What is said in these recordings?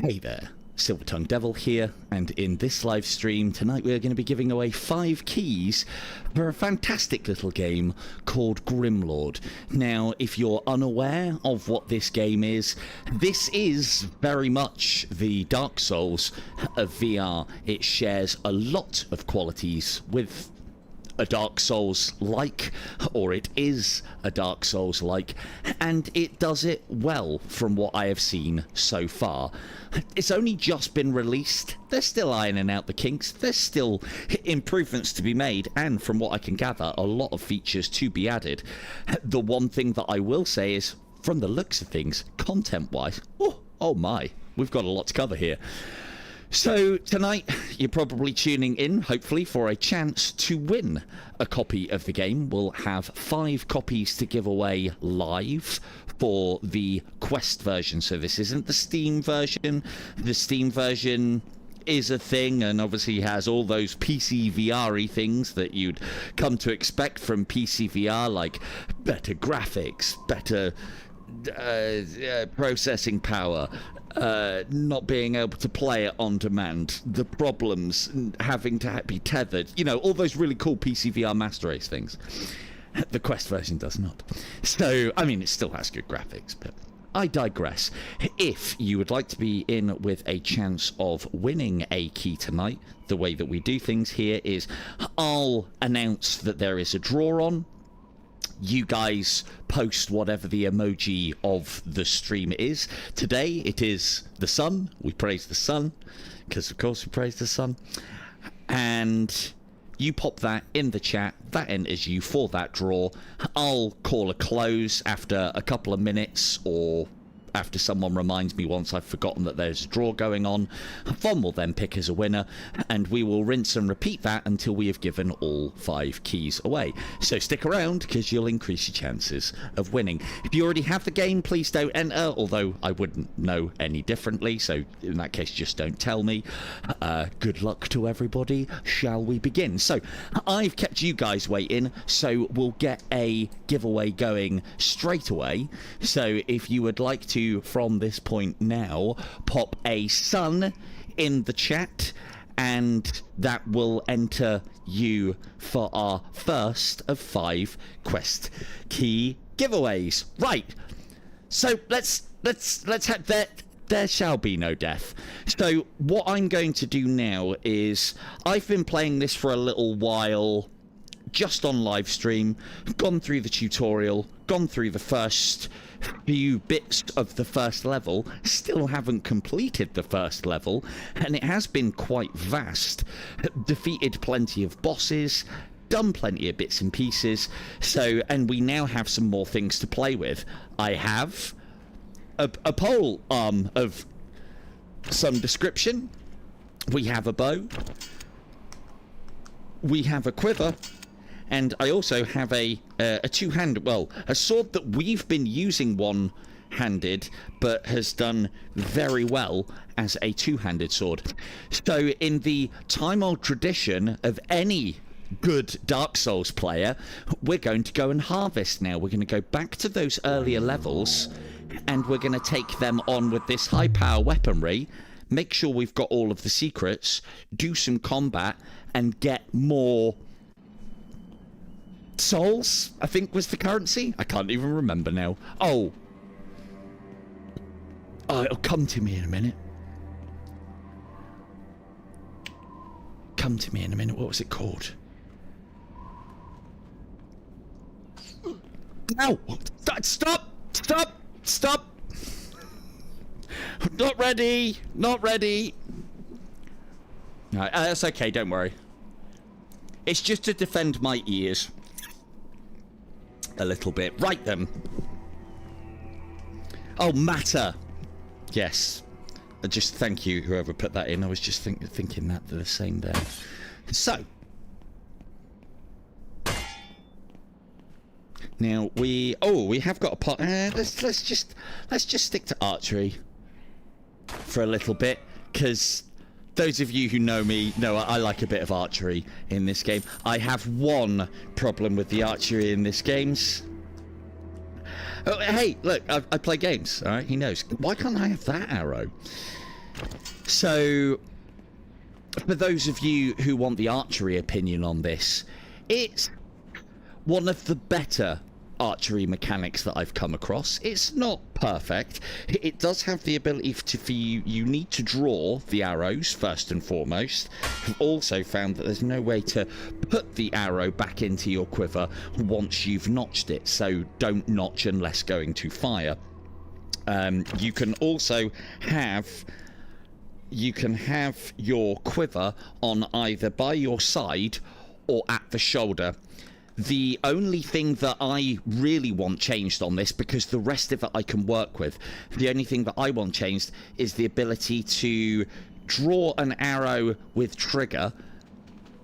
Hey there, Silver Tongue Devil here, and in this live stream tonight we're going to be giving away 5 keys for a fantastic little game called GrimLord. Now, if you're unaware of what this game is, this is very much the Dark Souls of VR. It shares a lot of qualities with a Dark Souls-like, or it is a Dark Souls-like, and it does it well from what I have seen so far. It's only just been released. They're still ironing out the kinks. There's still improvements to be made, and from what I can gather, a lot of features to be added. The one thing that I will say is, from the looks of things, content-wise, oh my, we've got a lot to cover here. So tonight you're probably tuning in, hopefully, for a chance to win a copy of the game. We'll have 5 copies to give away live for the Quest version. So this isn't the Steam version. The Steam version is a thing and obviously has all those PC VR-y things that you'd come to expect from PC VR, like better graphics, better processing power, not being able to play it on demand, the problems having to be tethered, you know, all those really cool PC VR Master Race things. The Quest version does not. So, I mean, it still has good graphics, but I digress. If you would like to be in with a chance of winning a key tonight, the way that we do things here is I'll announce that there is a draw on. You guys post whatever the emoji of the stream is. Today it is the sun. We praise the sun because of course we praise the sun. And you pop that in the chat. That enters you for that draw. I'll call a close after a couple of minutes, or after someone reminds me once I've forgotten that there's a draw going on. Von will then pick as a winner, and we will rinse and repeat that until we have given all 5 keys away. So stick around, because you'll increase your chances of winning. If you already have the game, please don't enter, although I wouldn't know any differently, so in that case just don't tell me. Good luck to everybody. Shall we begin? So I've kept you guys waiting, so we'll get a giveaway going straight away. So if you would like to, from this point now, pop a sun in the chat, and that will enter you for our first of 5 quest key giveaways. Right, so let's have that. There shall be no death. So what I'm going to do now is, I've been playing this for a little while, just on live stream, gone through the tutorial, gone through the first few bits of the first level, still haven't completed the first level, and it has been quite vast. Defeated plenty of bosses, done plenty of bits and pieces, so, and we now have some more things to play with. I have a pole arm of some description, we have a bow, we have a quiver, and I also have a two-handed, well, a sword that we've been using one-handed, but has done very well as a two-handed sword. So in the time-old tradition of any good Dark Souls player, we're going to go and harvest now. We're going to go back to those earlier levels, and we're going to take them on with this high-power weaponry, make sure we've got all of the secrets, do some combat, and get more souls, I think was the currency. I can't even remember now. Oh, it'll come to me in a minute. Come to me in a minute. What was it called? No! Stop! Stop! Stop! Not ready! Not ready! No, that's okay, don't worry. It's just to defend my ears a little bit. Right then. Oh, matter. Yes. Just thank you, whoever put that in. I was just thinking that the same there. So. Now we have got a pot. Let's just stick to archery for a little bit, because those of you who know me know I like a bit of archery in this game. I have one problem with the archery in this game. Oh, hey, look, I play games, all right? He knows. Why can't I have that arrow? So, for those of you who want the archery opinion on this, it's one of the better archery mechanics that I've come across. It's not perfect. It does have the ability for you need to draw the arrows first and foremost. I've also found that there's no way to put the arrow back into your quiver once you've notched it, so don't notch unless going to fire. You can also have your quiver on either by your side or at the shoulder. The only thing that I really want changed on this, because the rest of it I can work with, the only thing that I want changed is the ability to draw an arrow with trigger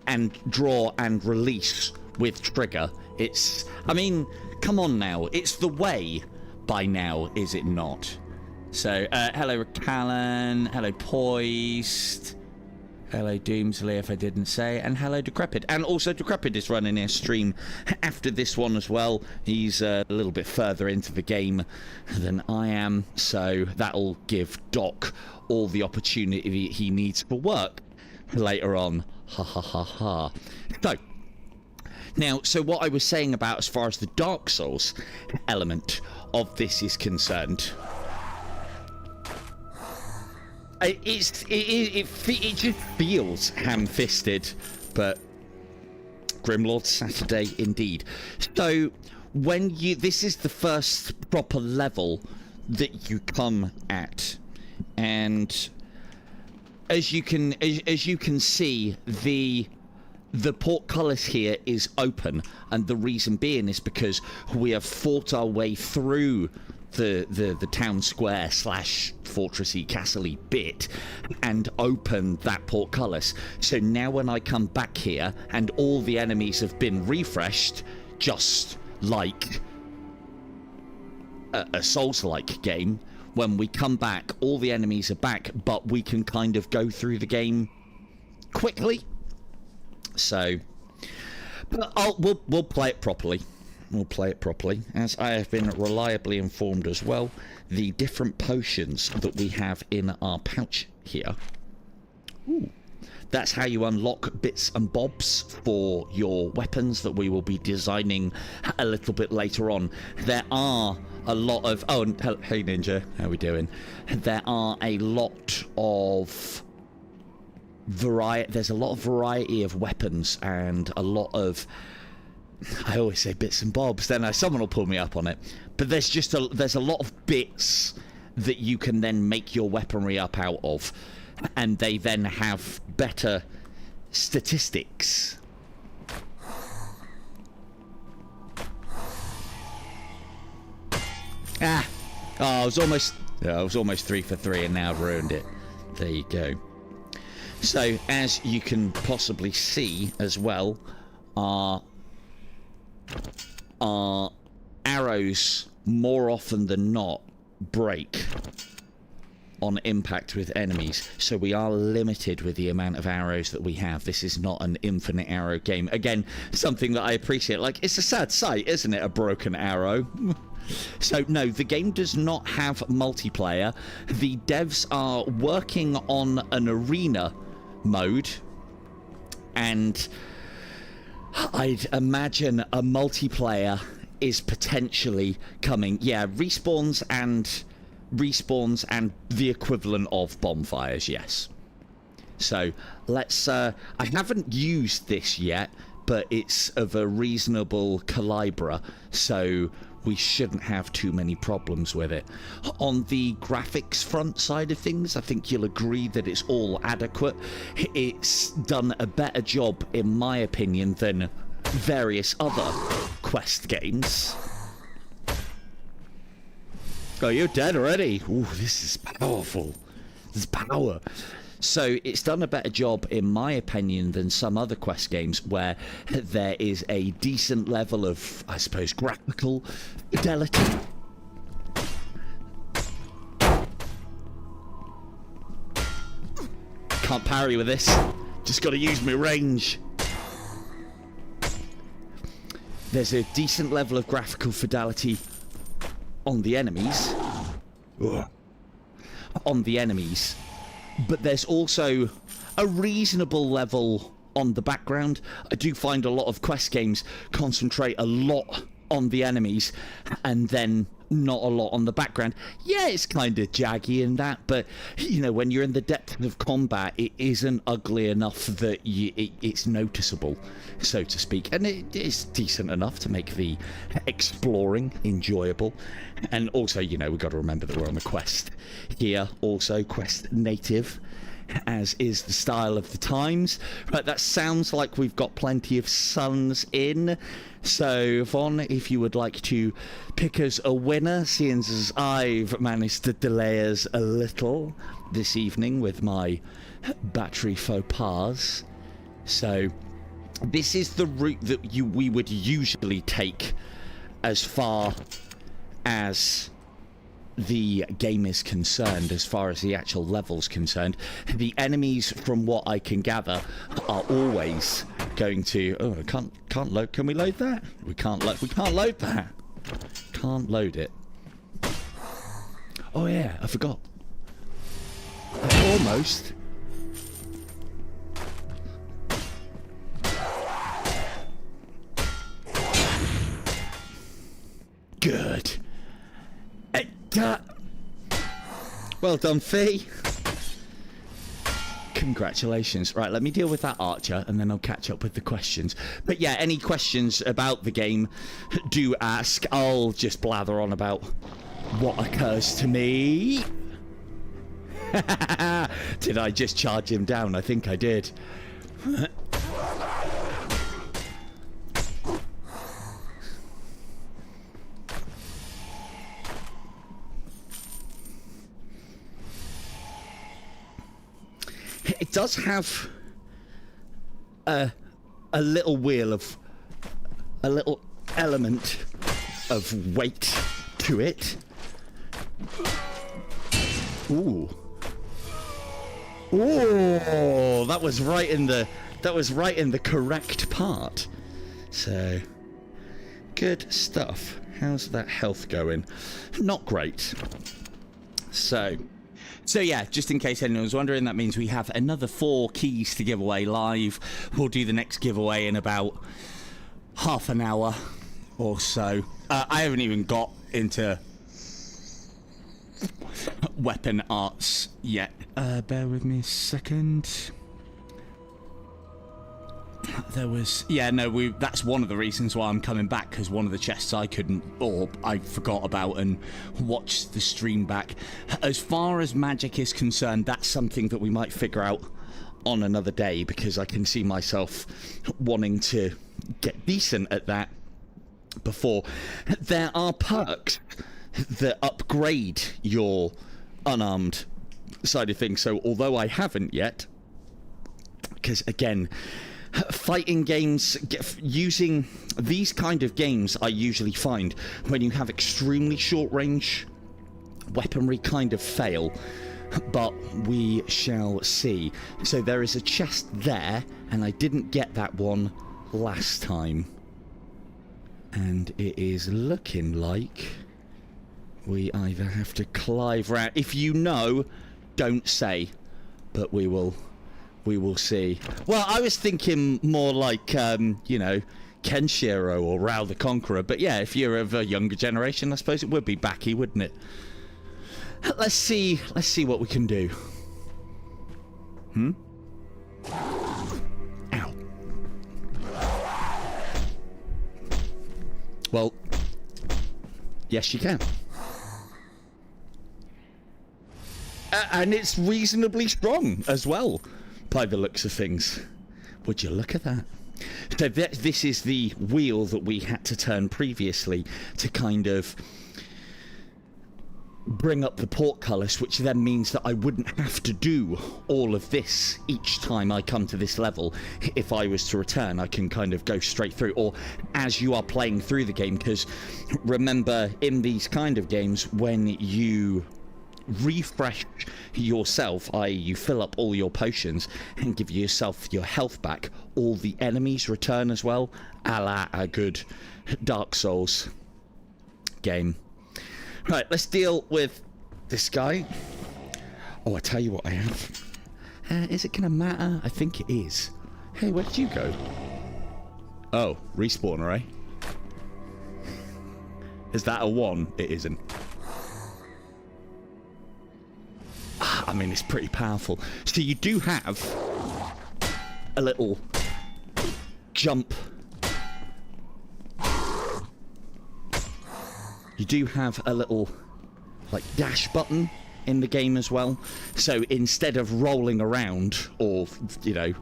and draw and release with trigger. I mean, come on now, it's the way by now, is it not? So, hello Callan, hello Poised, hello Doomsley if I didn't say, and hello Decrepit. And also Decrepit is running a stream after this one as well. He's a little bit further into the game than I am, so that'll give Doc all the opportunity he needs for work later on. Ha ha ha ha. So what I was saying about as far as the Dark Souls element of this is concerned, it just feels ham-fisted, but GrimLord Saturday indeed. So this is the first proper level that you come at, and as you can see, the portcullis here is open, and the reason being is because we have fought our way through the town square / fortressy castle-y bit and opened that portcullis. So now when I come back here and all the enemies have been refreshed, just like a Souls-like game, when we come back all the enemies are back, but we can kind of go through the game quickly. So, but we'll play it properly. We'll play it properly. As I have been reliably informed as well, the different potions that we have in our pouch here. Ooh. That's how you unlock bits and bobs for your weapons that we will be designing a little bit later on. There are a lot of... Oh, hey Ninja, how we doing? There are a lot of... There's a lot of variety of weapons and a lot of... I always say bits and bobs, then someone will pull me up on it. But there's a lot of bits that you can then make your weaponry up out of, and they then have better statistics. Oh, I was almost 3 for 3, and now I've ruined it. There you go. So, as you can possibly see as well, our arrows more often than not break on impact with enemies, so we are limited with the amount of arrows that we have. This is not an infinite arrow game. Again, something that I appreciate. Like, it's a sad sight, isn't it, a broken arrow? So no, the game does not have multiplayer. The devs are working on an arena mode, and I'd imagine a multiplayer is potentially coming. Yeah, respawns and the equivalent of bonfires, yes. So let's I haven't used this yet, but it's of a reasonable calibre, so we shouldn't have too many problems with it. On the graphics front side of things, I think you'll agree that it's all adequate. It's done a better job, in my opinion, than various other Quest games. Oh, you're dead already? Ooh, this is powerful. This is power. So it's done a better job, in my opinion, than some other Quest games where there is a decent level of, I suppose, graphical fidelity. Can't parry with this. Just got to use my range. There's a decent level of graphical fidelity on the enemies. Ugh. On the enemies. but there's also a reasonable level on the background. I do find a lot of quest games concentrate a lot on the enemies and then not a lot on the background. Yeah, it's kind of jaggy in that, but you know, when you're in the depth of combat, it isn't ugly enough that it's noticeable, so to speak, and it is decent enough to make the exploring enjoyable. And also, you know, we've got to remember that we're on a quest here, also quest native, as is the style of the times. Right, that sounds like we've got plenty of suns in. So, Vaughn, if you would like to pick us a winner, seeing as I've managed to delay us a little this evening with my battery faux pas. So, this is the route that we would usually take as far as the game is concerned, as far as the actual level's concerned. The enemies, from what I can gather, are always going to... Oh, I can't load. Can we load that? We can't load that. Can't load it. Oh yeah, I forgot. Almost. Good. Well done, Fee. Congratulations. Right, let me deal with that archer and then I'll catch up with the questions. But yeah, any questions about the game, do ask. I'll just blather on about what occurs to me. Did I just charge him down? I think I did. It does have a little wheel of a little element of weight to it. Ooh. Ooh, that was right in the correct part. So good stuff. How's that health going? Not great. So yeah, just in case anyone was wondering, that means we have another 4 keys to give away live. We'll do the next giveaway in about half an hour or so. I haven't even got into weapon arts yet. Bear with me a second. There was... Yeah, no, that's one of the reasons why I'm coming back, because one of the chests I couldn't, or I forgot about and watched the stream back. As far as magic is concerned, that's something that we might figure out on another day, because I can see myself wanting to get decent at that before. There are perks that upgrade your unarmed side of things, so although I haven't yet, because again... Fighting games, using these kind of games, I usually find when you have extremely short range weaponry kind of fail, but we shall see. So there is a chest there, and I didn't get that one last time, and it is looking like we either have to clive round. If you know, don't say, but we will see. Well, I was thinking more like, you know, Kenshiro or Rao the Conqueror. But yeah, if you're of a younger generation, I suppose it would be Baki, wouldn't it? Let's see what we can do. Ow. Well, yes, you can. And it's reasonably strong as well, by the looks of things. Would you look at that? So this is the wheel that we had to turn previously to kind of bring up the portcullis, which then means that I wouldn't have to do all of this each time I come to this level. If I was to return, I can kind of go straight through, or as you are playing through the game, because remember, in these kind of games, when you refresh yourself, i.e. you fill up all your potions and give yourself your health back, all the enemies return as well, a la a good Dark Souls game. Right, let's deal with this guy. Oh, I tell you what I have. Is it gonna matter? I think it is. Hey, where did you go? Oh, respawner, eh? Is that a 1? It isn't. I mean, it's pretty powerful. So you do have a little jump. You do have a little, like, dash button in the game as well. So instead of rolling around or, you know,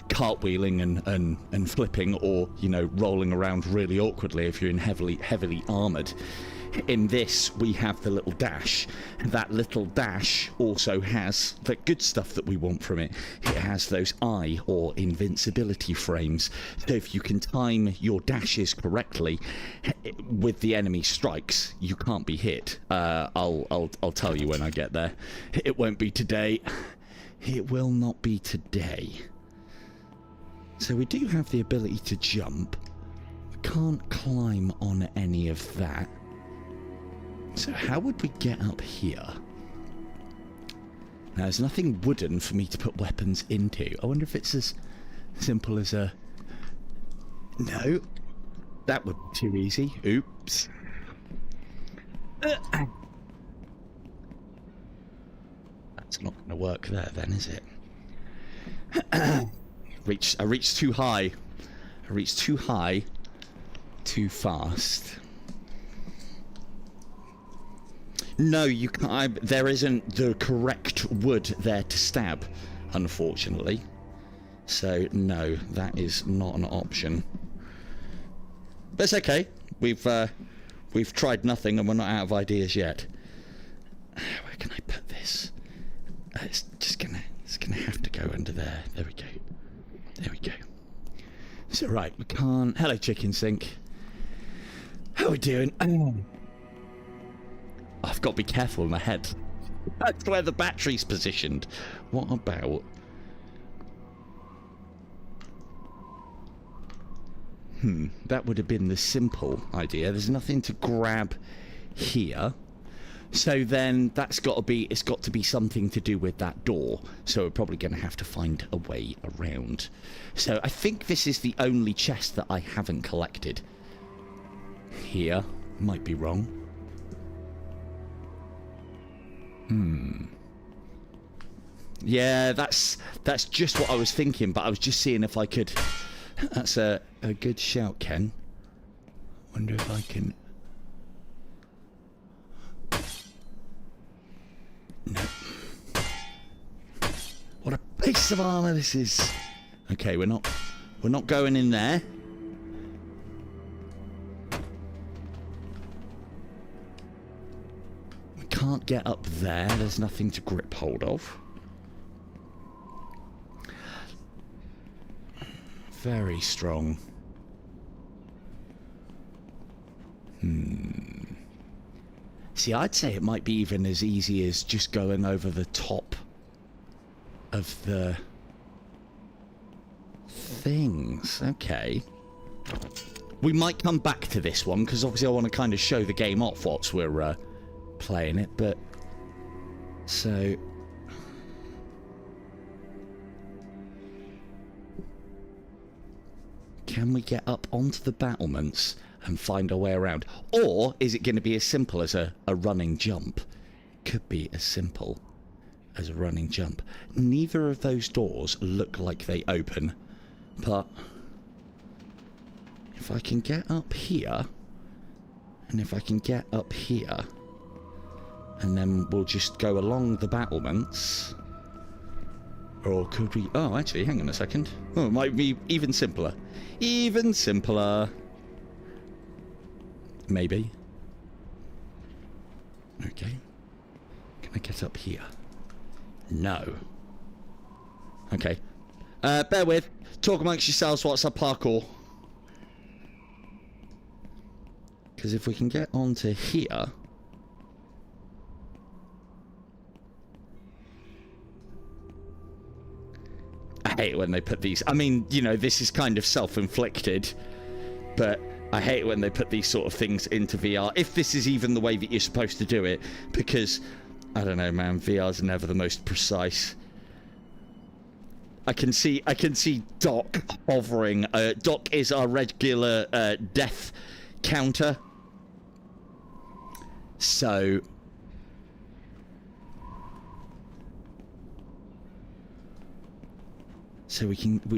cartwheeling and flipping, or, you know, rolling around really awkwardly if you're in heavily armoured, in this we have the little dash. That little dash also has the good stuff that we want from it. It has those eye or invincibility frames, so if you can time your dashes correctly with the enemy strikes, you can't be hit. I'll tell you when I get there. It won't be today. It will not be today. So we do have the ability to jump. We can't climb on any of that. So how would we get up here? Now, there's nothing wooden for me to put weapons into. I wonder if it's as simple as a... No. That would be too easy. Oops. That's not going to work there then, is it? I reached too high. I reached too high, too fast. No, you can't. There isn't the correct wood there to stab, unfortunately. So no, that is not an option. But it's okay. We've tried nothing, and we're not out of ideas yet. Where can I put this? It's gonna have to go under there. There we go. There we go. So right, we can't. Hello, chicken sink. How are we doing? I've got to be careful in my head. That's where the battery's positioned. What about... that would have been the simple idea. There's nothing to grab here. So then that's got to be... It's got to be something to do with that door. So we're probably going to have to find a way around. So I think this is the only chest that I haven't collected. Here. Might be wrong. Yeah, that's just what I was thinking, but I was just seeing if I could... That's a good shout, Ken. Wonder if I can... No. What a piece of armor this is. Okay, we're not going in there. Can't get up there. There's nothing to grip hold of. Very strong. See, I'd say it might be even as easy as just going over the top of the things. Okay. We might come back to this one, because obviously I want to kind of show the game off whilst we're playing it, but... So... Can we get up onto the battlements and find our way around? Or is it going to be as simple as a running jump? Could be as simple as a running jump. Neither of those doors look like they open, but... If I can get up here, and if I can get up here, and then we'll just go along the battlements. Or could we... Oh, actually, hang on a second. Oh, it might be even simpler. Even simpler. Maybe. Okay. Can I get up here? No. Okay. Bear with. Talk amongst yourselves whilst I parkour. Because if we can get onto here... I hate when they put these... I mean, you know, this is kind of self-inflicted, but I hate when they put these sort of things into VR, if this is even the way that you're supposed to do it, because I don't know, man. VR's never the most precise. I can see Doc hovering. Doc is our regular death counter. So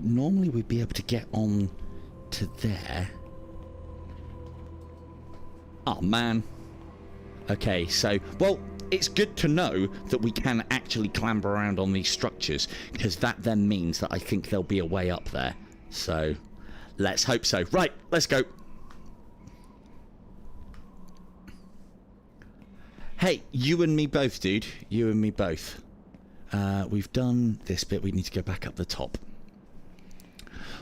normally we'd be able to get on to there. Oh man. Okay, so well, it's good to know that we can actually clamber around on these structures, because that then means that I think there'll be a way up there. So let's hope so. Right, let's go. Hey, you and me both, dude. You and me both. We've done this bit. We need to go back up the top.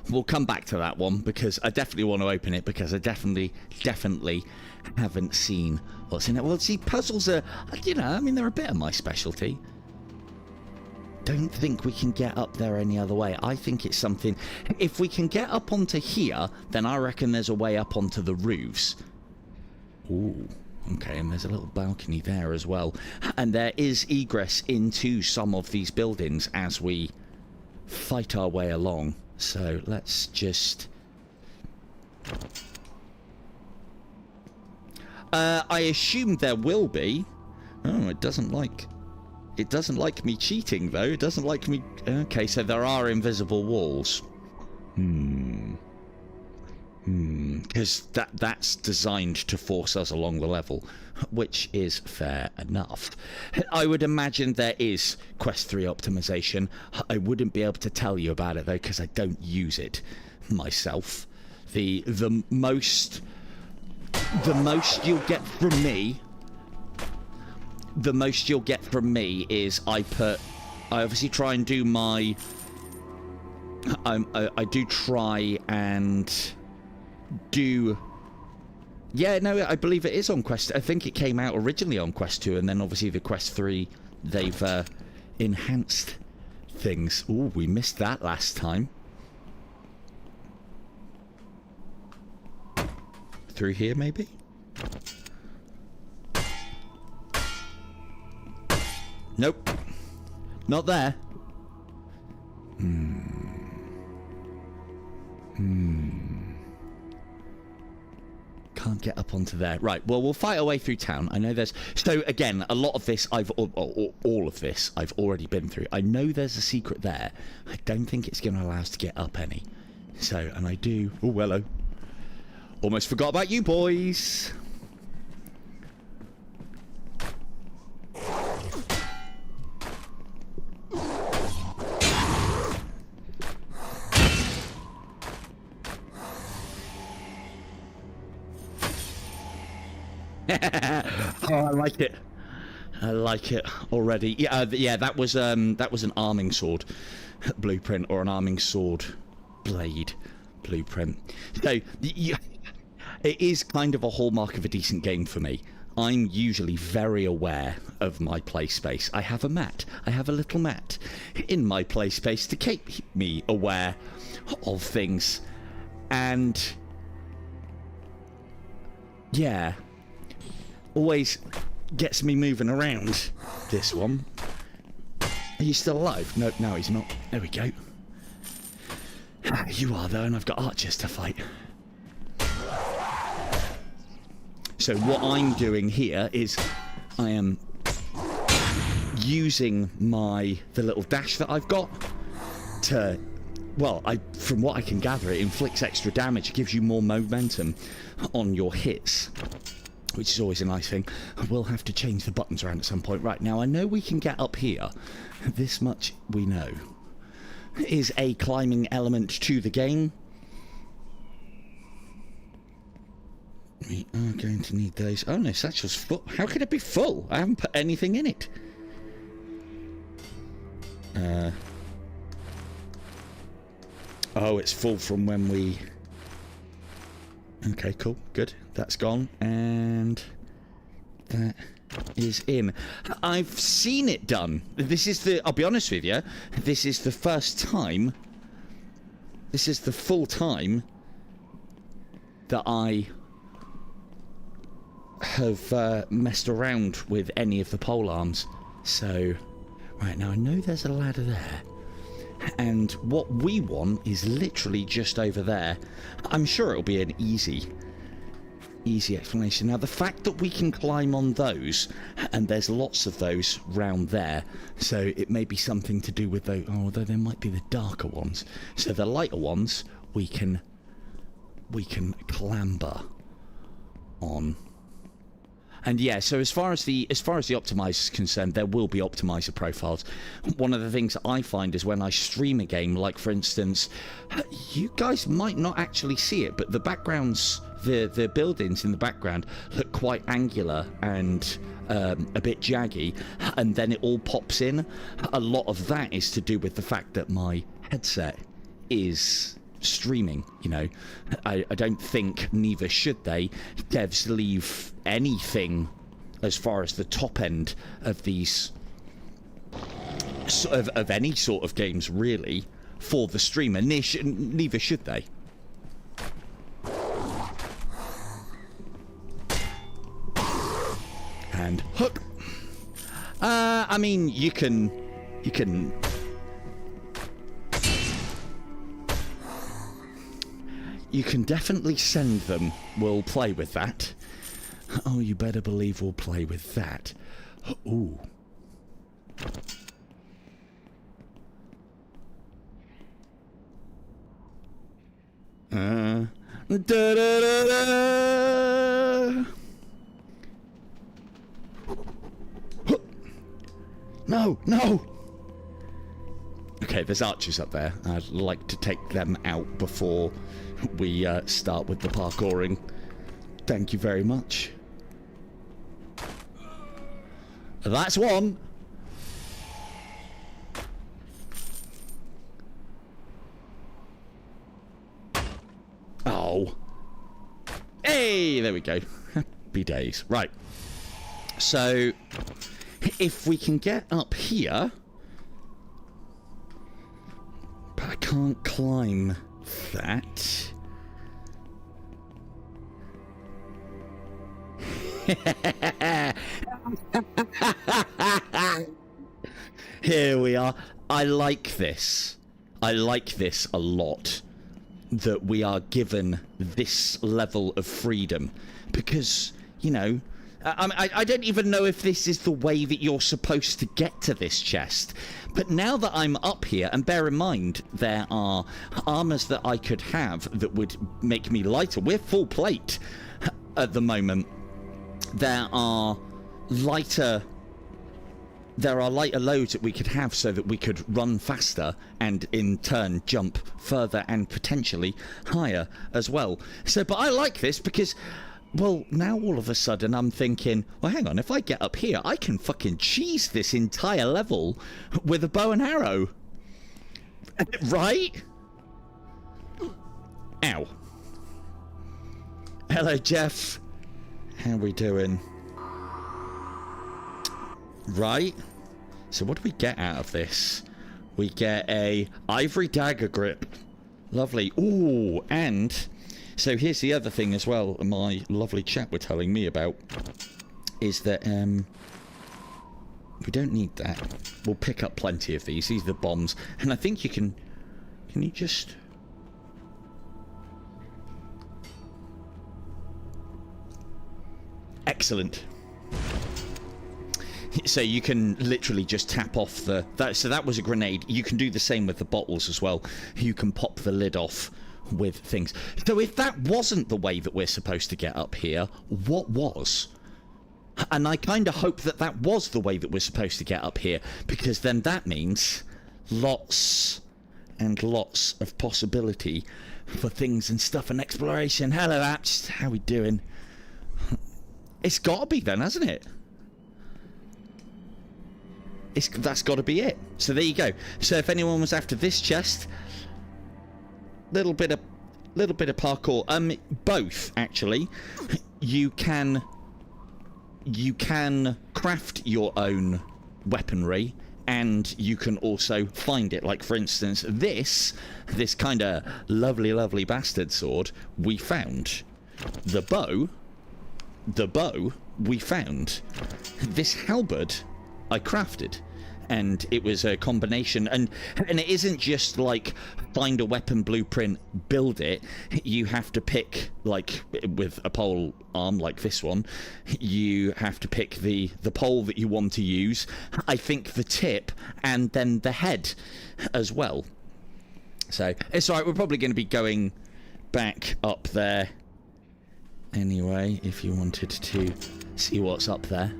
We'll come back to that one, because I definitely want to open it, because I definitely haven't seen what's in it. Well, see, puzzles are, you know, I mean, they're a bit of my specialty. Don't think we can get up there any other way. I think it's something... If we can get up onto here, then I reckon there's a way up onto the roofs. Ooh, okay, and there's a little balcony there as well. And there is egress into some of these buildings as we fight our way along. So let's just... I assume there will be. Oh, it doesn't like me cheating though. It doesn't like me. Okay, so there are invisible walls. Because that's designed to force us along the level, which is fair enough. I would imagine there is Quest 3 optimization. I wouldn't be able to tell you about it though, because I don't use it myself. The most you'll get from me. The most you'll get from me is I obviously try and do my. I do try and do. Yeah, no, I believe it is on Quest. I think it came out originally on Quest 2, and then obviously the Quest 3, they've enhanced things. Ooh, we missed that last time. Through here, maybe? Nope. Not there. Can't get up onto there. Right, well, we'll fight our way through town. I know there's... So, again, a lot of this, all of this, I've already been through. I know there's a secret there. I don't think it's going to allow us to get up any. So, and I do... Oh, hello. Almost forgot about you, boys. Oh, I like it. I like it already. Yeah, yeah. That was an arming sword blueprint, or an arming sword blade blueprint. So it is kind of a hallmark of a decent game for me. I'm usually very aware of my play space. I have a mat. I have a little mat in my play space to keep me aware of things. And yeah, always gets me moving around, this one. Are you still alive? No, no, he's not. There we go. You are, though, and I've got archers to fight. So what I'm doing here is I am using the little dash that I've got to, well, from what I can gather, it inflicts extra damage. It gives you more momentum on your hits, which is always a nice thing. I will have to change the buttons around at some point. Right, now I know we can get up here. This much we know. Is a climbing element to the game. We are going to need those. Oh no, satchel's full. How can it be full? I haven't put anything in it. Oh, it's full from when we... Okay, cool, good. That's gone, and that is in. I've seen it done. This is the... I'll be honest with you. This is the first time... This is the full time that I have messed around with any of the pole arms. So, right, now I know there's a ladder there. And what we want is literally just over there. I'm sure it'll be an easy explanation. Now, the fact that we can climb on those, and there's lots of those round there, so it may be something to do with those, although there might be the darker ones. So the lighter ones, we can clamber on. And yeah, so as far as the optimizer is concerned, there will be optimizer profiles. One of the things I find is when I stream a game, like for instance, you guys might not actually see it, but the backgrounds, the buildings in the background look quite angular and a bit jaggy, and then it all pops in. A lot of that is to do with the fact that my headset is streaming, you know. I don't think, neither should they, devs leave anything as far as the top end of these of any sort of games really for the streamer. Neither should they. And hook. I mean, you can definitely send them. We'll play with that. Oh, you better believe we'll play with that. Ooh. Da, da, da, da. No, no! Okay, there's archers up there. I'd like to take them out before we start with the parkouring. Thank you very much. That's one. Oh. Hey, there we go. Happy days. Right. So, if we can get up here... But I can't climb that. Here we are. I like this. I like this a lot. That we are given this level of freedom. Because, you know... I don't even know if this is the way that you're supposed to get to this chest. But now that I'm up here, and bear in mind, there are armors that I could have that would make me lighter. We're full plate at the moment. There are lighter loads that we could have so that we could run faster and in turn jump further and potentially higher as well. So, but I like this because... Well, now all of a sudden I'm thinking, well, hang on, if I get up here, I can fucking cheese this entire level with a bow and arrow. Right? Ow. Hello, Jeff. How we doing? Right? So what do we get out of this? We get a ivory dagger grip. Lovely. Ooh, and... So here's the other thing as well, my lovely chat were telling me about, is that we don't need that. We'll pick up plenty of these. These are the bombs. And I think you can you just... Excellent. So you can literally just tap off the... So that was a grenade. You can do the same with the bottles as well. You can pop the lid off with things. So if that wasn't the way that we're supposed to get up here, what was? And I kind of hope that that was the way that we're supposed to get up here, because then that means lots and lots of possibility for things and stuff and exploration. Hello, apps. How we doing? It's got to be then, hasn't it? That's got to be it. So there you go. So if anyone was after this chest, little bit of parkour. Both actually. You can craft your own weaponry, and you can also find it. Like for instance, this kind of lovely bastard sword we found. The bow we found. This halberd I crafted. And it was a combination, and it isn't just like find a weapon blueprint, build it. You have to pick, like with a pole arm like this one, you have to pick the pole that you want to use, I think the tip, and then the head as well. So it's alright, we're probably going to be going back up there anyway, if you wanted to see what's up there.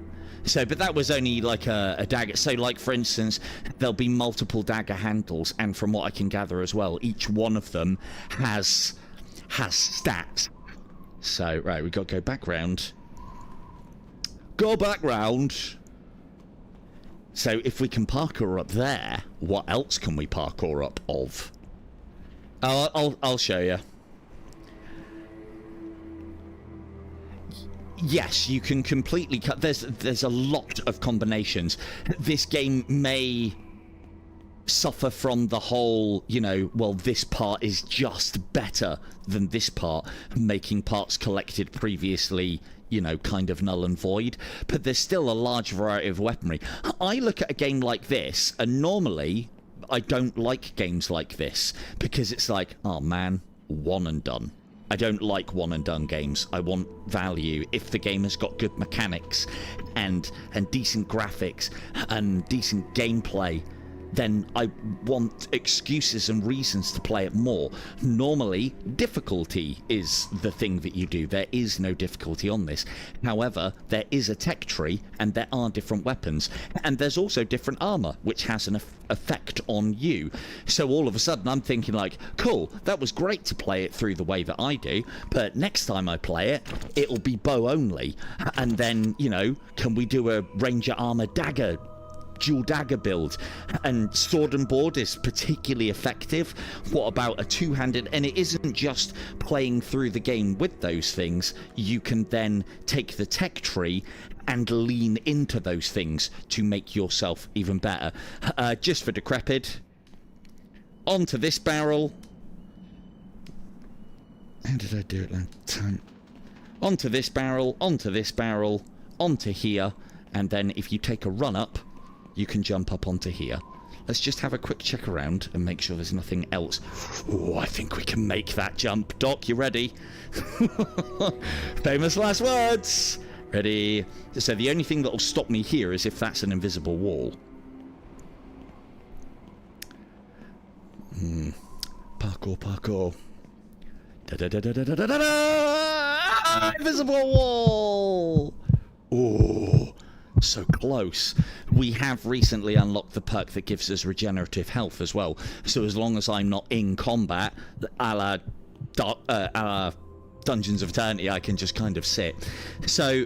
So, but that was only like a dagger. So, like, for instance, there'll be multiple dagger handles, and from what I can gather as well, each one of them has stats. So, right, we've got to go back round. Go back round. So, if we can parkour up there, what else can we parkour up of? I'll show you. Yes, you can completely cut. There's a lot of combinations. This game may suffer from the whole, you know, well, this part is just better than this part, making parts collected previously, you know, kind of null and void. But there's still a large variety of weaponry. I look at a game like this, and normally I don't like games like this because it's like, oh man, one and done. I don't like one and done games. I want value. If the game has got good mechanics and decent graphics and decent gameplay, then I want excuses and reasons to play it more. Normally, difficulty is the thing that you do. There is no difficulty on this. However, there is a tech tree, and there are different weapons. And there's also different armor, which has an effect on you. So all of a sudden, I'm thinking like, cool, that was great to play it through the way that I do, but next time I play it, it'll be bow only. And then, you know, can we do a ranger armor dagger dual dagger build? And sword and board is particularly effective. What about a two-handed? And it isn't just playing through the game with those things. You can then take the tech tree and lean into those things to make yourself even better. Just for decrepit, onto this barrel. How did I do it last time? Onto this barrel, onto this barrel, onto here, and then if you take a run up, you can jump up onto here. Let's just have a quick check around and make sure there's nothing else. Oh, I think we can make that jump. Doc, you ready? Famous last words. Ready? So the only thing that will stop me here is if that's an invisible wall. Parkour, parkour. Da-da-da-da-da-da-da-da! Invisible wall! Oh, so close. We have recently unlocked the perk that gives us regenerative health as well. So as long as I'm not in combat, a la Dungeons of Eternity, I can just kind of sit. So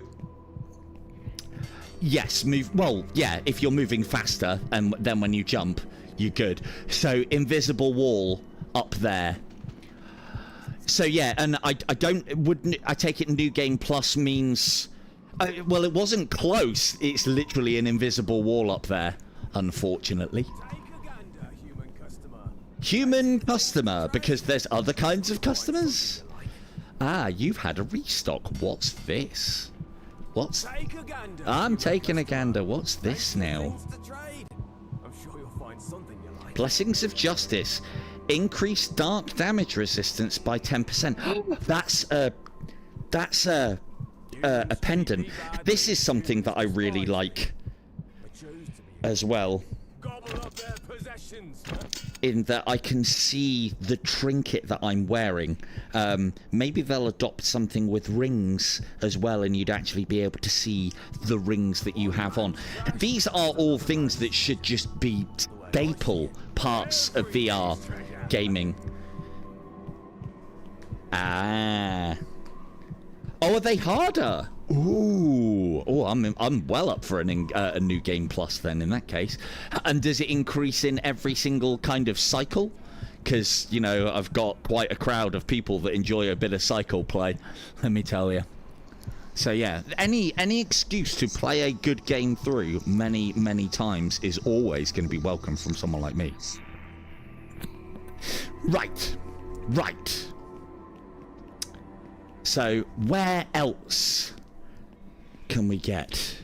yes, move. Well, yeah, if you're moving faster, and then when you jump, you're good. So invisible wall up there. So yeah, and I take it New Game Plus means, well, it wasn't close. It's literally an invisible wall up there, unfortunately. Human customer, because there's other kinds of customers. Ah, you've had a restock. What's this? What's... I'm taking a gander. What's this now? Blessings of Justice. Increase dark damage resistance by 10%. That's a pendant. This is something that I really like as well, in that I can see the trinket that I'm wearing. Maybe they'll adopt something with rings as well, and you'd actually be able to see the rings that you have on. These are all things that should just be staple parts of VR gaming. Ah. Oh, are they harder? Ooh. Oh, I'm well up for a New Game Plus then, in that case. And does it increase in every single kind of cycle? Because, you know, I've got quite a crowd of people that enjoy a bit of cycle play, let me tell you. So yeah, any excuse to play a good game through many times is always going to be welcome from someone like me. Right. So where else can we get?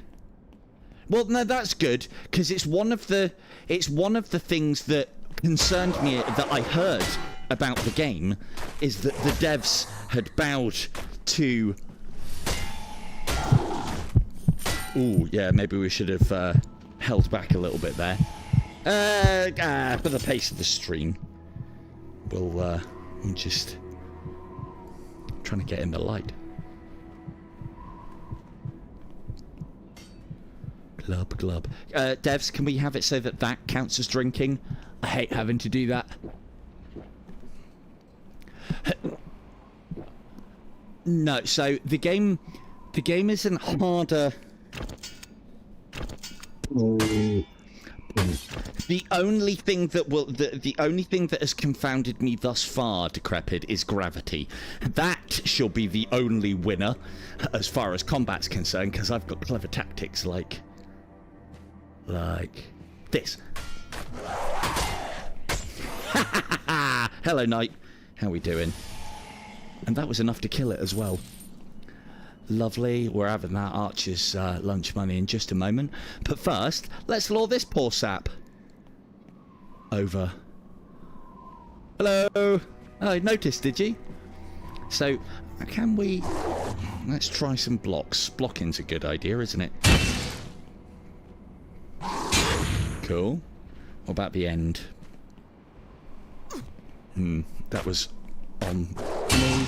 Well, no, that's good, because it's one of the things that concerned me that I heard about the game, is that the devs had bowed to... Ooh, yeah, maybe we should have held back a little bit there. For the pace of the stream, we'll just trying to get in the light. Glub, glub. Devs, can we have it so that that counts as drinking? I hate having to do that. No, so the game isn't harder. The only thing that the only thing that has confounded me thus far, Decrepit, is gravity. That shall be the only winner as far as combat's concerned, because I've got clever tactics like this. Hello, Knight. How we doing? And that was enough to kill it as well. Lovely. We're having that Archer's lunch money in just a moment. But first, let's lure this poor sap over. Hello. Oh, I noticed, did you? So, can we... Let's try some blocks. Blocking's a good idea, isn't it? Cool. What about the end? That was on me.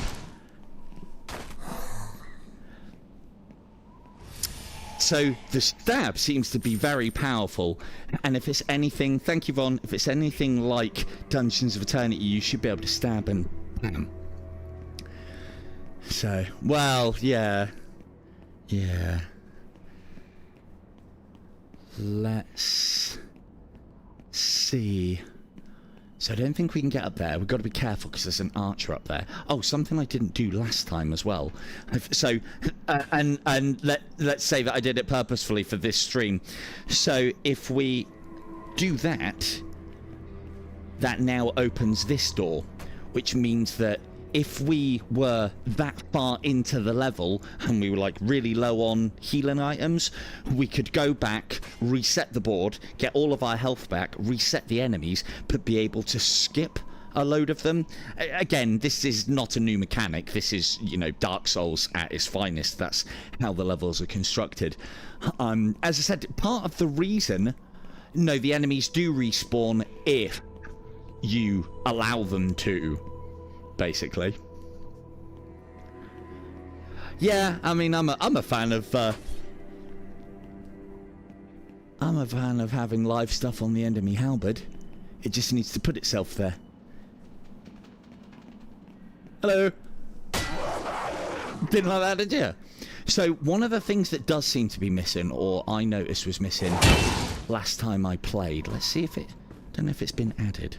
So the stab seems to be very powerful, and if it's anything, thank you, Von, if it's anything like Dungeons of Eternity, you should be able to stab and bam. So, well, yeah. Let's see. So I don't think we can get up there. We've got to be careful because there's an archer up there. Oh, something I didn't do last time as well. So, let's say that I did it purposefully for this stream. So if we do that, that now opens this door, which means that if we were that far into the level and we were like really low on healing items, we could go back, reset the board, get all of our health back, reset the enemies, but be able to skip a load of them. Again, this is not a new mechanic. This is, you know, Dark Souls at its finest. That's how the levels are constructed. As I said, part of the reason, no, the enemies do respawn if you allow them to. Basically, yeah. I mean, I'm a fan of having live stuff on the end of me halberd. It just needs to put itself there. Hello. Didn't like that, did you? So one of the things that does seem to be missing, or I noticed was missing last time I played. Let's see if it. Don't know if it's been added.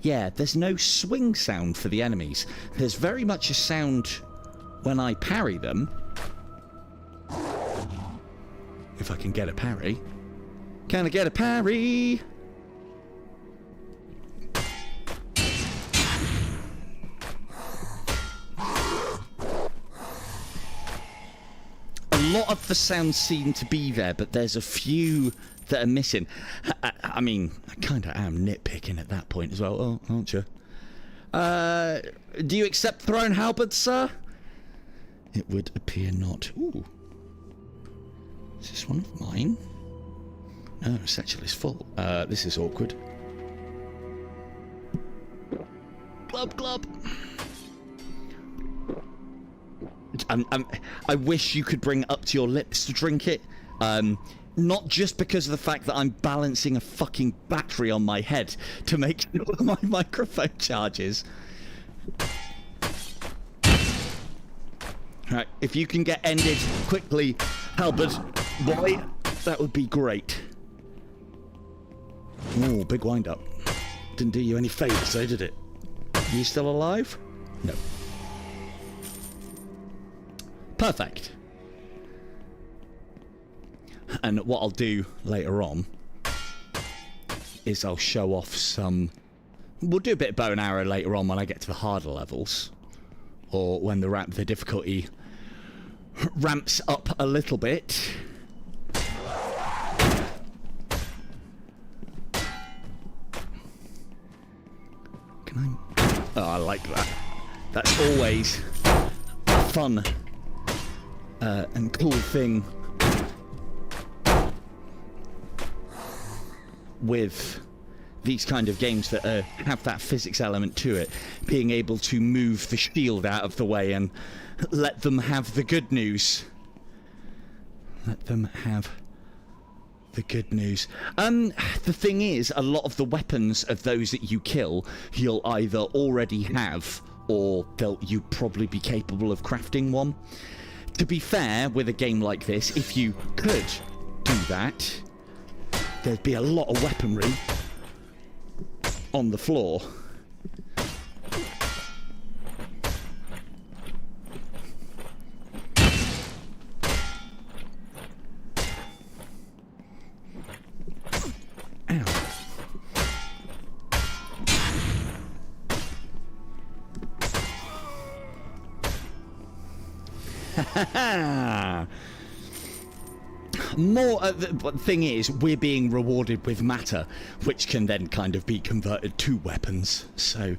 Yeah, there's no swing sound for the enemies. There's very much a sound when I parry them. If I can get a parry. Can I get a parry? A lot of the sounds seem to be there, but there's a few that are missing. I mean, I kind of am nitpicking at that point as well, aren't you? Do you accept thrown halberd, sir? It would appear not. Ooh. Is this one of mine? No, it's actually full. This is awkward. Glub, glub. I wish you could bring it up to your lips to drink it. Not just because of the fact that I'm balancing a fucking battery on my head to make sure my microphone charges. Right, if you can get ended quickly, halberd, boy, that would be great. Ooh, big wind up. Didn't do you any favours, though, did it? Are you still alive? No. Perfect. And what I'll do later on is I'll show off some... We'll do a bit of bow and arrow later on when I get to the harder levels. Or when the difficulty ramps up a little bit. Oh, I like that. That's always a fun and cool thing with these kind of games that have that physics element to it, being able to move the shield out of the way and let them have the good news. Let them have the good news. The thing is, a lot of the weapons of those that you kill, you'll either already have, or you probably be capable of crafting one. To be fair, with a game like this, if you could do that, there'd be a lot of weaponry on the floor. More, the thing is, we're being rewarded with matter, which can then kind of be converted to weapons, so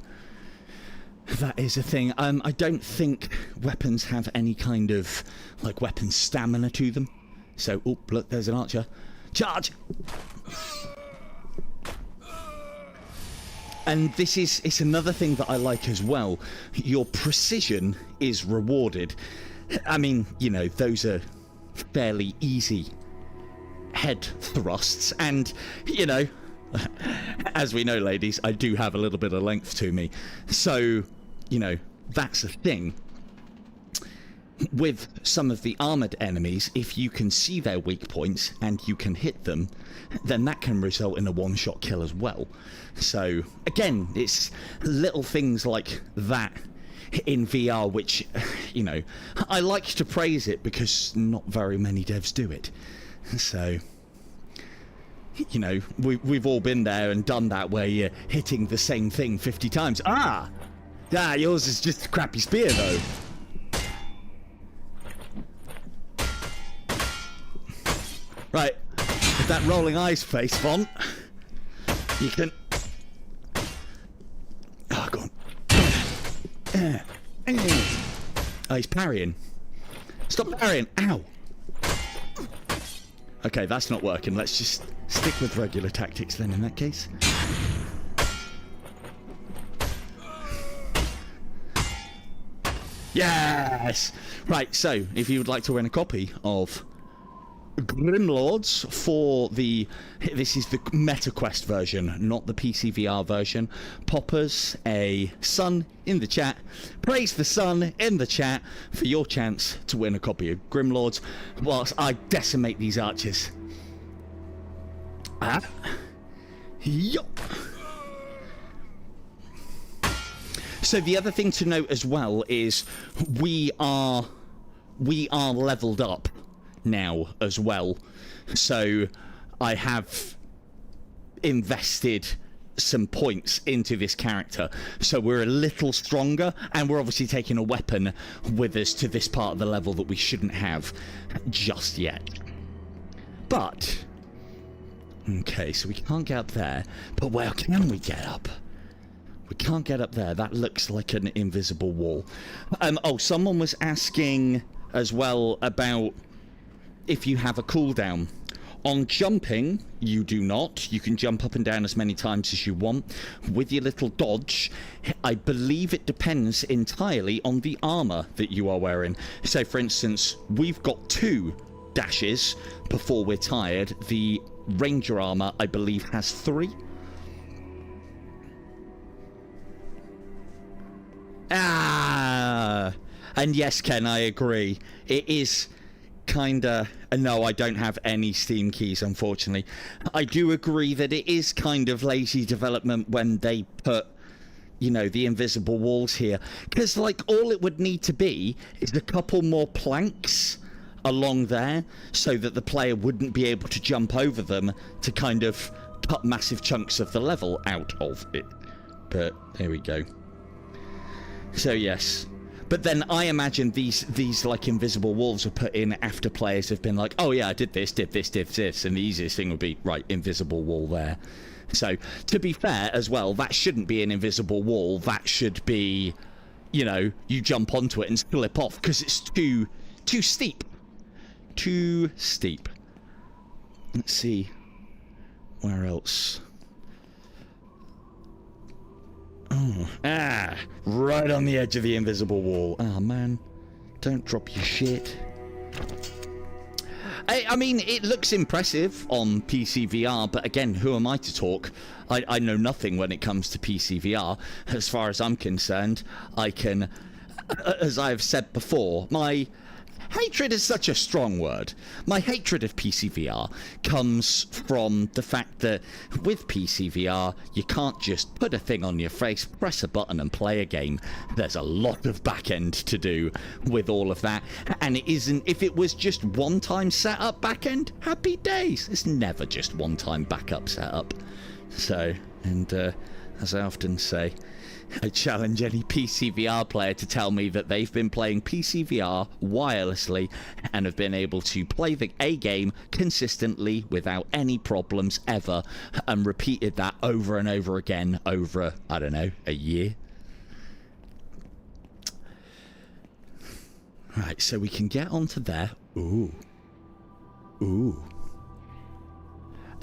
that is a thing. I don't think weapons have any kind of, like, weapon stamina to them. So, oh, look, there's an archer. Charge! And it's another thing that I like as well. Your precision is rewarded. I mean, you know, those are fairly easy head thrusts, and, you know, as we know, ladies, I do have a little bit of length to me. So, you know, that's a thing. With some of the armoured enemies, if you can see their weak points and you can hit them, then that can result in a one-shot kill as well. So, again, it's little things like that in VR, which, you know, I like to praise it because not very many devs do it. So, you know, we've all been there and done that, where you're hitting the same thing 50 times. Yours is just a crappy spear, though. Right, with that rolling eyes face font, you can... Oh, go on. Oh, he's parrying. Stop parrying. Ow. Okay, that's not working. Let's just stick with regular tactics then in that case. Yes! Right, so if you would like to win a copy of GrimLords for this is the MetaQuest version, not the PC VR version, pop us a sun in the chat, praise the sun in the chat for your chance to win a copy of GrimLords whilst I decimate these archers. Yup. So the other thing to note as well is we are leveled up now as well, so I have invested some points into this character, so we're a little stronger, and we're obviously taking a weapon with us to this part of the level that we shouldn't have just yet. But okay, so we can't get up there, but where can we get up? We can't get up there. That looks like an invisible wall. Oh, someone was asking as well about if you have a cooldown. On jumping, you do not. You can jump up and down as many times as you want. With your little dodge, I believe it depends entirely on the armor that you are wearing. So, for instance, we've got 2 dashes before we're tired. The ranger armor, I believe, has 3. And yes, Ken, I agree. It is kinda... No, I don't have any Steam keys, unfortunately. I do agree that it is kind of lazy development when they put, you know, the invisible walls here. Because, like, all it would need to be is a couple more planks along there so that the player wouldn't be able to jump over them to kind of cut massive chunks of the level out of it. But there we go. So, yes. But then I imagine these like invisible walls are put in after players have been like, oh yeah, I did this, and the easiest thing would be, right, invisible wall there. So, to be fair as well, that shouldn't be an invisible wall. That should be, you know, you jump onto it and slip off because it's too steep. Too steep. Let's see. Where else? Oh, right on the edge of the invisible wall. Oh, man. Don't drop your shit. I mean, it looks impressive on PC VR, but again, who am I to talk? I know nothing when it comes to PC VR. As far as I'm concerned, I can, as I've said before, my hatred is such a strong word. My hatred of PC VR comes from the fact that with PC VR, you can't just put a thing on your face, press a button and play a game. There's a lot of back end to do with all of that. And it isn't, if it was just one-time setup back end, happy days. It's never just one-time backup setup. So, and as I often say, I challenge any PC VR player to tell me that they've been playing PC VR wirelessly and have been able to play a game consistently without any problems ever, and repeated that over and over again over, I don't know, a year. Right, so we can get onto there. Ooh. Ooh.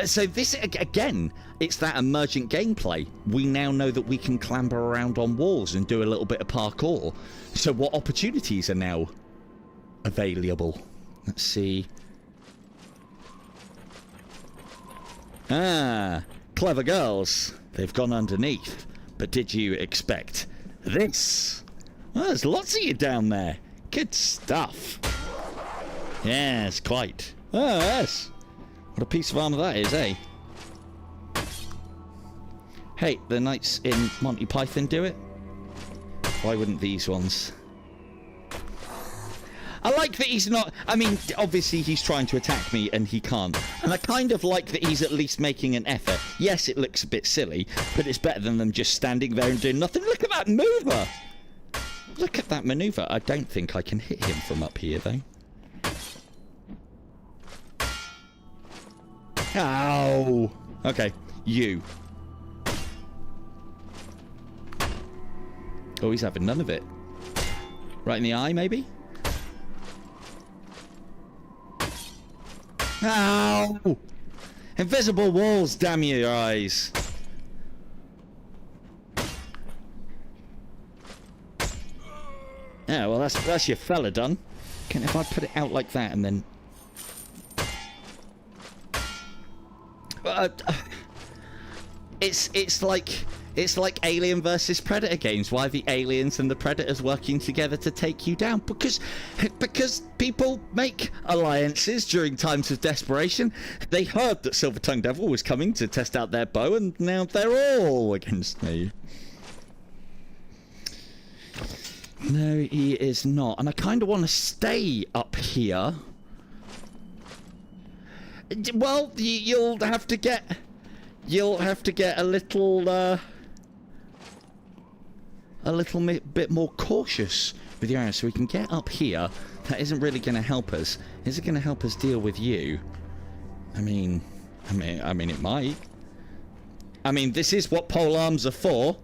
So this, again, it's that emergent gameplay. We now know that we can clamber around on walls and do a little bit of parkour. So what opportunities are now available? Let's see. Clever girls. They've gone underneath. But did you expect this? Well, there's lots of you down there. Good stuff. Yes, quite. Oh, yes. What a piece of armor that is, eh? Hey, the knights in Monty Python do it. Why wouldn't these ones? I like that he's not... I mean, obviously he's trying to attack me and he can't. And I kind of like that he's at least making an effort. Yes, it looks a bit silly, but it's better than them just standing there and doing nothing. Look at that maneuver! Look at that maneuver. I don't think I can hit him from up here, though. Ow! Okay, you. Oh, he's having none of it. Right in the eye, maybe? Ow! Invisible walls, damn your eyes. Yeah, well, that's your fella done. If I put it out like that and then... It's like Alien versus Predator games. Why are the aliens and the predators working together to take you down? Because people make alliances during times of desperation. They heard that Silver-Tongued Devil was coming to test out their bow, and now they're all against me. No, he is not. And I kind of want to stay up here. Well, you'll have to get a little bit more cautious with your arrows, so we can get up here. That isn't really going to help us. Is it going to help us deal with you? I mean, it might. I mean, this is what pole arms are for.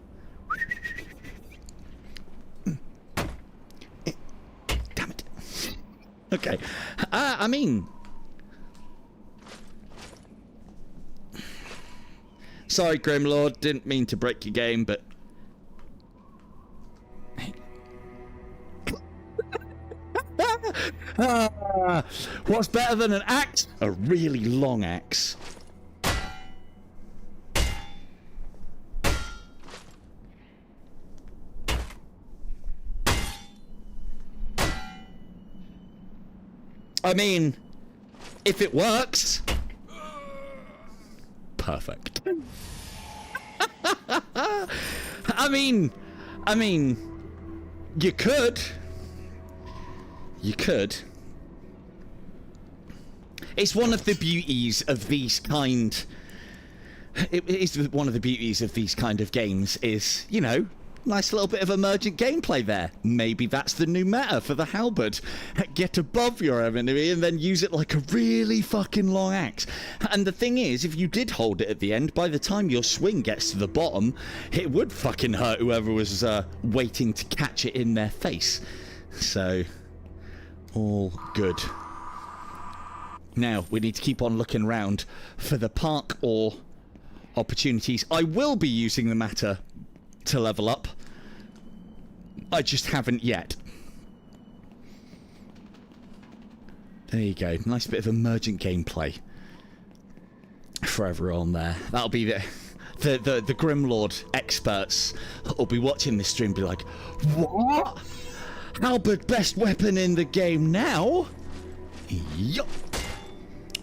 Damn it. Okay. I mean. Sorry, GrimLord, didn't mean to break your game, but... What's better than an axe? A really long axe. I mean, if it works... Perfect. I mean, you could. It's one of the beauties of these kind. It is one of the beauties of these kind of games is, you know, Nice little bit of emergent gameplay there. Maybe that's the new meta for the halberd. Get above your enemy and then use it like a really fucking long axe. And the thing is, if you did hold it at the end, by the time your swing gets to the bottom, it would fucking hurt whoever was waiting to catch it in their face. So, all good. Now, we need to keep on looking around for the park or opportunities. I will be using the matter to level up. I just haven't yet. There you go. Nice bit of emergent gameplay for everyone there. That'll be the GrimLord experts will be watching this stream and be like, what? Halberd best weapon in the game now? Yup.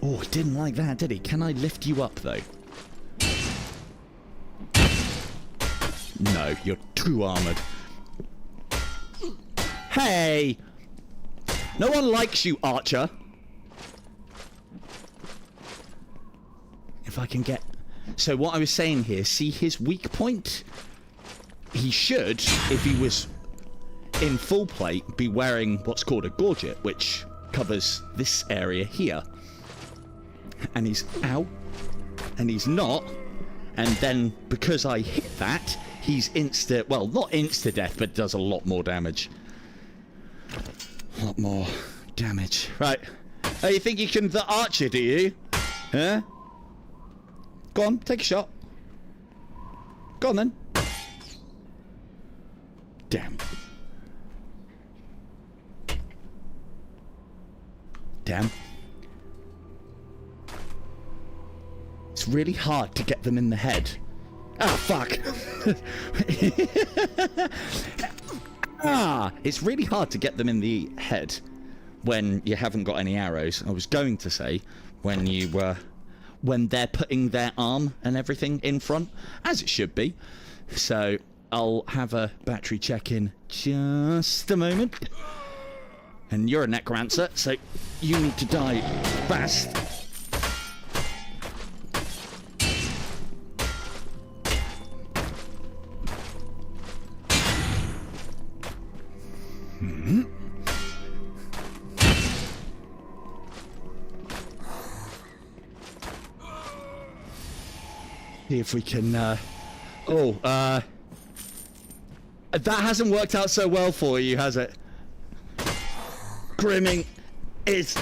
Oh, he didn't like that, did he? Can I lift you up, though? No, you're too armoured. Hey! No one likes you, Archer. If I can get... So what I was saying here, see his weak point? He should, if he was in full plate, be wearing what's called a gorget, which covers this area here. And he's... Ow. And he's not. And then, because I hit that, he's insta... Well, not insta-death, but does a lot more damage. A lot more damage. Right. Oh, you think you can the Archer, do you? Huh? Go on, take a shot. Go on, then. Damn. Damn. It's really hard to get them in the head. Ah, fuck. It's really hard to get them in the head when you haven't got any arrows. I was going to say when they're putting their arm and everything in front, as it should be. So I'll have a battery check in just a moment. And you're a necromancer, so you need to die fast. See if we can, that hasn't worked out so well for you, has it? Grimming is...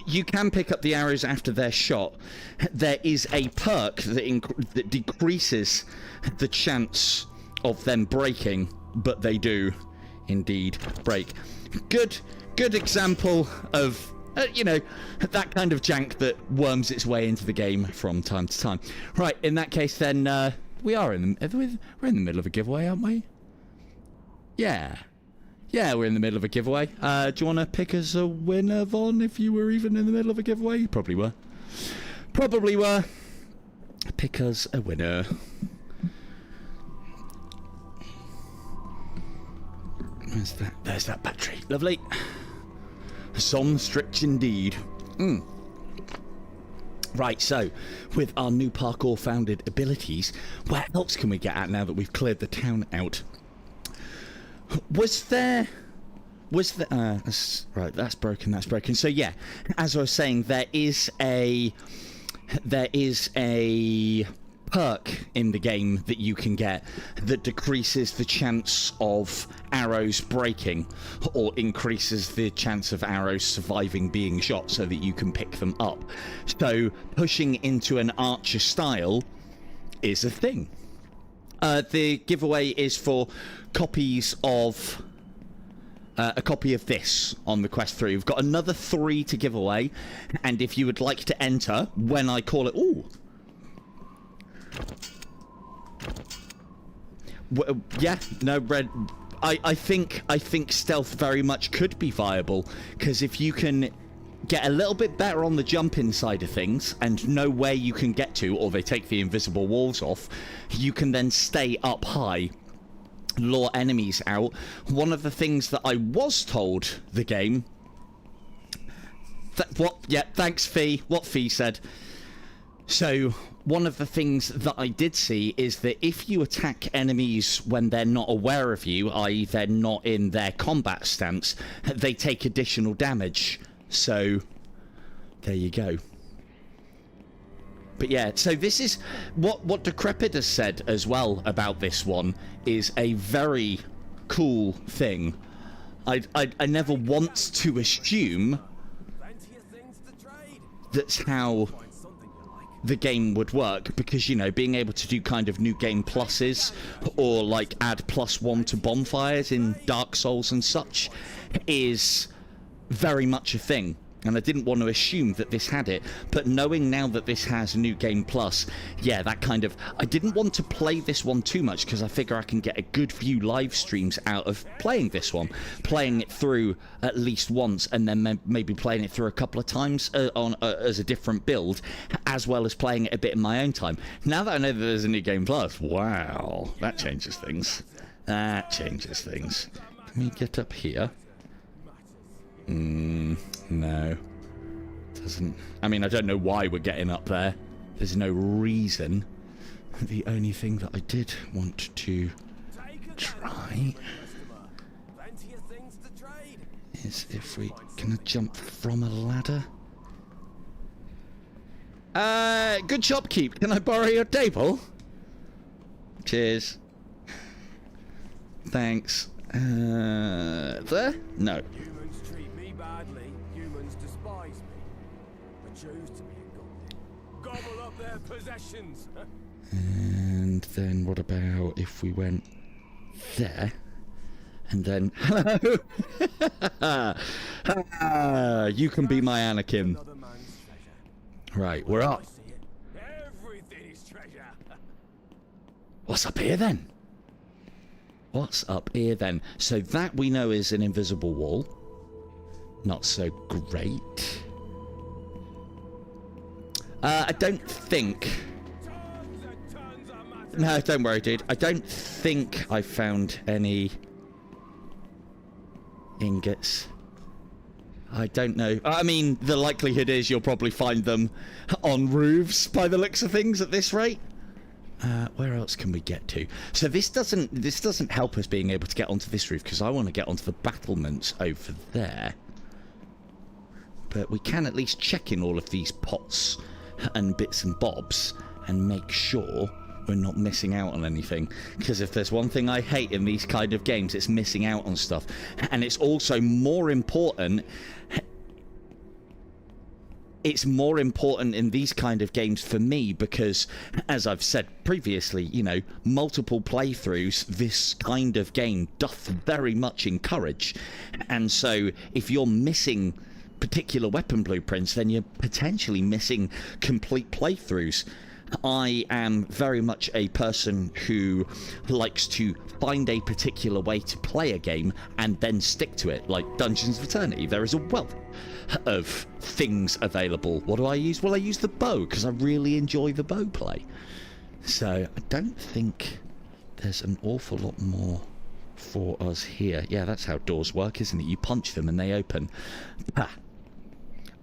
You can pick up the arrows after they're shot. There is a perk that decreases the chance of them breaking, but they do indeed break. Good example of... that kind of jank that worms its way into the game from time to time. Right, in that case, then we're in the middle of a giveaway, aren't we? Yeah, we're in the middle of a giveaway. Do you want to pick us a winner, Von? If you were even in the middle of a giveaway, you probably were. Pick us a winner. Where's that? There's that battery. Lovely. Some strict indeed. Right, so, with our new parkour-founded abilities, where else can we get at now that we've cleared the town out? Right, that's broken. So yeah, as I was saying, there is a perk in the game that you can get that decreases the chance of arrows breaking or increases the chance of arrows surviving being shot so that you can pick them up. So pushing into an archer style is a thing. The giveaway is for copies of a copy of this on the Quest 3. We've got another 3 to give away, and if you would like to enter when I call it... Ooh. Yeah, no, Red. I think stealth very much could be viable, because if you can get a little bit better on the jumping side of things and know where you can get to, or they take the invisible walls off, you can then stay up high, lure enemies out. One of the things that I was told the game... Thanks, Fee. What Fee said. So, one of the things that I did see is that if you attack enemies when they're not aware of you, i.e. they're not in their combat stance, they take additional damage. So, there you go. But yeah, so this is... What Decrepit has said as well about this one is a very cool thing. I never want to assume that's how the game would work, because, you know, being able to do kind of new game pluses or like add +1 to bonfires in Dark Souls and such is very much a thing. And I didn't want to assume that this had it, but knowing now that this has New Game Plus, yeah, that kind of... I didn't want to play this one too much, because I figure I can get a good few live streams out of playing this one. Playing it through at least once, and then maybe playing it through a couple of times as a different build, as well as playing it a bit in my own time. Now that I know that there's a New Game Plus, wow, that changes things. That changes things. Can we get up here? No. Doesn't... I mean, I don't know why we're getting up there. There's no reason. The only thing that I did want to try is if we... Can I jump from a ladder? Good shopkeep. Can I borrow your table? Cheers. Thanks. There? No. Gobble up their possessions. And then what about if we went there and then hello? You can be my Anakin. Right, we're up. Everything is treasure. What's up here then? What's up here then? So that we know is an invisible wall. Not so great. I don't think... No, don't worry, dude. I don't think I found any ingots. I don't know. I mean, the likelihood is you'll probably find them on roofs by the looks of things at this rate. Where else can we get to? So this doesn't help us being able to get onto this roof, because I want to get onto the battlements over there. But we can at least check in all of these pots and bits and bobs and make sure we're not missing out on anything, because if there's one thing I hate in these kind of games, it's missing out on stuff. And it's also more important... It's more important in these kind of games for me because, as I've said previously, you know, multiple playthroughs, this kind of game doth very much encourage. And so if you're missing particular weapon blueprints, then you're potentially missing complete playthroughs. I am very much a person who likes to find a particular way to play a game and then stick to it, like Dungeons of Eternity. There is a wealth of things available. What do I use? Well, I use the bow because I really enjoy the bow play. So I don't think there's an awful lot more for us here. Yeah, that's how doors work, isn't it? You punch them and they open. Ha!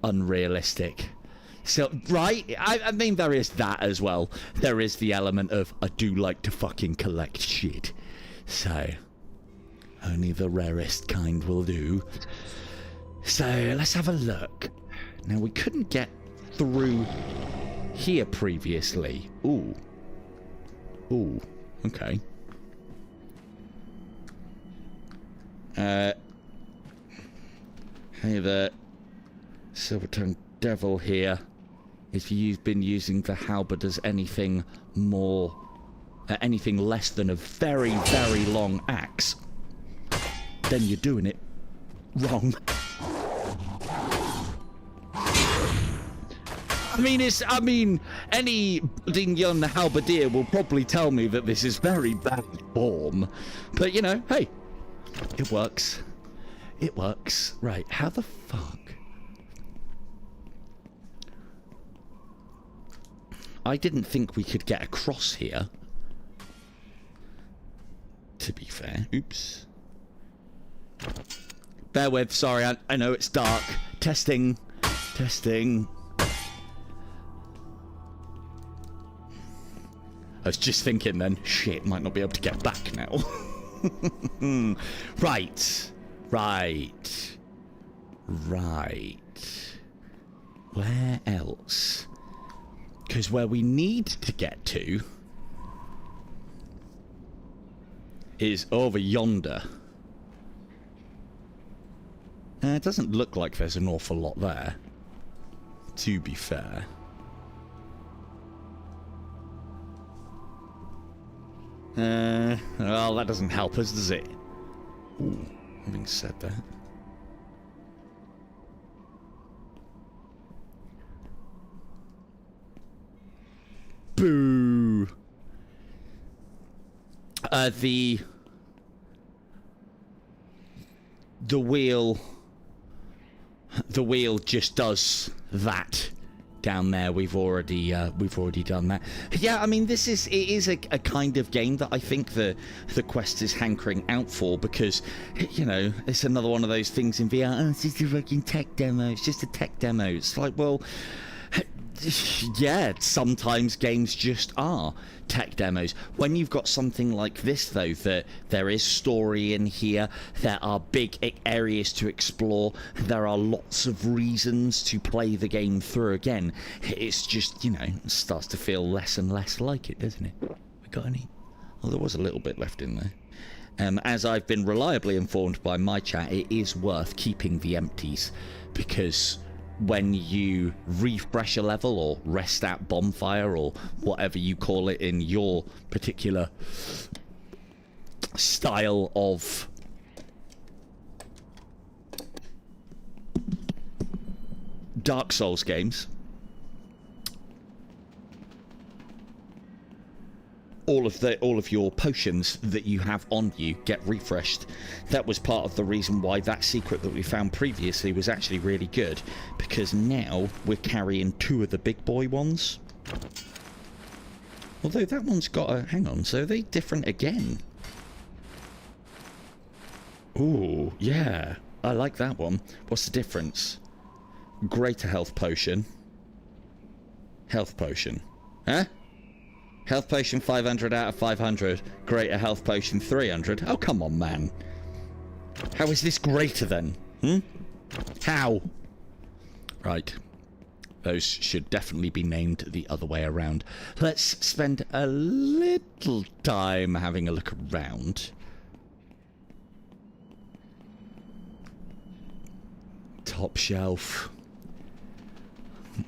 Unrealistic. So, right, I mean, there is that as well. There is the element of, I do like to fucking collect shit. So, only the rarest kind will do. So, let's have a look. Now, we couldn't get through here previously. Ooh. Ooh, okay. Hey there. Silver-tongued devil here. If you've been using the halberd as anything more... anything less than a very, very long axe, then you're doing it wrong. I mean, any budding young halberdier will probably tell me that this is very bad form. But, you know, hey, it works. It works. Right, how the fuck... I didn't think we could get across here. To be fair. Oops. Bear with, sorry, I know it's dark. Testing. Testing. I was just thinking then, shit, might not be able to get back now. Right. Where else? Because where we need to get to is over yonder. It doesn't look like there's an awful lot there, to be fair. Well, that doesn't help us, does it? Ooh, having said that. Boo! The wheel just does that down there. We've already done that. Yeah, I mean, it is a kind of game that I think the Quest is hankering out for, because, you know, it's another one of those things in VR. Oh, it's just a fucking tech demo. It's just a tech demo. It's like, well, yeah, sometimes games just are tech demos. When you've got something like this, though, that there is story in here, there are big areas to explore, there are lots of reasons to play the game through again, it's just, you know, it starts to feel less and less like it, doesn't it? We got any? Well, there was a little bit left in there. As I've been reliably informed by my chat, it is worth keeping the empties, because when you refresh a level or rest at bonfire or whatever you call it in your particular style of Dark Souls games, all of your potions that you have on you get refreshed. That was part of the reason why that secret that we found previously was actually really good, because now we're carrying 2 of the big boy ones. Although that one's got a... hang on, so are they different again? Ooh, yeah, I like that one. What's the difference? Greater health potion. Health potion. Huh? Health potion 500 out of 500. Greater health potion 300. Oh, come on, man. How is this greater then? How? Right. Those should definitely be named the other way around. Let's spend a little time having a look around. Top shelf.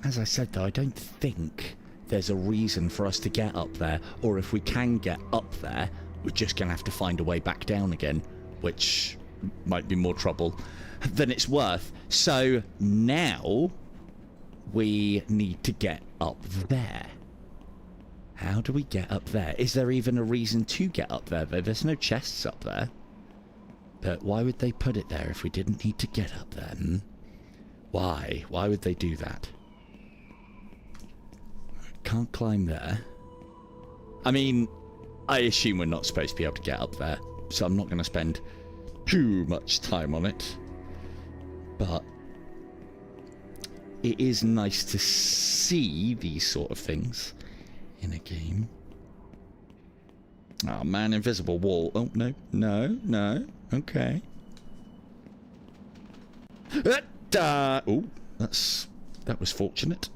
As I said, though, I don't think there's a reason for us to get up there, or if we can get up there, we're just gonna have to find a way back down again, which might be more trouble than it's worth. So now we need to get up there. How do we get up there? Is there even a reason to get up there, though? There's no chests up there. But why would they put it there if we didn't need to get up there? Why? Why would they do that? Can't climb there. I mean, I assume we're not supposed to be able to get up there, so I'm not going to spend too much time on it. But it is nice to see these sort of things in a game. Oh man, invisible wall. Oh, no. Okay. Oh, that was fortunate.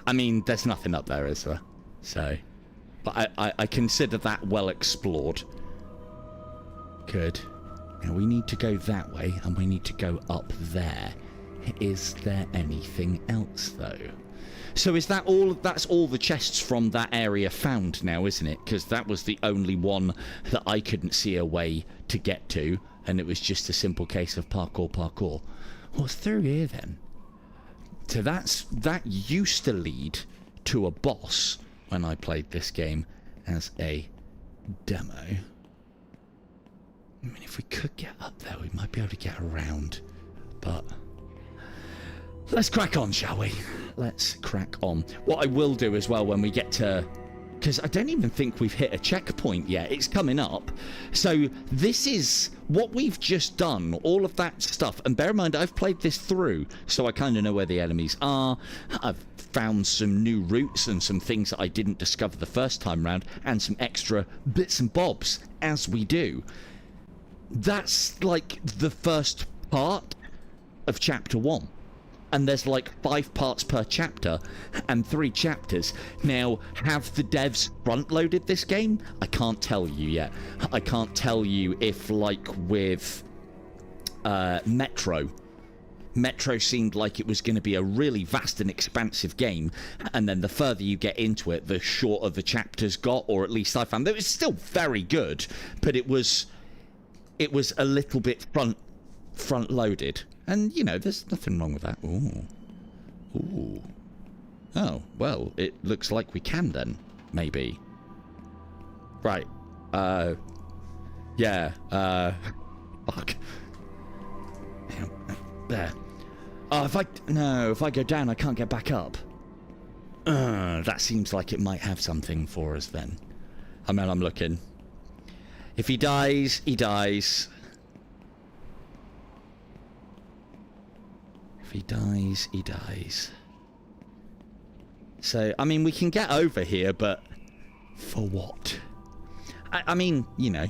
I mean, there's nothing up there, is there? So, but I consider that well explored. Good. Now we need to go that way, and we need to go up there. Is there anything else, though? So is that all? That's all the chests from that area found now, isn't it? Because that was the only one that I couldn't see a way to get to, and it was just a simple case of parkour. What's through here, then? So that used to lead to a boss when I played this game as a demo. I mean, if we could get up there, we might be able to get around. But let's crack on, shall we? Let's crack on. What I will do as well when we get to because I don't even think we've hit a checkpoint yet. It's coming up. So this is what we've just done, all of that stuff. And bear in mind, I've played this through, so I kind of know where the enemies are. I've found some new routes and some things that I didn't discover the first time round, and some extra bits and bobs, as we do. That's like the first part of chapter 1. And there's like 5 parts per chapter and 3 chapters. Now, have the devs front-loaded this game? I can't tell you yet. I can't tell you if, like with Metro seemed like it was going to be a really vast and expansive game, and then the further you get into it, the shorter the chapters got, or at least I found that it was still very good, but it was a little bit front-loaded. And, you know, there's nothing wrong with that. Ooh. Ooh. Oh, well, it looks like we can then, maybe. Right. Yeah, fuck. There. Oh, if I go down, I can't get back up. That seems like it might have something for us then. I mean, I'm looking. If he dies, he dies. If he dies, he dies. So, I mean, we can get over here, but for what? I mean, you know,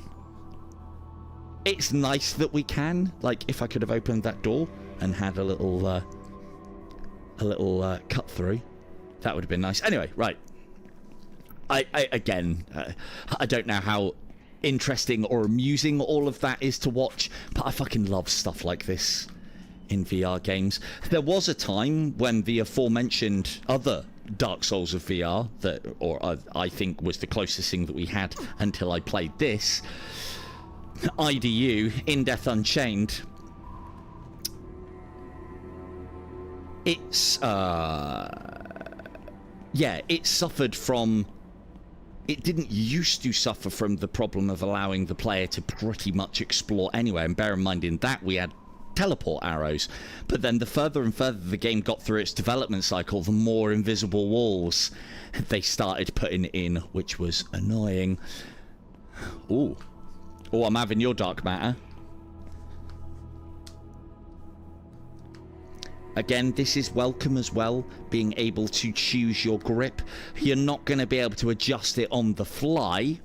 it's nice that we can. Like, if I could have opened that door and had a little cut through, that would have been nice. Anyway, right. I don't know how interesting or amusing all of that is to watch, but I fucking love stuff like this in VR games. There was a time when the aforementioned other Dark Souls of VR, I think was the closest thing that we had until I played this, IDU, In Death Unchained, it's it suffered from, it didn't used to suffer from the problem of allowing the player to pretty much explore anywhere, and bear in mind in that we had teleport arrows, but then the further and further the game got through its development cycle, the more invisible walls they started putting in, which was annoying. Ooh. Oh, I'm having your dark matter. Again, this is welcome as well, being able to choose your grip. You're not going to be able to adjust it on the fly.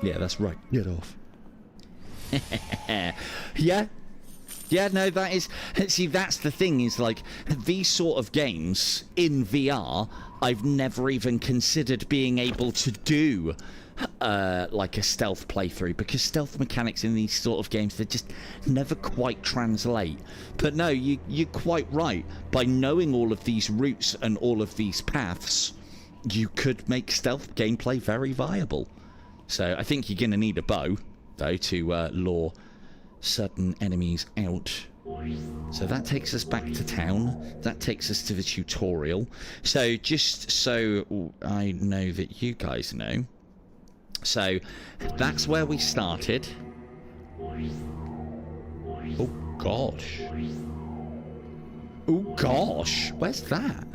Yeah, that's right. Get off. Yeah. Yeah, no, that is... See, that's the thing, is like, these sort of games in VR, I've never even considered being able to do, like a stealth playthrough, because stealth mechanics in these sort of games, they just never quite translate. But no, you're quite right. By knowing all of these routes and all of these paths, you could make stealth gameplay very viable. So I think you're going to need a bow, though, to lure certain enemies out. So that takes us back to town. That takes us to the tutorial. So just so I know that you guys know. So that's where we started. Oh, gosh. Oh, gosh. Where's that?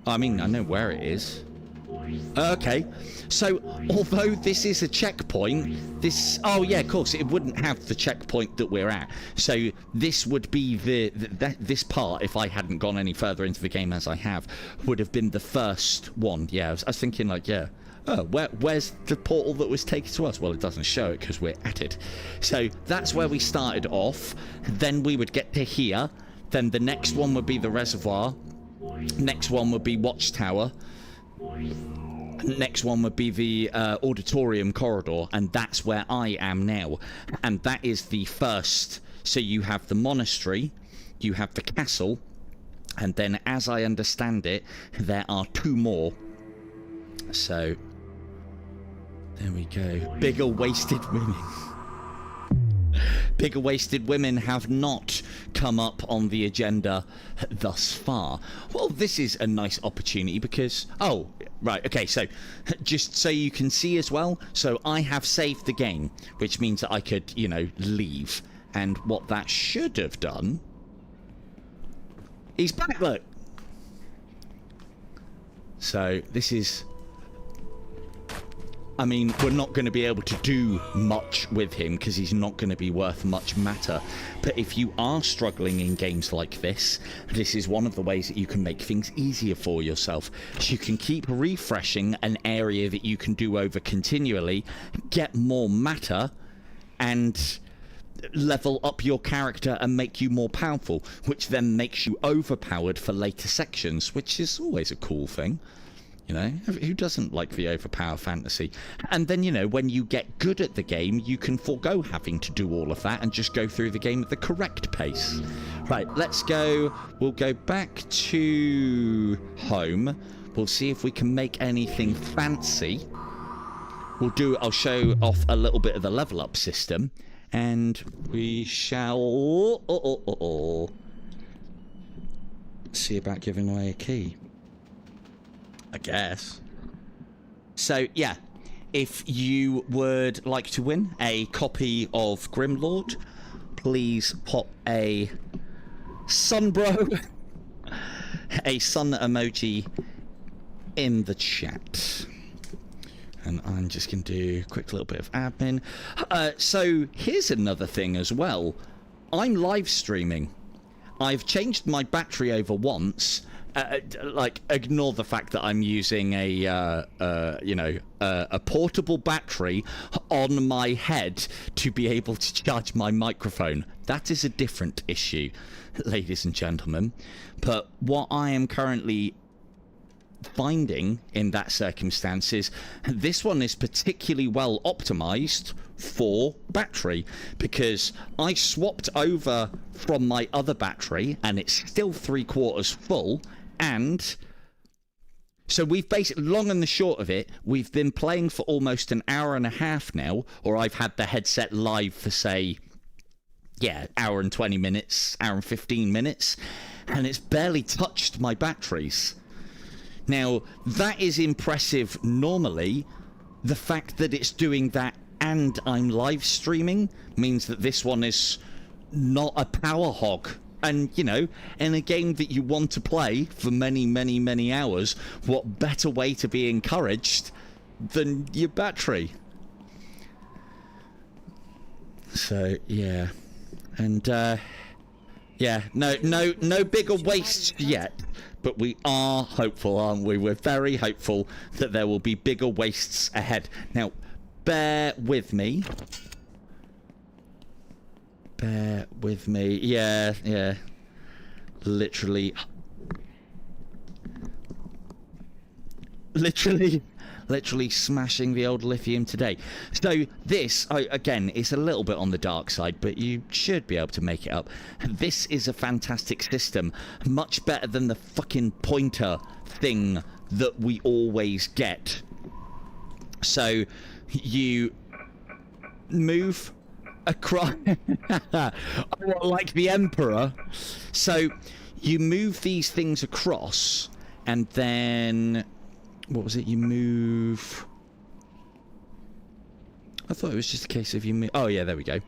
I mean, I know where it is. Okay, so although this is a checkpoint, this... Oh yeah, of course, it wouldn't have the checkpoint that we're at. So this would be this part, if I hadn't gone any further into the game as I have, would have been the first one. Yeah, I was thinking like, yeah, oh, where's the portal that was taken to us? Well, it doesn't show it because we're at it. So that's where we started off. Then we would get to here. Then the next one would be the reservoir. Next one would be Watchtower. Next one would be the auditorium corridor, and that's where I am now. And that is the first. So you have the monastery, you have the castle, and then, as I understand it, there are 2 more. So there we go. Bigger wasted women. Bigger wasted women have not come up on the agenda thus far. Well, this is a nice opportunity because... Oh, right, okay, so just so you can see as well, so I have saved the game, which means that I could, you know, leave. And what that should have done He's back, look. So this is... I mean, we're not going to be able to do much with him because he's not going to be worth much matter. But if you are struggling in games like this is one of the ways that you can make things easier for yourself. So you can keep refreshing an area that you can do over continually, get more matter, and level up your character and make you more powerful, which then makes you overpowered for later sections, which is always a cool thing. You know, who doesn't like the overpower fantasy? And then, you know, when you get good at the game, you can forego having to do all of that and just go through the game at the correct pace. Right, let's go. We'll go back to home. We'll see if we can make anything fancy. I'll show off a little bit of the level up system. And we shall... see about giving away a key. I guess. So, yeah. If you would like to win a copy of GrimLord, please pop a sun bro, a sun emoji in the chat. And I'm just going to do a quick little bit of admin. So, here's another thing as well. I'm live streaming. I've changed my battery over once. Like, ignore the fact that I'm using a portable battery on my head to be able to charge my microphone. That is a different issue, ladies and gentlemen. But what I am currently finding in that circumstance is this one is particularly well optimized for battery, because I swapped over from my other battery and it's still 3/4 full. And so we've basically, long and the short of it, we've been playing for almost an hour and a half now, or I've had the headset live for, say, hour and 20 minutes, hour and 15 minutes, and it's barely touched my batteries. Now, that is impressive normally. The fact that it's doing that and I'm live streaming means that this one is not a power hog. And, you know, in a game that you want to play for many, many, many hours, what better way to be encouraged than your battery? So, yeah. And, no bigger wastes yet. But we are hopeful, aren't we? We're very hopeful that there will be bigger wastes ahead. Now, bear with me. Bear with me. Yeah. Literally smashing the old lithium today. So this, again, is a little bit on the dark side, but you should be able to make it up. This is a fantastic system. Much better than the fucking pointer thing that we always get. So you move across like the Emperor. So you move these things across, and then what was it? You move. I thought it was just a case of you move. Oh yeah, there we go.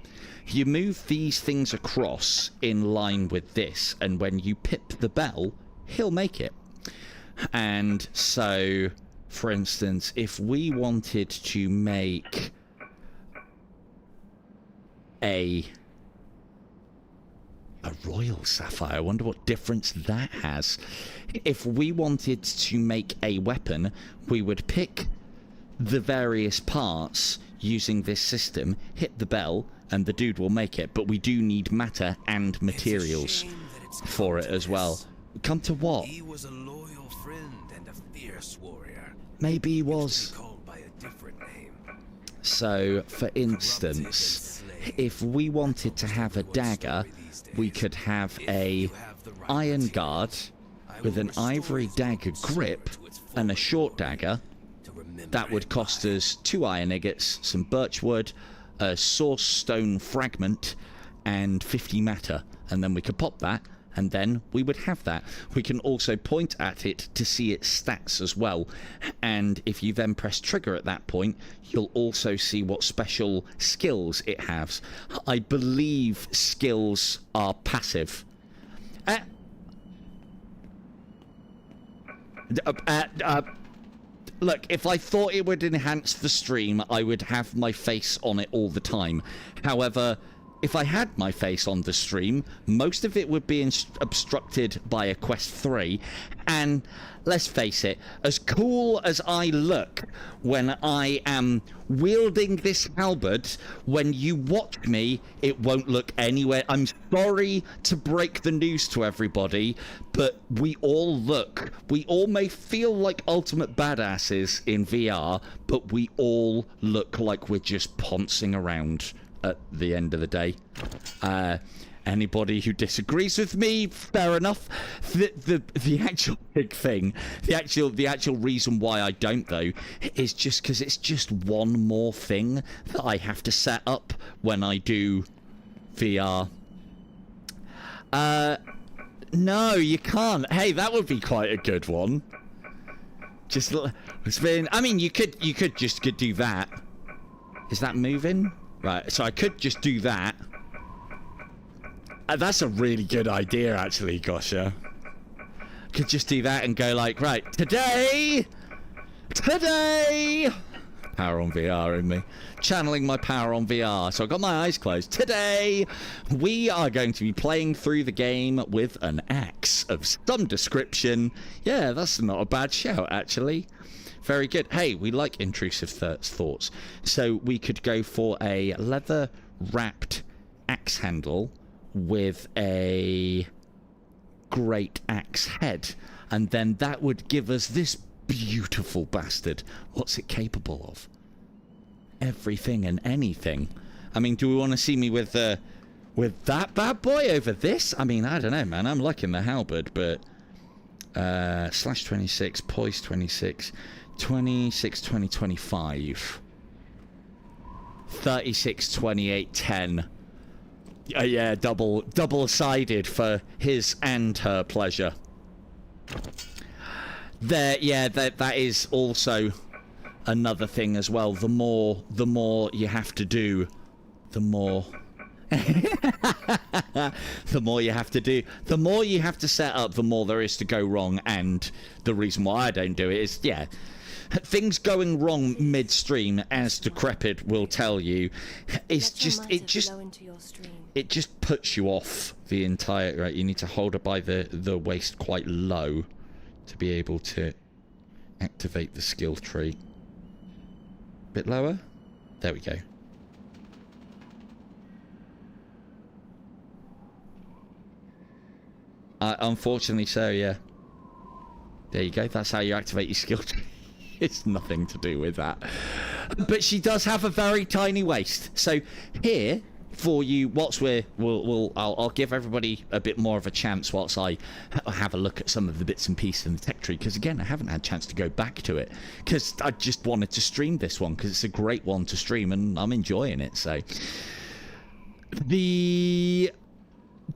You move these things across in line with this, and when you pip the bell, he'll make it. And so, for instance, if we wanted to make a royal sapphire, I wonder what difference that has. If we wanted to make a weapon, we would pick the various parts using this system, hit the bell, and the dude will make it. But we do need matter and materials for it as well. Come to what? He was a loyal friend and a fierce warrior. Maybe he was. Called by a different name. So, for instance, if we wanted to have a dagger, we could have a iron guard with an ivory dagger grip and a short dagger. That would cost us 2 iron ingots, some birch wood, a source stone fragment, and 50 matter. And then we could pop that, and then we would have that. We can also point at it to see its stats as well. And if you then press trigger at that point, you'll also see what special skills it has. I believe skills are passive. Look, if I thought it would enhance the stream, I would have my face on it all the time. However, if I had my face on the stream, most of it would be obstructed by a Quest 3. And let's face it, as cool as I look when I am wielding this halberd, when you watch me, it won't look anywhere. I'm sorry to break the news to everybody, but we all may feel like ultimate badasses in VR, but we all look like we're just poncing around at the end of the day. Anybody who disagrees with me, fair enough. The actual big thing, the actual reason why I don't though, is just because it's just one more thing that I have to set up when I do VR. No, you can't. Hey, that would be quite a good one. Just spin. I mean, you could just do that. Is that moving? Right, so I could just do that. That's a really good idea, actually, Gosha. Could just do that and go like, right, today, power on VR in me, channeling my power on VR. So I've got my eyes closed. Today, we are going to be playing through the game with an axe of some description. Yeah, that's not a bad shout, actually. Very good. Hey, we like intrusive thoughts. So we could go for a leather-wrapped axe handle with a great axe head. And then that would give us this beautiful bastard. What's it capable of? Everything and anything. I mean, do we want to see me with that bad boy over this? I mean, I don't know, man. I'm liking the halberd, but... slash 26, poise 26... 26, 20, 25. 36, 28, 10. Yeah, double-sided for his and her pleasure. There, yeah, that is also another thing as well. The more you have to do, the more... the more you have to do, the more you have to set up, the more there is to go wrong. And the reason why I don't do it is, yeah, things going wrong midstream, as Decrepit will tell you, is it just puts you off the entire. Right, you need to hold it by the waist quite low to be able to activate the skill tree. Bit lower. There we go. Unfortunately so, yeah. There you go. That's how you activate your skill tree. It's nothing to do with that. But she does have a very tiny waist. So here, for you, I'll give everybody a bit more of a chance whilst I have a look at some of the bits and pieces in the tech tree. Because again, I haven't had a chance to go back to it. Because I just wanted to stream this one. Because it's a great one to stream and I'm enjoying it. So the...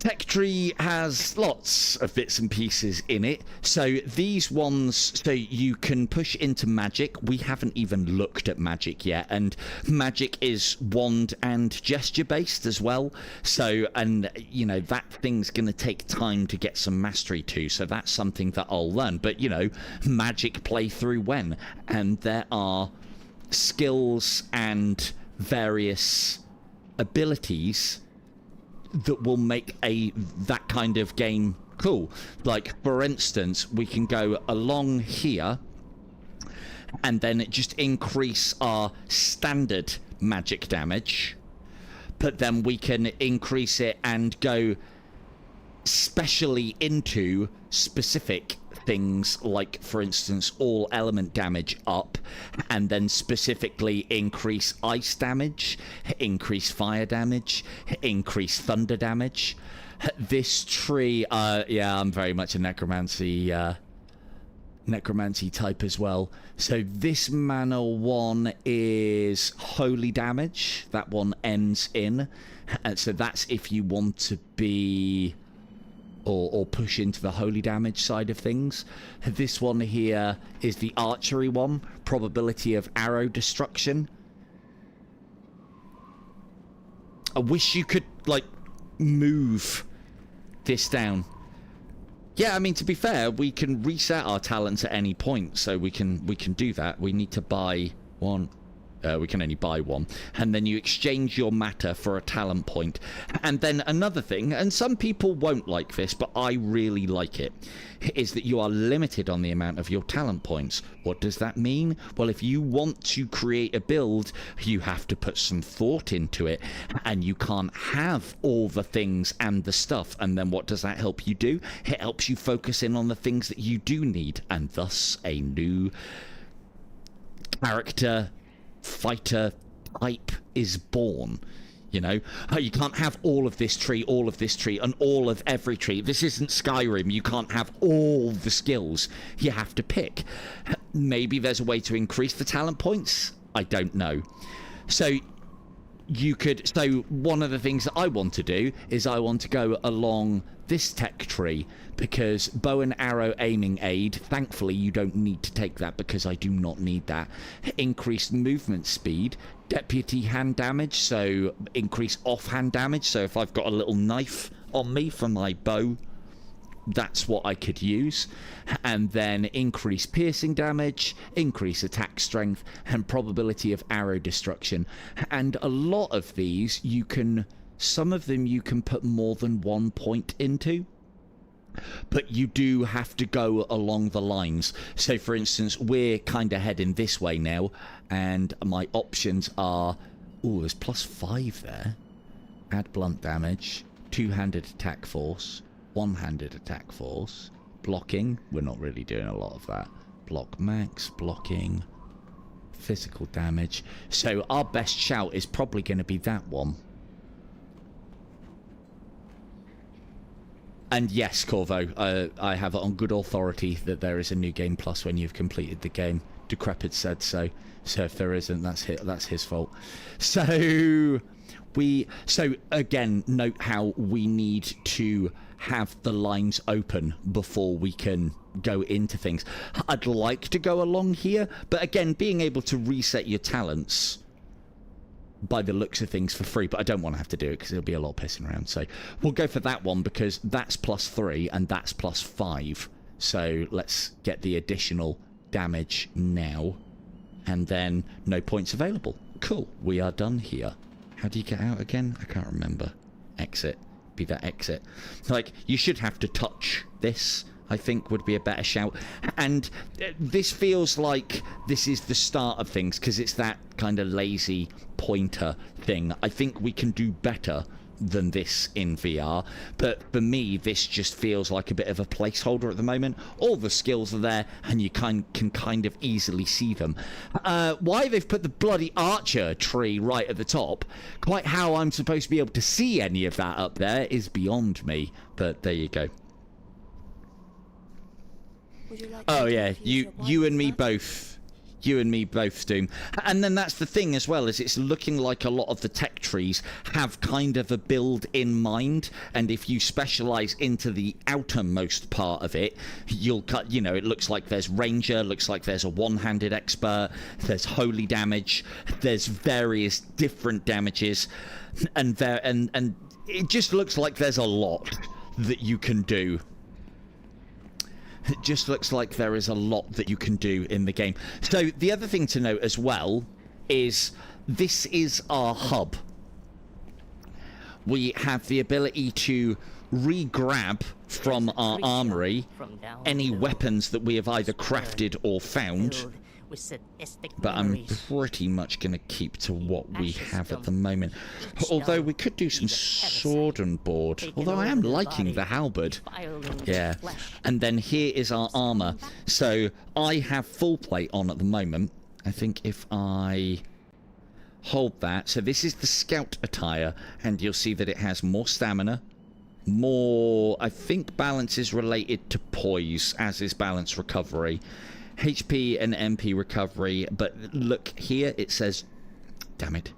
tech tree has lots of bits and pieces in it. So these ones, so you can push into magic. We haven't even looked at magic yet, and magic is wand and gesture based as well. So, and you know, that thing's gonna take time to get some mastery to, so that's something that I'll learn. But you know, magic playthrough when, and there are skills and various abilities that will make that kind of game cool. Like, for instance, we can go along here and then it just increase our standard magic damage, but then we can increase it and go specially into specific things, like for instance all element damage up, and then specifically increase ice damage, increase fire damage, increase thunder damage. This tree, yeah, I'm very much a necromancy type as well. So this mana one is holy damage. That one ends in, and so that's if you want to be or push into the holy damage side of things. This one here is the archery one, probability of arrow destruction. I wish you could like move this down. Yeah, I mean, to be fair, we can reset our talents at any point, so we can do that. We need to buy one. We can only buy one, and then you exchange your matter for a talent point. And then another thing, and some people won't like this, but I really like it, is that you are limited on the amount of your talent points. What does that mean? Well, if you want to create a build, you have to put some thought into it, and you can't have all the things and the stuff. And then what does that help you do? It helps you focus in on the things that you do need, and thus a new character fighter type is born. You know, you can't have all of this tree, and all of every tree. This isn't Skyrim. You can't have all the skills. You have to pick. Maybe there's a way to increase the talent points. I don't know. So you could, so one of the things that I want to do is I want to go along this tech tree, because bow and arrow aiming aid, thankfully you don't need to take that, because I do not need that. Increased movement speed, deputy hand damage, so increase offhand damage. So if I've got a little knife on me for my bow, that's what I could use. And then increase piercing damage, increase attack strength, and probability of arrow destruction. And a lot of these you can, some of them you can put more than 1 point into, but you do have to go along the lines. So for instance, we're kind of heading this way now, and my options are, oh, there's +5 there. Add blunt damage, two-handed attack force, one-handed attack force, blocking, we're not really doing a lot of that, block max, blocking, physical damage. So our best shout is probably going to be that one. And yes, Corvo, I have it on good authority that there is a new game plus when you've completed the game. Decrepit said so. So if there isn't, that's his fault. So again, note how we need to have the lines open before we can go into things. I'd like to go along here, but again, being able to reset your talents by the looks of things for free, but I don't want to have to do it because it'll be a lot of pissing around. So we'll go for that one because that's +3 and that's +5. So let's get the additional damage now, and then no points available. Cool, we are done here. How do you get out again? I can't remember. Exit. Be that exit. Like, you should have to touch this, I think would be a better shout. And this feels like this is the start of things because it's that kind of lazy pointer thing. I think we can do better than this in VR, but for me this just feels like a bit of a placeholder at the moment. All the skills are there and you can kind of easily see them. Why they've put the bloody archer tree right at the top, quite how I'm supposed to be able to see any of that up there is beyond me, but there you go. Oh yeah, you and me both. You and me both, Doom. And then that's the thing as well, is it's looking like a lot of the tech trees have kind of a build in mind, and if you specialize into the outermost part of it, you'll cut, you know, it looks like there's ranger, looks like there's a one-handed expert, there's holy damage, there's various different damages, and it just looks like there's a lot that you can do. It just looks like there is a lot that you can do in the game. So the other thing to note as well is this is our hub. We have the ability to re-grab from our armory any weapons that we have either crafted or found. But I'm pretty much going to keep to what we have at the moment. Although we could do some sword and board. Although I am liking the halberd. Yeah. And then here is our armor. So I have full plate on at the moment. I think if I hold that. So this is the scout attire. And you'll see that it has more stamina. More, I think balance is related to poise, as is balance recovery. HP and MP recovery, but look here, it says, damn it,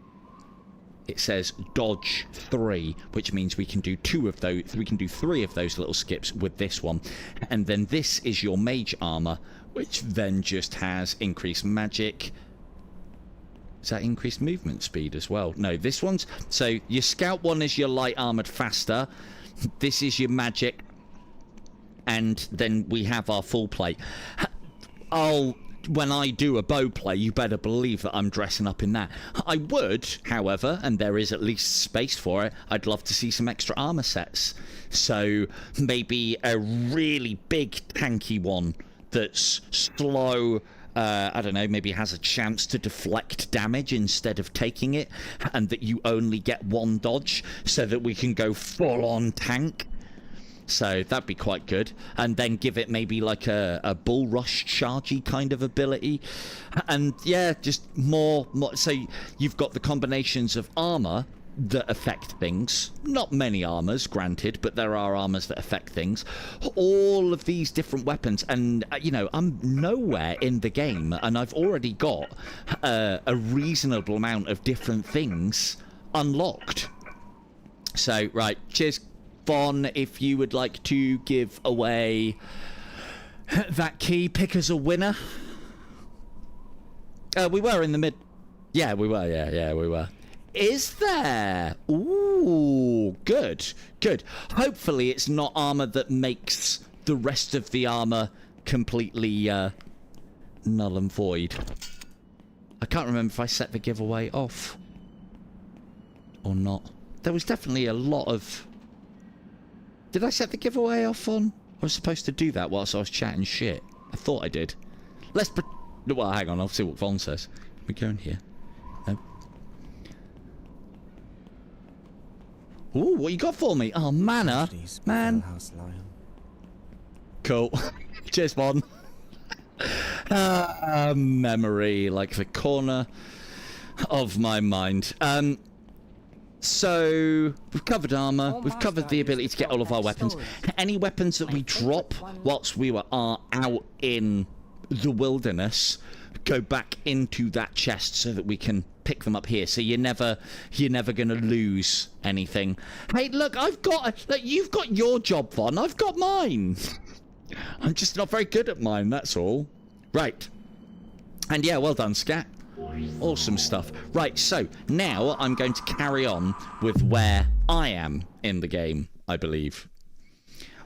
it says dodge 3, which means we can do 2 of those, we can do 3 of those little skips with this one. And then this is your mage armor, which then just has increased magic. Is that increased movement speed as well? No, this one's, so your scout one is your light armored faster, this is your magic, and then we have our full plate. When I do a bow play, you better believe that I'm dressing up in that. I would, however, and there is at least space for it, I'd love to see some extra armor sets. So maybe a really big tanky one that's slow, I don't know, maybe has a chance to deflect damage instead of taking it, and that you only get one dodge, so that we can go full-on tank. So that'd be quite good. And then give it maybe like a bull rush chargey kind of ability. And yeah, just more. So you've got the combinations of armor that affect things. Not many armors, granted, but there are armors that affect things. All of these different weapons. And, you know, I'm nowhere in the game, and I've already got a reasonable amount of different things unlocked. So, right, cheers, Von, if you would like to give away that key, pick as a winner. We were in the mid. Yeah, we were. Yeah, we were. Is there? Ooh, good. Hopefully it's not armor that makes the rest of the armor completely null and void. I can't remember if I set the giveaway off or not. There was definitely a lot of... Did I set the giveaway off on? I was supposed to do that whilst I was chatting shit. I thought I did. Well, hang on, I'll see what Von says. Can we go in here? No. Ooh, what you got for me? Oh, mana. Man. Cool. Cheers, Von. Memory, like the corner of my mind. So, we've covered armor, we've covered the ability to get all of our weapons. Any weapons that we drop whilst we are out in the wilderness, go back into that chest so that we can pick them up here. So you're never going to lose anything. Hey, look, you've got your job, Von, I've got mine. I'm just not very good at mine, that's all. Right. And yeah, well done, Scat. Awesome stuff. Right, so now I'm going to carry on with where I am in the game, I believe.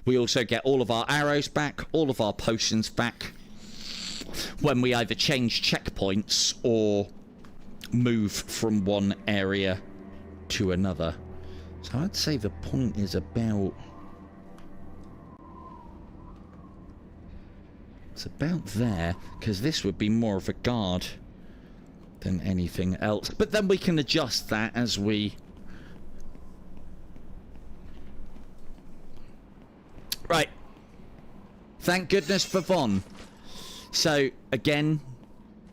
We also get all of our arrows back, all of our potions back, when we either change checkpoints or move from one area to another. So I'd say the point is about... It's about there, because this would be more of a guard than anything else. But then we can adjust that as we... Right. Thank goodness for Von. So, again,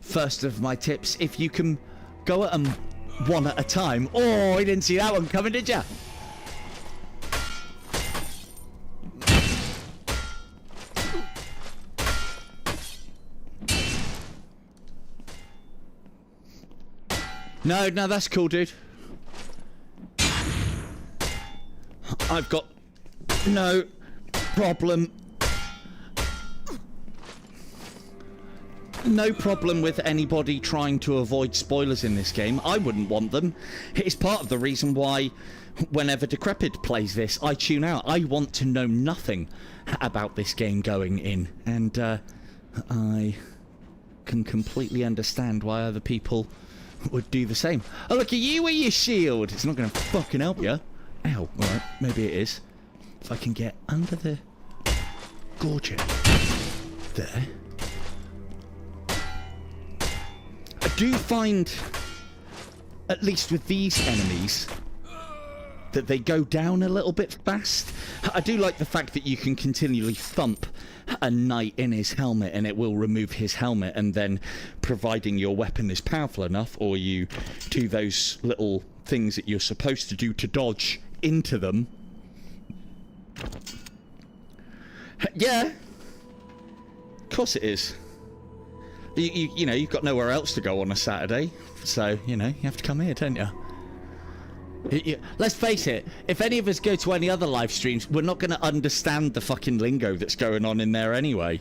first of my tips, if you can go at them one at a time... Oh, you didn't see that one coming, did ya? No, that's cool, dude. I've got no problem. No problem with anybody trying to avoid spoilers in this game. I wouldn't want them. It's part of the reason why whenever Decrepit plays this, I tune out. I want to know nothing about this game going in. And I can completely understand why other people would do the same. Oh, look at you with your shield. It's not going to fucking help you. Ow. Alright, maybe it is. If I can get under the gorget. There. I do find, at least with these enemies, that they go down a little bit fast. I do like the fact that you can continually thump a knight in his helmet and it will remove his helmet, and then providing your weapon is powerful enough, or you do those little things that you're supposed to do to dodge into them. Yeah, of course it is. You know, you've got nowhere else to go on a Saturday, so you know you have to come here, don't you? Let's face it, if any of us go to any other live streams, we're not going to understand the fucking lingo that's going on in there anyway.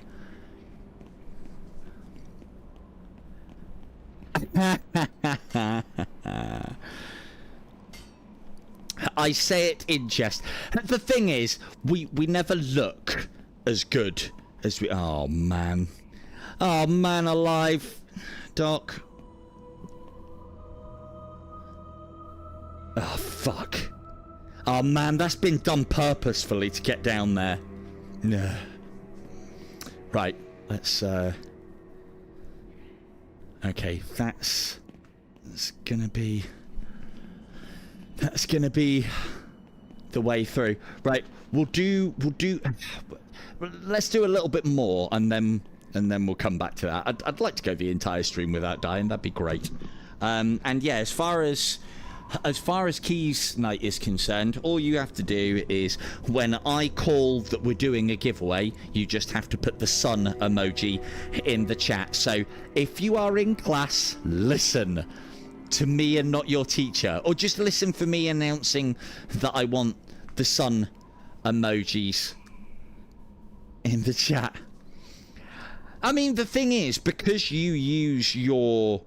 I say it in jest. The thing is, we never look as good as we... Oh, man. Oh, man alive. Doc. Oh, fuck. Oh, man, that's been done purposefully to get down there. No. Right, let's, okay, that's gonna be the way through. Right, let's do a little bit more, and then we'll come back to that. I'd like to go the entire stream without dying. That'd be great. And yeah, as far as Keys Night is concerned, all you have to do is, when I call that we're doing a giveaway, you just have to put the sun emoji in the chat. So if you are in class, listen to me and not your teacher, or just listen for me announcing that I want the sun emojis in the chat. I mean, the thing is, because you use your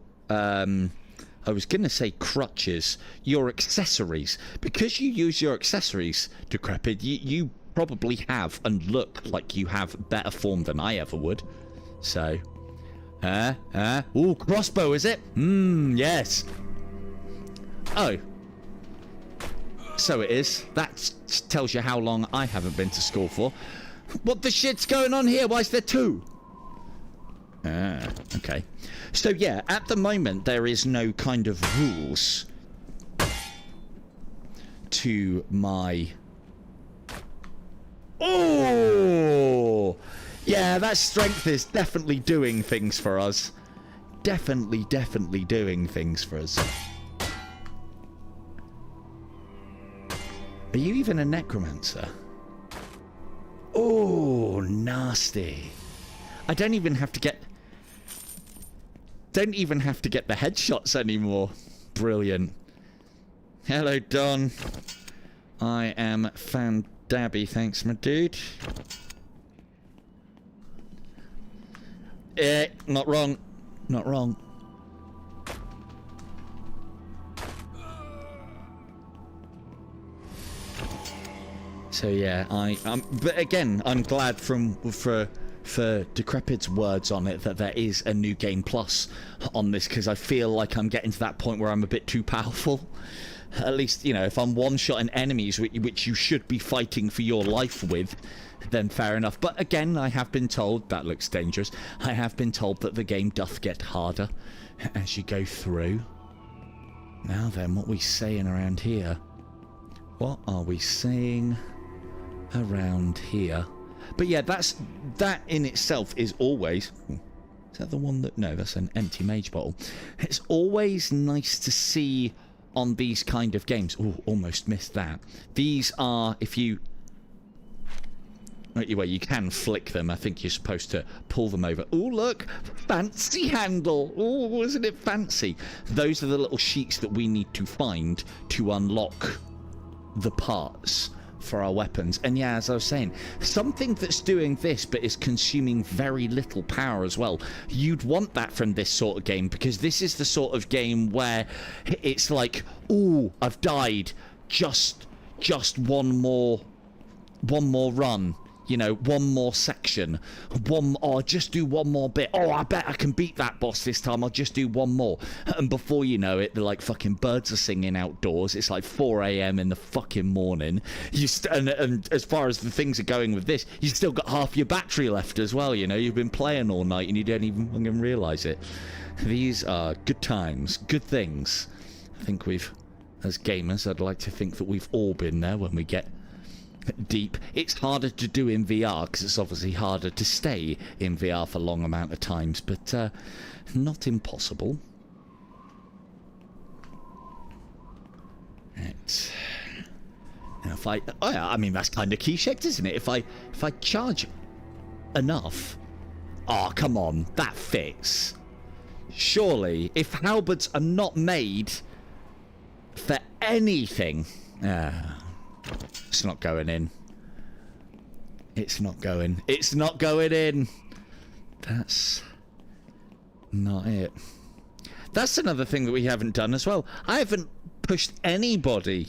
I was going to say crutches, your accessories. Because you use your accessories, Decrepit, you probably have and look like you have better form than I ever would. So, ooh, crossbow, is it? Yes. Oh. So it is. That tells you how long I haven't been to school for. What the shit's going on here? Why is there two? Okay. So yeah, at the moment there is no kind of rules to my... Oh! Yeah, that strength is definitely doing things for us. Definitely doing things for us. Are you even a necromancer? Oh, nasty. I don't even have to get the headshots anymore. Brilliant. Hello, Don. I am Fandabby, thanks, my dude. Not wrong. Not wrong. So yeah, but again, I'm glad for Decrepit's words on it that there is a new game plus on this, because I feel like I'm getting to that point where I'm a bit too powerful. At least, you know, if I'm one-shotting enemies which you should be fighting for your life with, then fair enough. But again, I have been told, that looks dangerous, I have been told that the game doth get harder as you go through. Now then, what we saying around here? What are we saying around here? But yeah, that in itself is always... Is that the one that... No, that's an empty mage bottle. It's always nice to see on these kind of games... Oh, almost missed that. These are, if you... Well, you can flick them. I think you're supposed to pull them over. Oh, look! Fancy handle! Oh, isn't it fancy? Those are the little sheets that we need to find to unlock the parts for our weapons. And yeah, as I was saying, something that's doing this but is consuming very little power as well. You'd want that from this sort of game, because this is the sort of game where it's like, ooh, I've died, just one more run, you know, one more section, just do one more bit. Oh, I bet I can beat that boss this time. I'll just do one more. And before you know it, the like fucking birds are singing outdoors. It's like 4 a.m. in the fucking morning. And as far as the things are going with this, you still got half your battery left as well. You know, you've been playing all night and you don't even fucking realize it. These are good times, good things. I think as gamers, I'd like to think that we've all been there when we get deep. It's harder to do in VR because it's obviously harder to stay in VR for a long amount of times, but not impossible. Right. Now if I mean that's kind of key-shaped, isn't it? If I charge enough, oh come on, that fits. Surely, if halberds are not made for anything, it's not going in. It's not going. It's not going in. That's not it. That's another thing that we haven't done as well. I haven't pushed anybody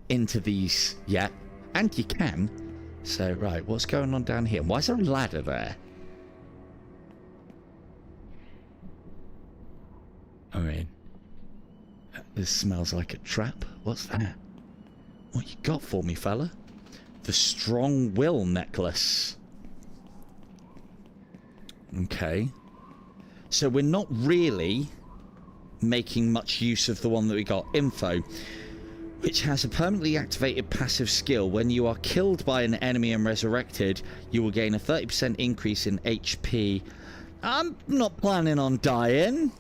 into these yet. And you can. So, right, what's going on down here? Why is there a ladder there? I mean, this smells like a trap. What's that? What you got for me, fella? The Strong Will necklace. Okay. So we're not really making much use of the one that we got. Info. Which has a permanently activated passive skill. When you are killed by an enemy and resurrected, you will gain a 30% increase in HP. I'm not planning on dying.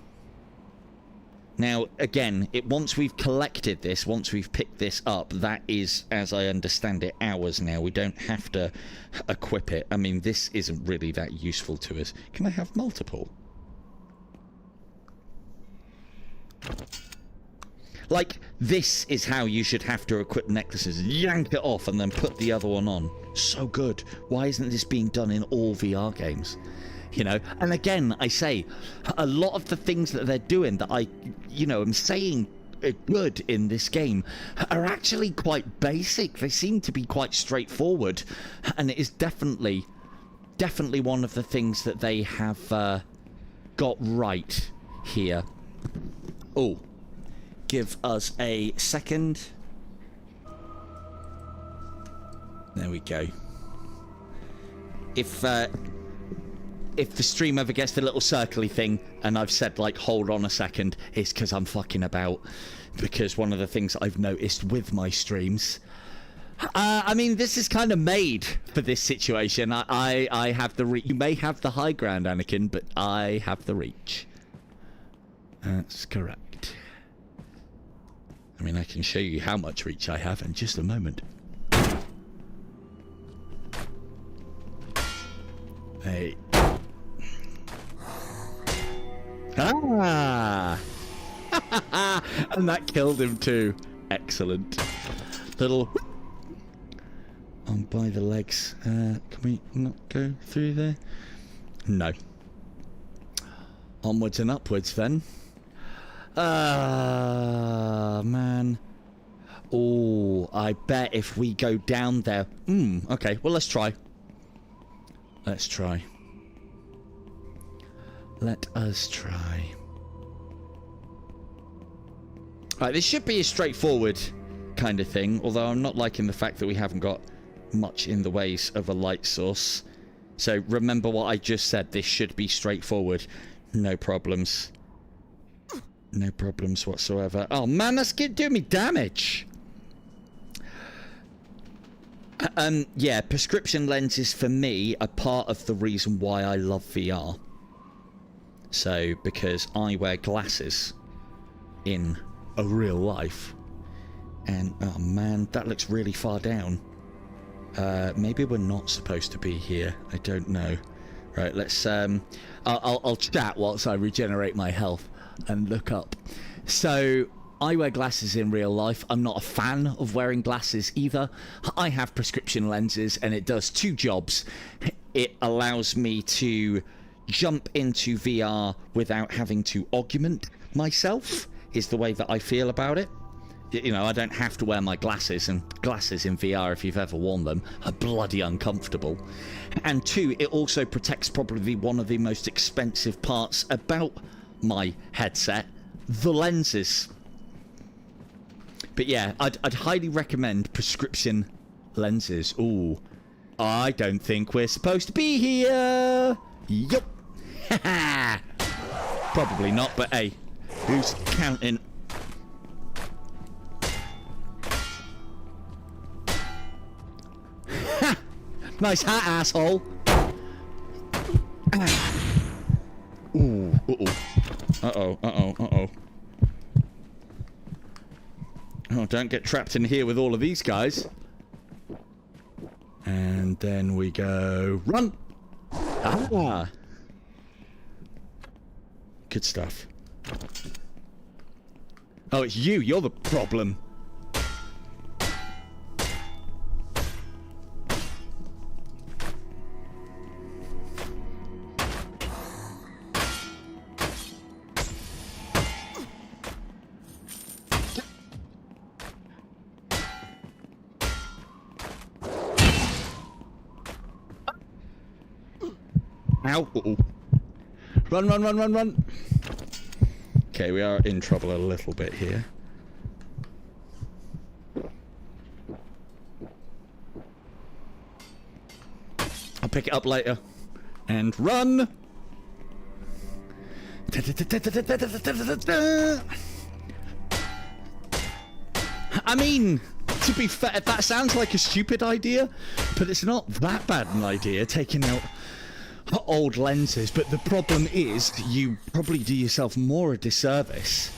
Now, again, once we've collected this, once we've picked this up, that is, as I understand it, ours now. We don't have to equip it. I mean, this isn't really that useful to us. Can I have multiple? Like, this is how you should have to equip necklaces. Yank it off and then put the other one on. So good. Why isn't this being done in all VR games? You know, and again, I say, a lot of the things that they're doing that I, you know, am saying are good in this game are actually quite basic. They seem to be quite straightforward, and it is definitely one of the things that they have got right here. Oh, give us a second. There we go. If the stream ever gets the little circly thing and I've said, like, hold on a second, it's because I'm fucking about. Because one of the things I've noticed with my streams... I mean, this is kind of made for this situation. I have the reach. You may have the high ground, Anakin, but I have the reach. That's correct. I mean, I can show you how much reach I have in just a moment. Hey. Ah! And that killed him too. Excellent. Little... on by the legs. Can we not go through there? No. Onwards and upwards then. Ah, man. Oh, I bet if we go down there... okay, well, let's try. Let's try. Let us try. Right, this should be a straightforward kind of thing, although I'm not liking the fact that we haven't got much in the ways of a light source. So remember what I just said, this should be straightforward. No problems. No problems whatsoever. Oh man, that's doing me damage. Yeah, prescription lenses for me are part of the reason why I love VR. So, because I wear glasses in a real life. And, oh man, that looks really far down. Maybe we're not supposed to be here. I don't know. Right, let's, I'll chat whilst I regenerate my health and look up. So, I wear glasses in real life. I'm not a fan of wearing glasses either. I have prescription lenses and it does two jobs. It allows me to jump into VR without having to augment myself, is the way that I feel about it. You know, I don't have to wear my glasses, and glasses in VR, if you've ever worn them, are bloody uncomfortable. And two, it also protects probably one of the most expensive parts about my headset, the lenses. But yeah, I'd highly recommend prescription lenses. Ooh, I don't think we're supposed to be here. Yup. Probably not, but hey, who's counting? Nice hat, asshole. Ooh, uh-oh. Oh, don't get trapped in here with all of these guys. And then we go... run! Ah! Good stuff. Oh, it's you. You're the problem. Ow. Uh-oh. Run, run, run, run, run. Okay, we are in trouble a little bit here. I'll pick it up later. And run! I mean, to be fair, that sounds like a stupid idea, but it's not that bad an idea, taking out old lenses. But the problem is, you probably do yourself more a disservice.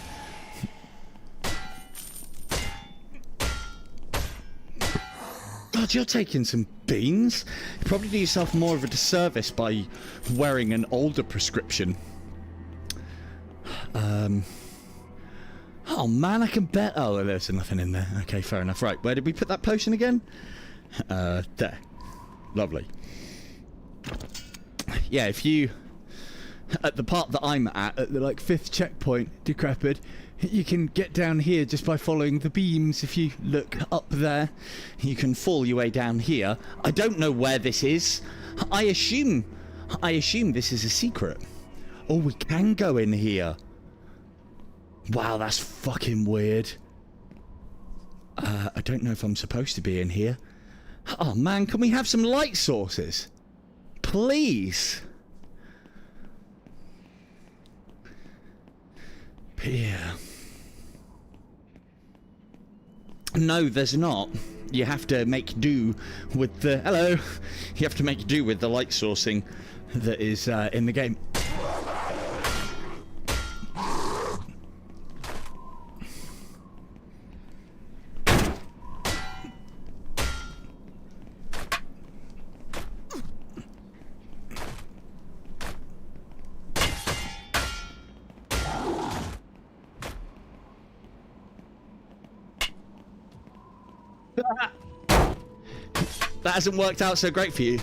God, you're taking some beans. You probably do yourself more of a disservice by wearing an older prescription. Oh man, I can bet. Oh, there's nothing in there. Okay, fair enough. Right, where did we put that potion again? There. Lovely. Yeah, if you... At the part that I'm at the like 5th checkpoint, Decrepit, you can get down here just by following the beams. If you look up there, you can fall your way down here. I don't know where this is. I assume this is a secret. Oh, we can go in here. Wow, that's fucking weird. I don't know if I'm supposed to be in here. Oh man, can we have some light sources? Please. Yeah. No, there's not. You have to make do with the... Hello! You have to make do with the light sourcing that is in the game. That hasn't worked out so great for you.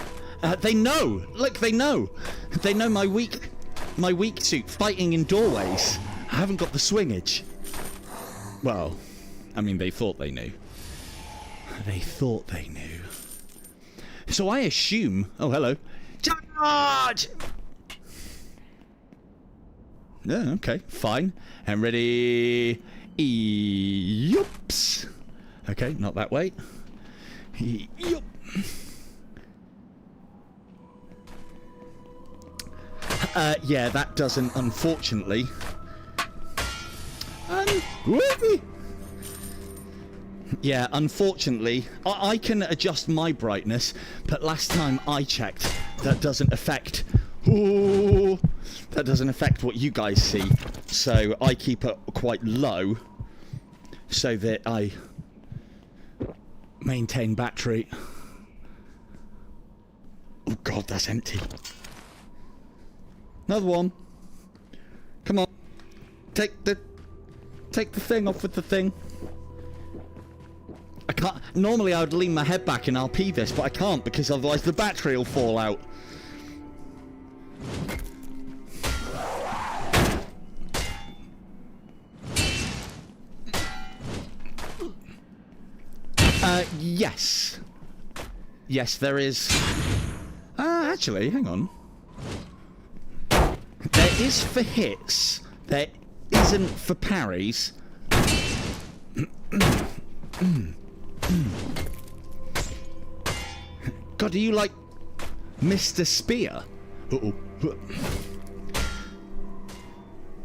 They know. Look, they know. They know my weak suit, fighting in doorways. I haven't got the swingage. Well, I mean, they thought they knew. They thought they knew. So I assume... Oh, hello. Charge! Yeah, okay, fine. And ready... Yups. Okay, not that way. Yup. Yeah, that doesn't, unfortunately. Whoopee. Yeah, unfortunately, I can adjust my brightness, but last time I checked, that doesn't affect... Ooh, that doesn't affect what you guys see. So I keep it quite low, so that I maintain battery. Oh god, that's empty. Another one. Come on. Take the thing off with the thing. I can't... Normally I would lean my head back and RP this, but I can't because otherwise the battery will fall out. Yes. Yes, there is... actually, hang on. There is for hits. There isn't for parries. God, are you like Mr. Spear? Uh-oh.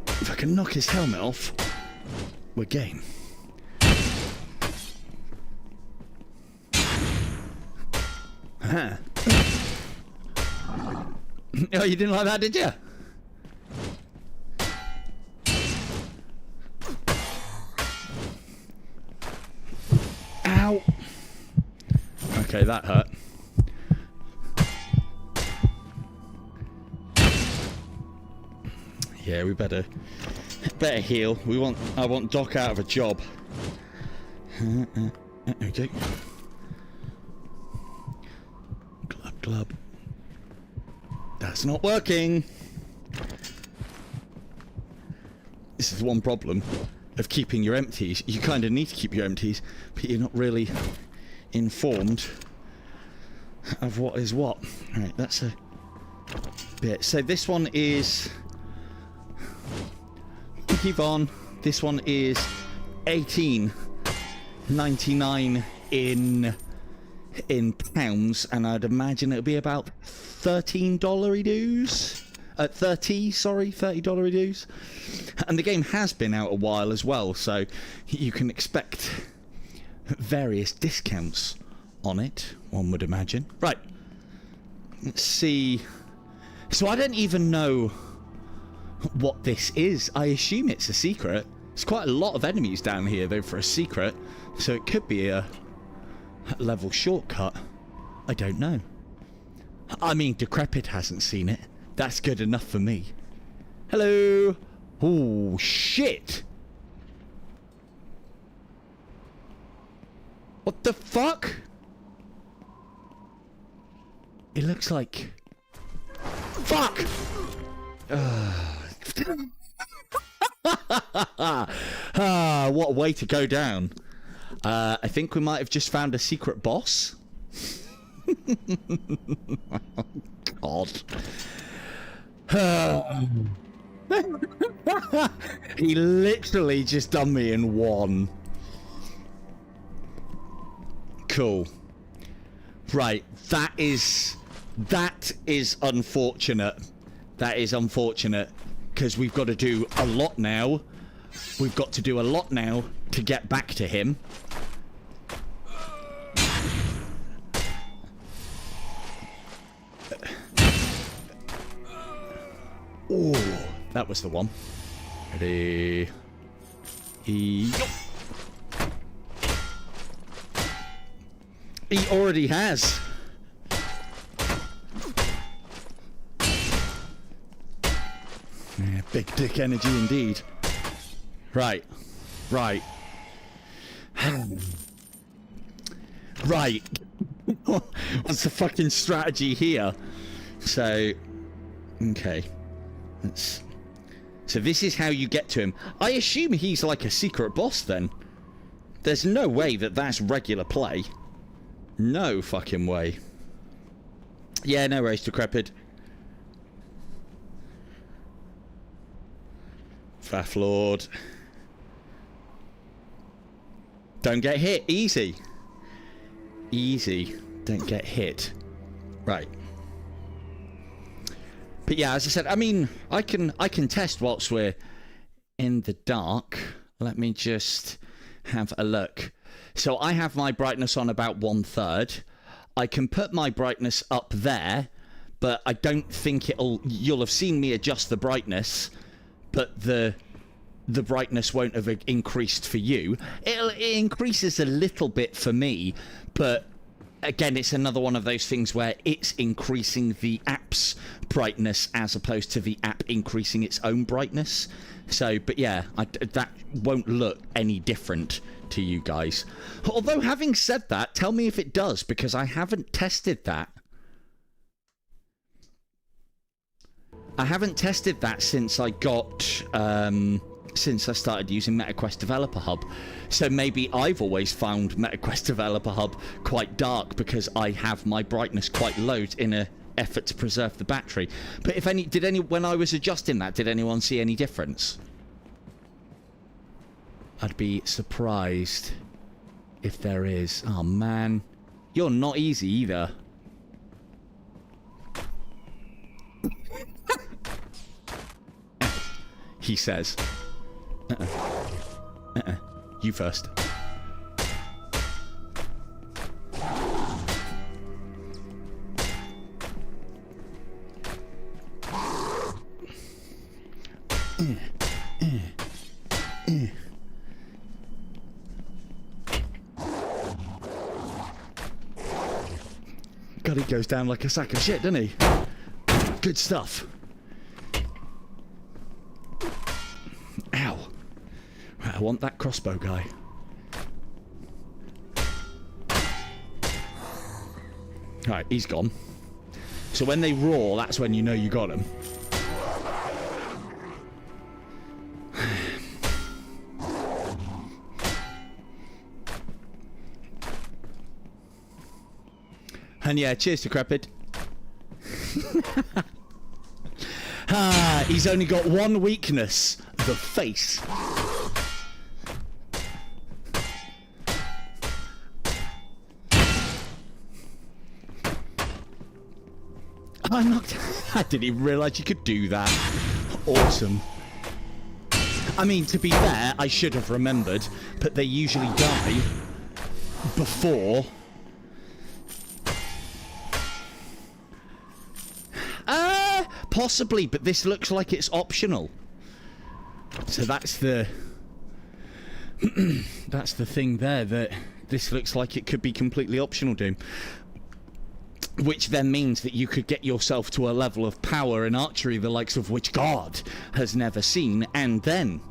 If I can knock his helmet off, we're game. Huh. Oh, you didn't like that, did you? Ow. Okay, that hurt. Yeah, we better heal. I want Doc out of a job. Okay. Glub. That's not working. This is one problem of keeping your empties. You kind of need to keep your empties, but you're not really informed of what is what. Right, that's a... bit. So this one is... Yvonne, this one is $18.99 in pounds, and I'd imagine it'll be about $13 dues. $30 dues. And the game has been out a while as well, so you can expect various discounts on it, one would imagine. Right. Let's see. So I don't even know what this is. I assume it's a secret. There's quite a lot of enemies down here, though, for a secret. So it could be a level shortcut. I don't know. I mean, Decrepit hasn't seen it. That's good enough for me. Hello. Oh, shit. What the fuck? It looks like... Fuck! What a way to go down. I think we might have just found a secret boss. Oh, God. He literally just done me in one. Cool. Right, that is unfortunate. That is unfortunate, because we've got to do a lot now. We've got to do a lot now to get back to him. Oh, that was the one. Ready? He already has. Yeah, big dick energy indeed. Right. Right. Right. What's the fucking strategy here? So, okay. So this is how you get to him. I assume he's like a secret boss then. There's no way that that's regular play. No fucking way. Yeah, no worries, Decrepit. Faff Lord. Don't get hit. Easy. Easy. Don't get hit. Right. But yeah, as I said, I mean, I can test whilst we're in the dark. Let me just have a look. So I have my brightness on about 1/3. I can put my brightness up there, but I don't think you'll have seen me adjust the brightness, but the brightness won't have increased for you. It increases a little bit for me, but again, it's another one of those things where it's increasing the app's brightness as opposed to the app increasing its own brightness. So, but yeah, that won't look any different to you guys. Although, having said that, tell me if it does, because I haven't tested that. I haven't tested that since I got... since I started using MetaQuest Developer Hub. So maybe I've always found MetaQuest Developer Hub quite dark because I have my brightness quite low in an effort to preserve the battery. But if when I was adjusting that, did anyone see any difference? I'd be surprised if there is. Oh man, you're not easy either. He says. You first. God, he goes down like a sack of shit, doesn't he? Good stuff. Ow. Right, I want that crossbow guy. Alright, he's gone. So when they roar, that's when you know you got him. And yeah, cheers, Decrepit. Ah, he's only got one weakness. The face. I'm not... I didn't even realise you could do that. Awesome. I mean, to be fair, I should have remembered, but they usually die before... possibly, but this looks like it's optional. So that's the... that's the thing there, that this looks like it could be completely optional, Doom. Which then means that you could get yourself to a level of power in archery the likes of which God has never seen, and then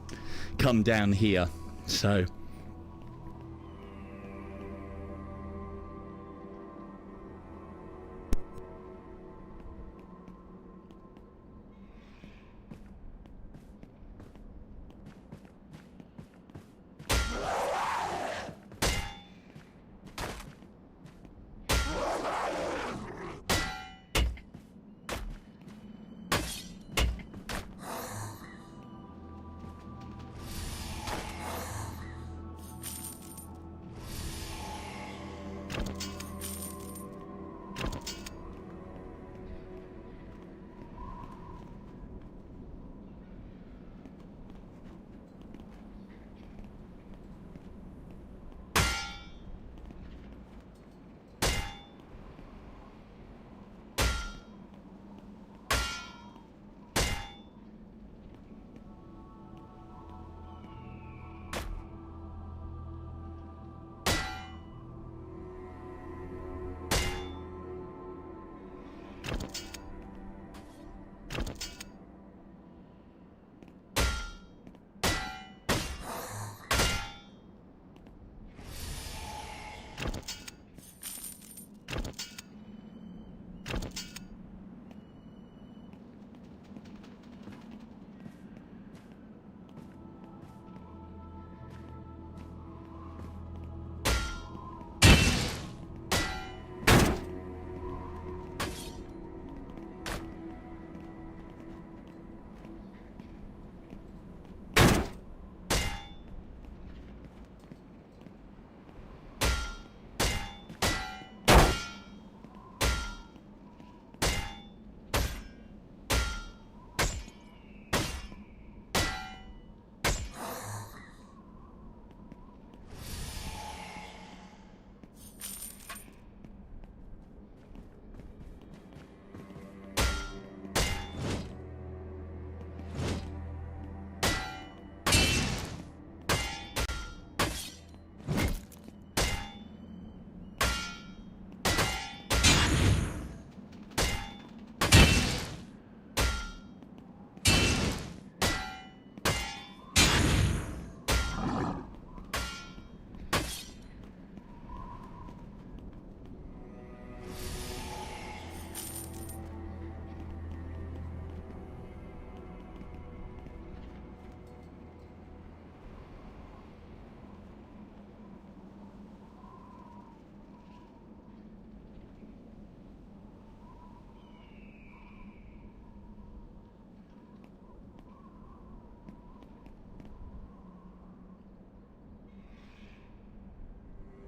come down here. So...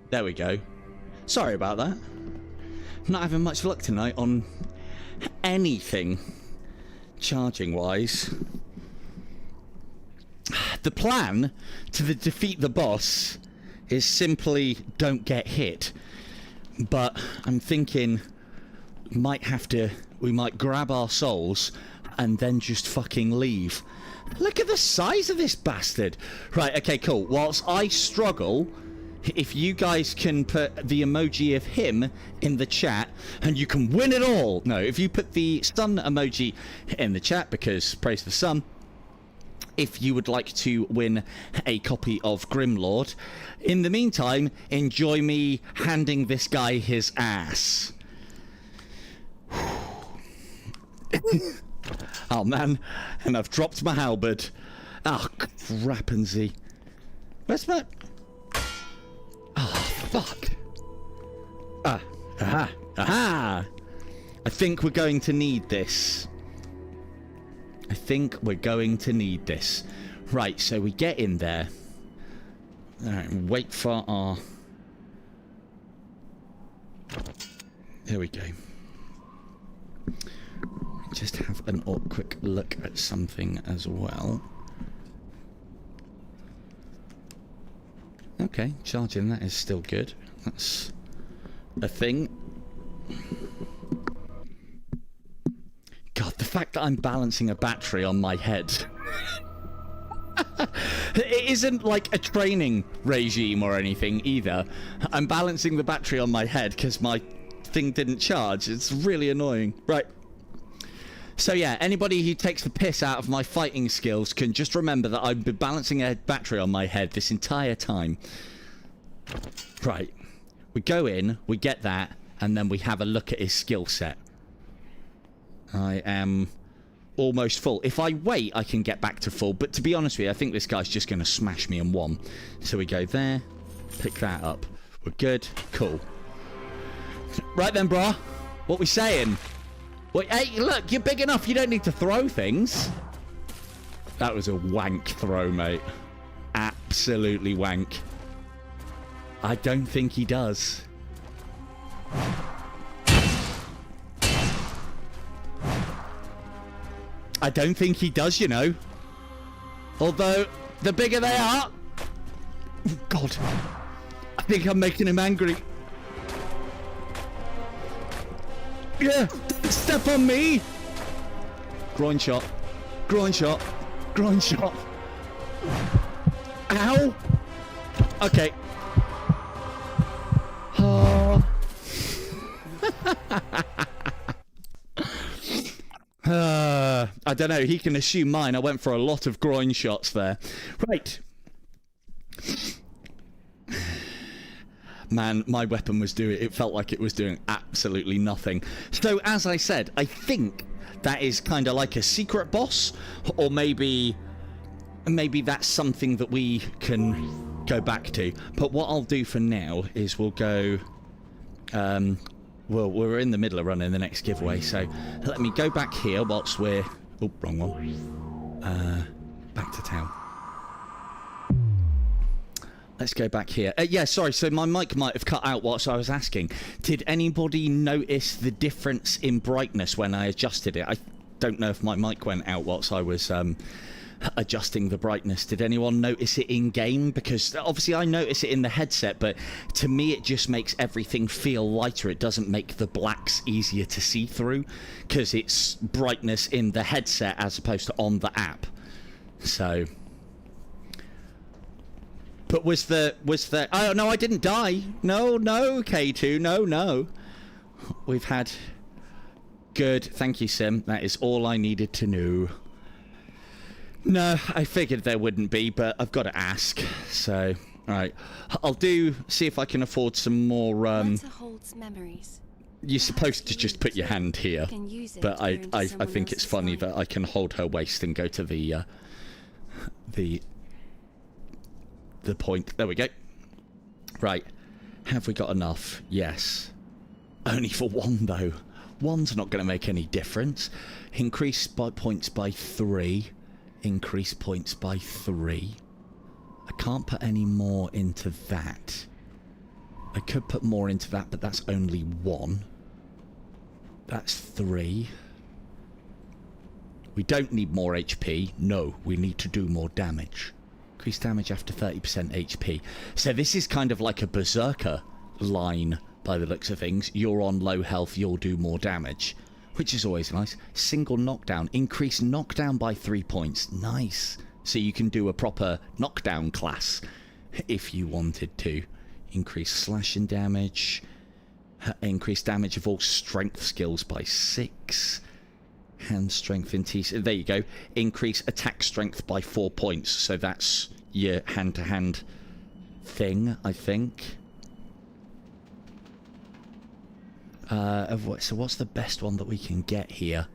there we go. Sorry about that. Not having much luck tonight on anything charging wise. The plan to defeat the boss is simply don't get hit. But I'm thinking we might grab our souls and then just fucking leave. Look at the size of this bastard. Right, okay, cool. Whilst I struggle, if you guys can put the emoji of him in the chat, and you can win it all. No, if you put the sun emoji in the chat, because praise the sun, if you would like to win a copy of GrimLord. In the meantime, enjoy me handing this guy his ass. Oh man, and I've dropped my halberd. Oh, crappensy. Where's my... Oh, fuck. Aha. I think we're going to need this. I think we're going to need this. Right, so we get in there. Alright, wait for our... There we go. Just have an quick look at something as well. Okay, charging, that is still good. That's a thing. God, the fact that I'm balancing a battery on my head. It isn't like a training regime or anything either. I'm balancing the battery on my head because my thing didn't charge. It's really annoying. Right. So yeah, anybody who takes the piss out of my fighting skills can just remember that I've been balancing a battery on my head this entire time. Right. We go in, we get that, and then we have a look at his skill set. I am almost full. If I wait, I can get back to full, but to be honest with you, I think this guy's just going to smash me in one. So we go there, pick that up. We're good. Cool. Right then, brah. What we saying? Wait, hey, look, you're big enough. You don't need to throw things. That was a wank throw, mate. Absolutely wank. I don't think he does. I don't think he does, you know. Although, the bigger they are... Oh, God. I think I'm making him angry. Yeah, step on me. Groin shot. Groin shot. Groin shot. Ow. Okay. Oh. I don't know. He can assume mine. I went for a lot of groin shots there. Right. Man, my weapon was doing... It felt like it was doing absolutely nothing. So, as I said, I think that is kind of like a secret boss. Or maybe that's something that we can go back to. But what I'll do for now is we'll go... Well, we're in the middle of running the next giveaway, so let me go back here whilst we're... Oh, wrong one. Back to town. Let's go back here. Yeah, sorry, so my mic might have cut out whilst I was asking. Did anybody notice the difference in brightness when I adjusted it? I don't know if my mic went out whilst I was adjusting the brightness. Did anyone notice it in-game? Because obviously I notice it in the headset, but to me it just makes everything feel lighter. It doesn't make the blacks easier to see through, because it's brightness in the headset as opposed to on the app. So... But was the... Oh, no, I didn't die. No, K2. No. We've had... Good. Thank you, Sim. That is all I needed to know. No, I figured there wouldn't be, but I've got to ask. So, alright. I'll see if I can afford some more... holds memories. You're supposed to just put your hand here. But I think it's funny that I can hold her waist and go to the point. There we go. Right. Have we got enough? Yes. Only for one, though. One's not going to make any difference. Increase points by 3. Increase points by 3. I can't put any more into that. I could put more into that, but that's only 1. That's 3. We don't need more HP. No, we need to do more damage. Increase damage after 30% HP. So this is kind of like a berserker line by the looks of things. You're on low health, you'll do more damage, which is always nice. Single knockdown. Increase knockdown by 3 points. Nice. So you can do a proper knockdown class if you wanted to. Increase slashing damage. Increase damage of all strength skills by 6. Hand strength in T. There you go. Increase attack strength by 4 points. So that's your hand-to-hand thing, I think. So what's the best one that we can get here?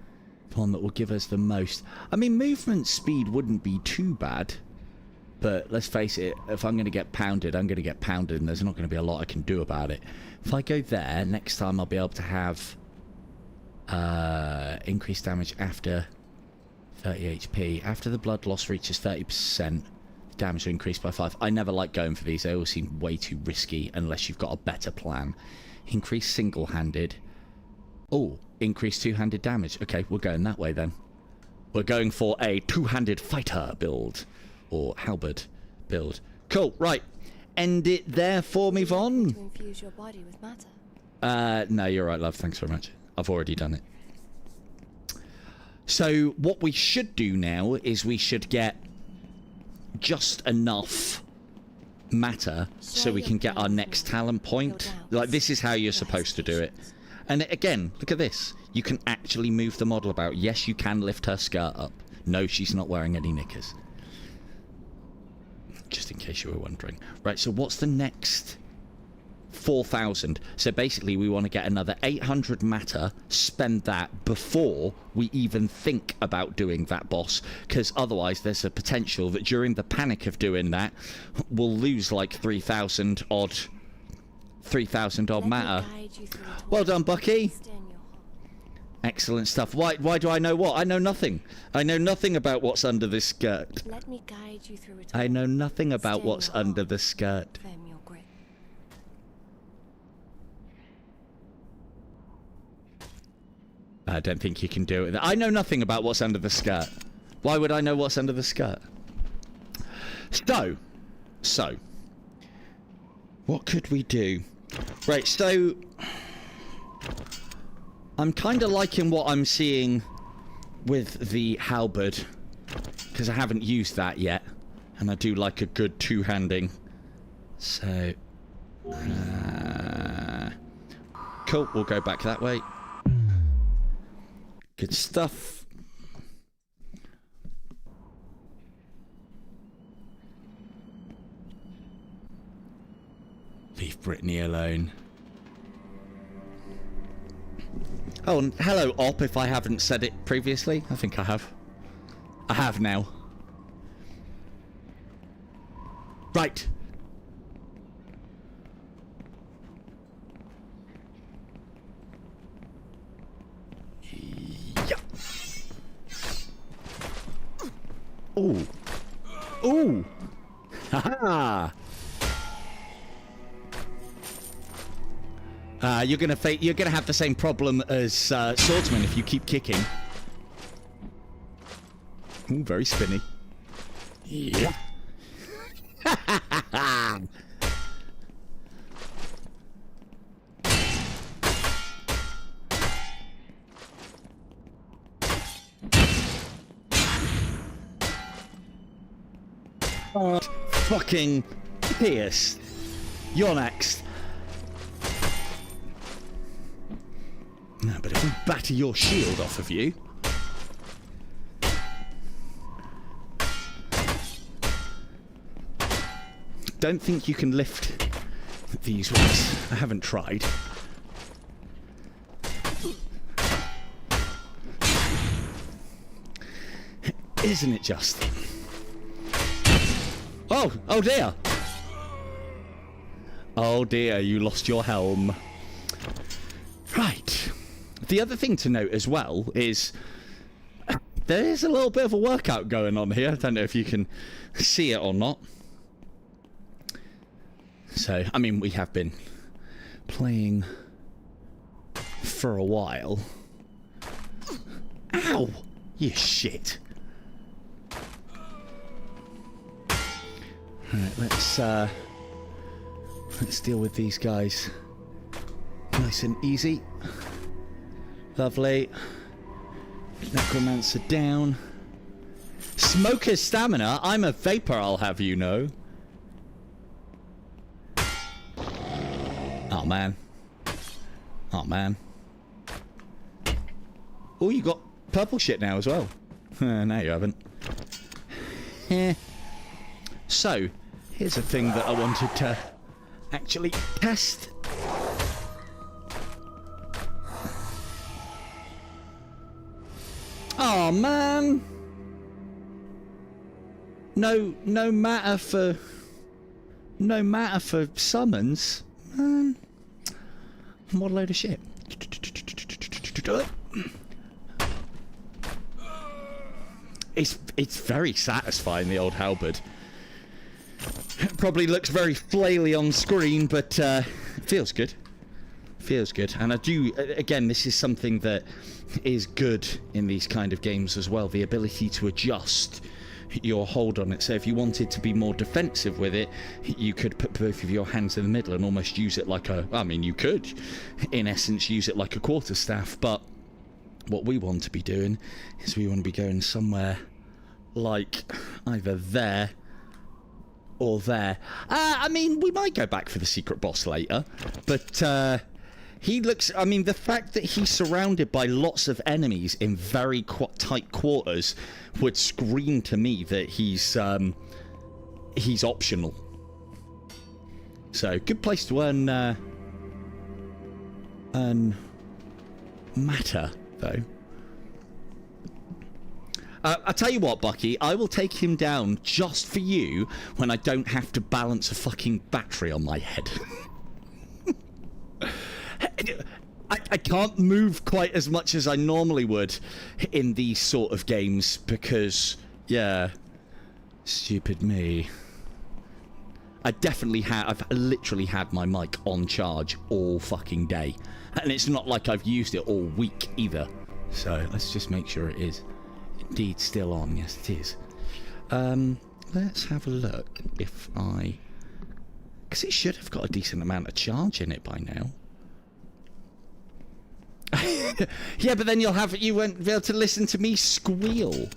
The one that will give us the most. I mean, movement speed wouldn't be too bad. But let's face it, if I'm going to get pounded, I'm going to get pounded, and there's not going to be a lot I can do about it. If I go there, next time I'll be able to have... increased damage after 30 HP. After the blood loss reaches 30%, damage will increase by 5. I never like going for these. They all seem way too risky unless you've got a better plan. Increase single-handed. Oh, increase two-handed damage. Okay, we're going that way then. We're going for a two-handed fighter build. Or halberd build. Cool, right. End it there for me, Vaughn. To infuse your body with matter. No, you're right, love. Thanks very much. I've already done it. So, what we should do now is we should get just enough matter so we can get our next talent point. Like, this is how you're supposed to do it. And again, look at this. You can actually move the model about. Yes, you can lift her skirt up. No, she's not wearing any knickers. Just in case you were wondering. Right, so what's the next? 4,000. So basically we want to get another 800 matter, spend that before we even think about doing that boss, because otherwise there's a potential that during the panic of doing that we'll lose like 3,000 odd matter. Well done, Bucky. Excellent stuff. Why do I know what? I know nothing. I know nothing about what's under this skirt. Let me guide you through it. I know nothing about what's under the skirt. Firm your grip. I don't think you can do it. I know nothing about what's under the skirt. Why would I know what's under the skirt? So, what could we do? Right, so I'm kind of liking what I'm seeing with the halberd, because I haven't used that yet, and I do like a good two-handing. So, cool, we'll go back that way. Good stuff. Leave Brittany alone. Oh, and hello, Op, if I haven't said it previously. I think I have. I have now. Right. Yeah. Ooh. Ooh. Haha. You're gonna have the same problem as swordsman if you keep kicking. Ooh, very spinny. Yeah. Oh, fucking Pierce. You're next. No, but if we batter your shield off of you... Don't think you can lift these ones. I haven't tried. Isn't it just? Oh! Oh dear! Oh dear, you lost your helm. Right. The other thing to note as well is there is a little bit of a workout going on here. I don't know if you can see it or not. So, I mean, we have been playing for a while. Ow! You shit. Alright, let's deal with these guys. Nice and easy. Lovely. Necromancer down. Smoker's stamina. I'm a vapor, I'll have you know. Oh man. Oh man. Oh, you got purple shit now as well. No, you haven't. So, here's a thing that I wanted to actually test. Oh man. No matter for summons. Man. What a load of shit. it's very satisfying, the old halberd. Probably looks very flaily on screen, but it feels good. Feels good. And I do, again, this is something that is good in these kind of games as well, the ability to adjust your hold on it. So if you wanted to be more defensive with it, you could put both of your hands in the middle and almost use it like a, I mean, you could in essence use it like a quarterstaff, but what we want to be doing is we want to be going somewhere like either there or there. I mean, we might go back for the secret boss later, but he looks, I mean, the fact that he's surrounded by lots of enemies in very tight quarters would scream to me that he's optional. So, good place to earn matter, though. I'll tell you what, Bucky, I will take him down just for you when I don't have to balance a fucking battery on my head. I can't move quite as much as I normally would in these sort of games because, yeah, stupid me. I've literally had my mic on charge all fucking day. And it's not like I've used it all week either. So let's just make sure it is indeed still on. Yes, it is. Let's have a look if because it should have got a decent amount of charge in it by now. Yeah, but then you won't be able to listen to me squeal.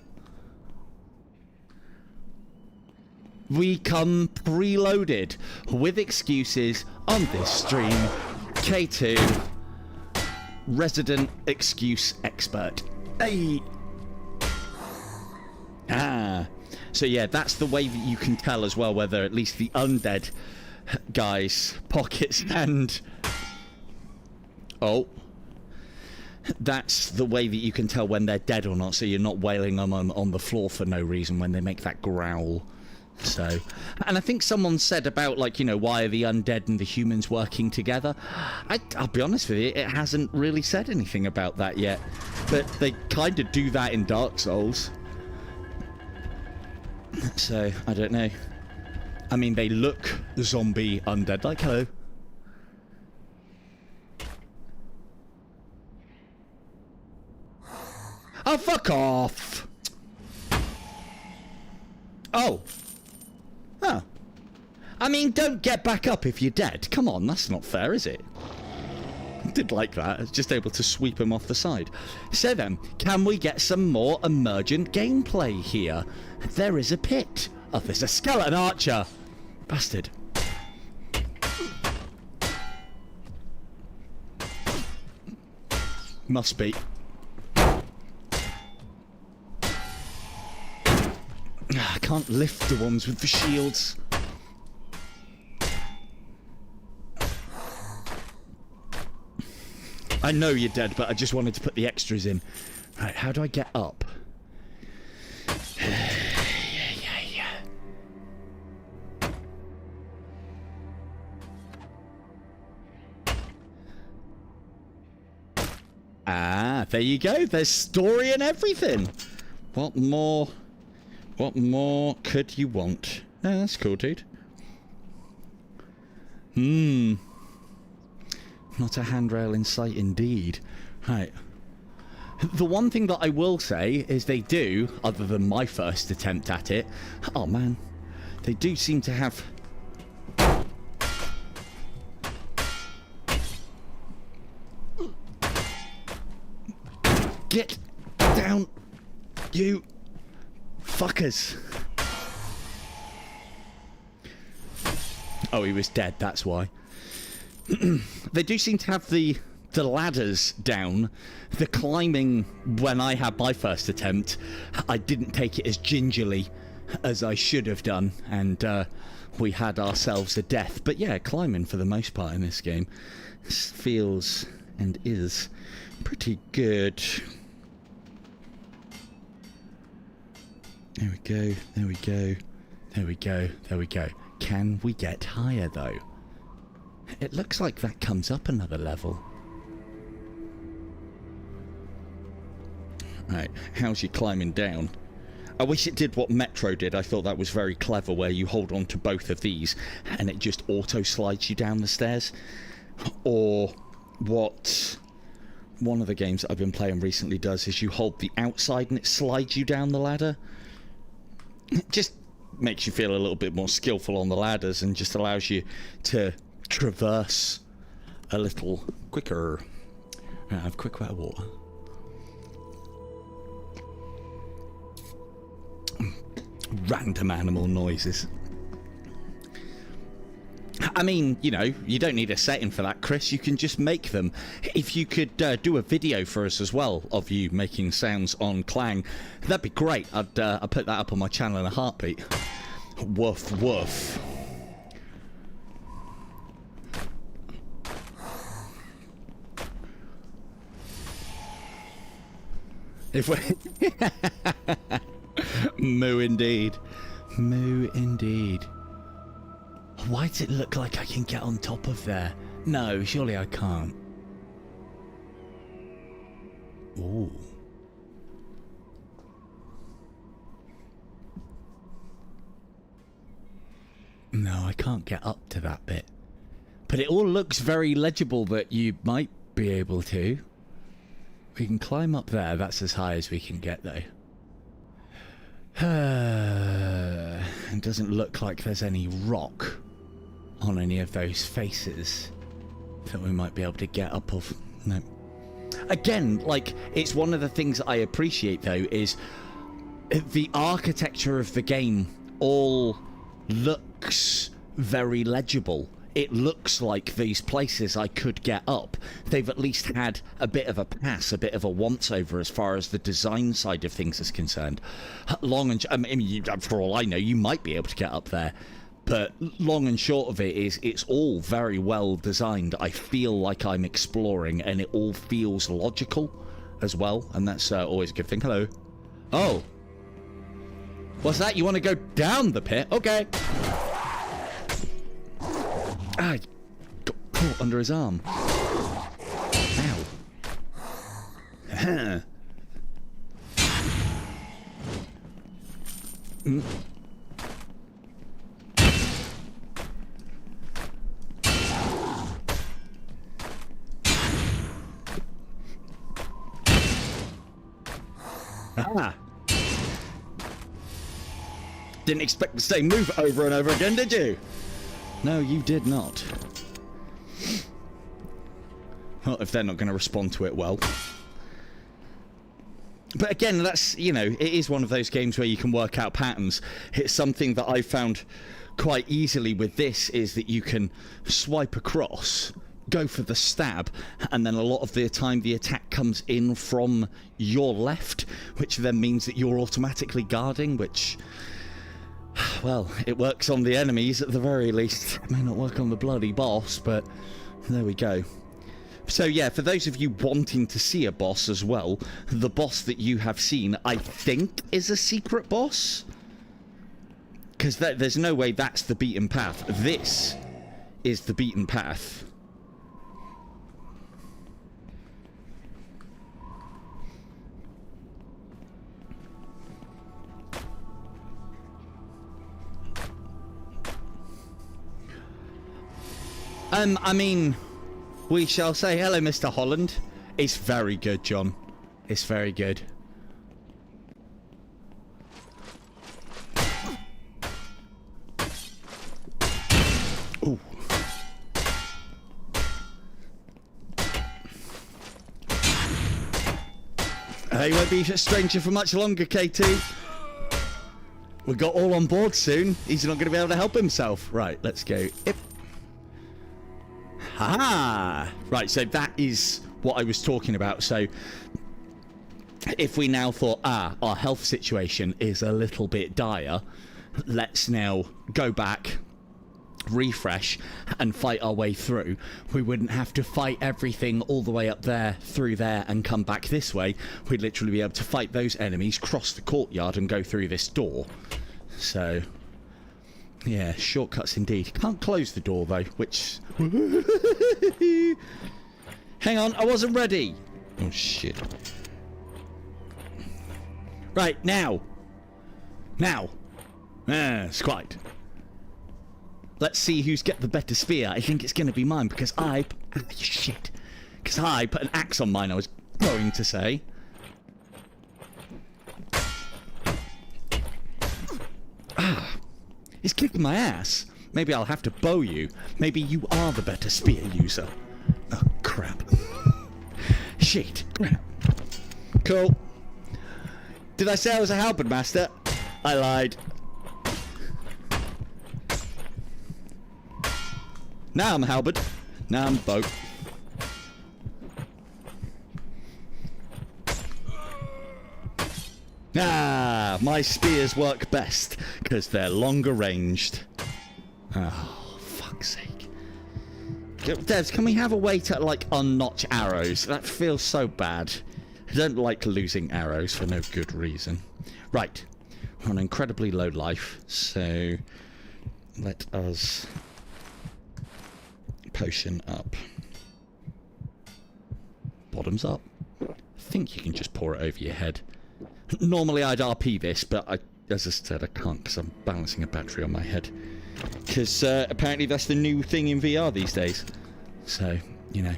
We come preloaded with excuses on this stream. K2, resident excuse expert. Hey. So yeah, that's the way that you can tell as well whether at least the undead guys' pockets and that's the way that you can tell when they're dead or not, so you're not wailing them on the floor for no reason when they make that growl. So, and I think someone said about, like, you know, why are the undead and the humans working together? I'll be honest with you, it hasn't really said anything about that yet. But they kind of do that in Dark Souls. So, I don't know. I mean, they look zombie undead, like, hello. Oh, fuck off! Oh. I mean, don't get back up if you're dead. Come on, that's not fair, is it? I did like that. I was just able to sweep him off the side. So then, can we get some more emergent gameplay here? There is a pit. Oh, there's a skeleton archer. Bastard. Must be. I can't lift the ones with the shields. I know you're dead, but I just wanted to put the extras in. Right, how do I get up? There you go. There's story and everything. What more could you want? No, that's cool, dude. Not a handrail in sight indeed. Right. The one thing that I will say is they do, other than my first attempt at it, oh man, they do seem to have... Get down, you fuckers. Oh, he was dead, that's why. They do seem to have the ladders down. The climbing, when I had my first attempt, I didn't take it as gingerly as I should have done, and we had ourselves a death. But yeah, climbing for the most part in this game feels and is pretty good. There we go, there we go, there we go, there we go. Can we get higher though? It looks like that comes up another level. Right, how's you climbing down? I wish it did what Metro did. I thought that was very clever, where you hold on to both of these and it just auto slides you down the stairs. Or what one of the games that I've been playing recently does is you hold the outside and it slides you down the ladder. It just makes you feel a little bit more skillful on the ladders and just allows you to traverse a little quicker. Right, I have quick wet water. Random animal noises. I mean, you know, you don't need a setting for that, Chris. You can just make them. If you could do a video for us as well of you making sounds on Clang, that'd be great. I'd put that up on my channel in a heartbeat. Woof, woof. If we... Moo indeed. Moo indeed. Why does it look like I can get on top of there? No, surely I can't. Ooh. No, I can't get up to that bit. But it all looks very legible that you might be able to. We can climb up there. That's as high as we can get, though. It doesn't look like there's any rock on any of those faces that we might be able to get up of. No. Again, like, it's one of the things I appreciate, though, is the architecture of the game all looks very legible. It looks like these places I could get up. They've at least had a bit of a pass, a bit of a once-over as far as the design side of things is concerned. Long and... I mean, for all I know, you might be able to get up there. But long and short of it is, it's all very well designed. I feel like I'm exploring, and it all feels logical as well. And that's always a good thing. Hello. Oh. What's that? You want to go down the pit? Okay. Ah, got caught under his arm. Ow. Ah. Didn't expect the same move over and over again, did you? No, you did not. Well, if they're not going to respond to it well. But again, that's, you know, it is one of those games where you can work out patterns. It's something that I found quite easily with this, is that you can swipe across, go for the stab, and then a lot of the time the attack comes in from your left, which then means that you're automatically guarding, which... well, it works on the enemies at the very least. It may not work on the bloody boss, but there we go. So yeah, for those of you wanting to see a boss as well, the boss that you have seen, I think, is a secret boss. Because there's no way that's the beaten path. This is the beaten path. I mean, we shall say hello, Mr. Holland. It's very good, John. It's very good. Ooh. He won't be a stranger for much longer, KT. We got all on board soon. He's not going to be able to help himself. Right, let's go. Yep. Ah, right, so that is what I was talking about. So if we now thought, our health situation is a little bit dire, let's now go back, refresh, and fight our way through. We wouldn't have to fight everything all the way up there, through there, and come back this way. We'd literally be able to fight those enemies, cross the courtyard, and go through this door. So... yeah, shortcuts indeed. Can't close the door, though, which... hang on, I wasn't ready! Oh, shit. Right, now. Now. It's quite. Let's see who's got the better spear. I think it's going to be mine because I... shit. Because I put an axe on mine, I was going to say. He's kicking my ass. Maybe I'll have to bow you. Maybe you are the better spear user. Oh, crap. Shit. Crap. Cool. Did I say I was a halberd master? I lied. Now I'm a halberd. Now I'm a bow. Ah, my spears work best because they're longer ranged. Oh, fuck's sake. Devs, can we have a way to, like, unnotch arrows? That feels so bad. I don't like losing arrows for no good reason. Right. We're on incredibly low life, so let us potion up. Bottoms up. I think you can just pour it over your head. Normally I'd RP this, but as I said, I can't because I'm balancing a battery on my head. Because apparently that's the new thing in VR these days. So, you know.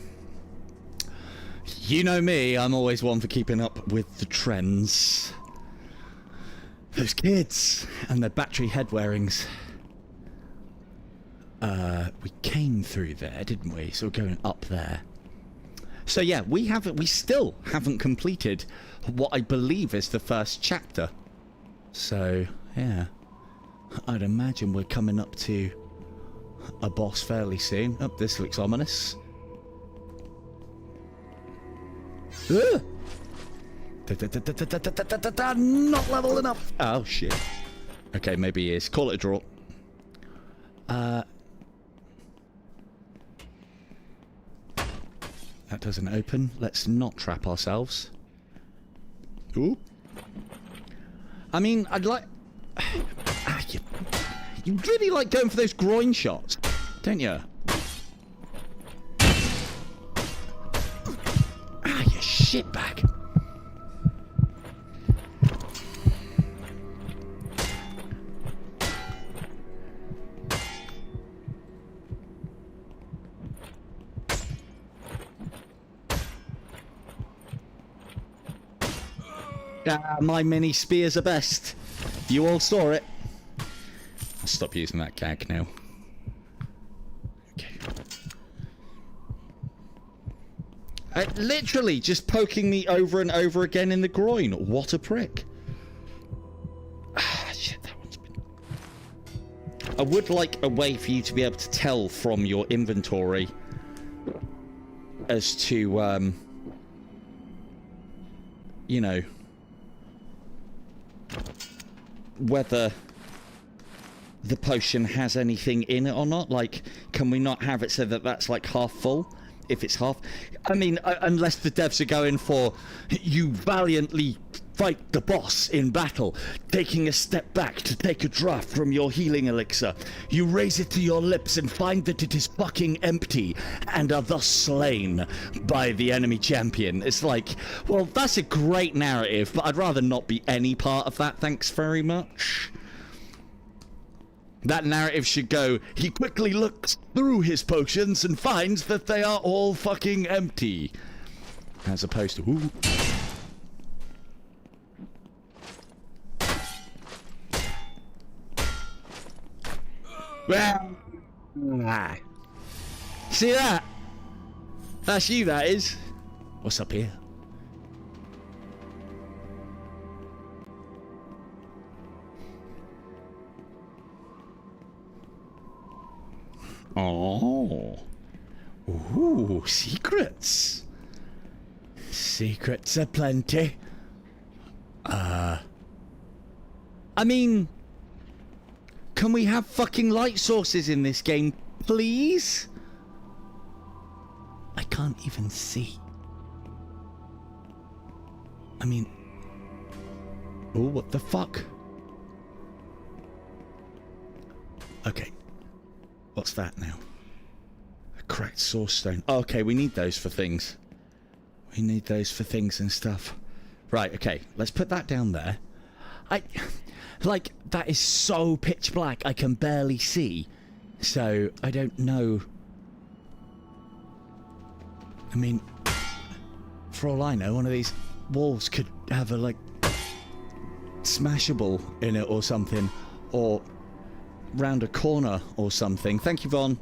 You know me, I'm always one for keeping up with the trends. Those kids and their battery head wearings. We came through there, didn't we? So we're going up there. So yeah, we still haven't completed what I believe is the first chapter. So, yeah. I'd imagine we're coming up to a boss fairly soon. Oh, this looks ominous. Not level enough. Oh, shit. Okay, maybe he is. Call it a draw. That doesn't open. Let's not trap ourselves. Ooh. I mean, I'd like... You really like going for those groin shots, don't you? You shitbag. My mini spears are best. You all saw it. I'll stop using that gag now. Okay. Literally just poking me over and over again in the groin. What a prick. Shit, that one's been... I would like a way for you to be able to tell from your inventory as to, you know, whether the potion has anything in it or not. Like, can we not have it so that that's like half full? If it's half... I mean, unless the devs are going for you valiantly fight the boss in battle, taking a step back to take a draught from your healing elixir. You raise it to your lips and find that it is fucking empty and are thus slain by the enemy champion. It's like, well, that's a great narrative, but I'd rather not be any part of that, thanks very much. That narrative should go, he quickly looks through his potions and finds that they are all fucking empty. As opposed to, ooh. See that? That's you, that is. What's up here? Oh. Ooh, secrets. Secrets aplenty. I mean, can we have fucking light sources in this game, please? I can't even see. I mean... Oh, what the fuck? Okay. What's that now? A cracked source stone. Oh, okay, we need those for things. We need those for things and stuff. Right, okay. Let's put that down there. Like, that is so pitch black, I can barely see. So, I don't know. I mean, for all I know, one of these walls could have a, like, smashable in it or something. Or round a corner or something. Thank you, Vaughn.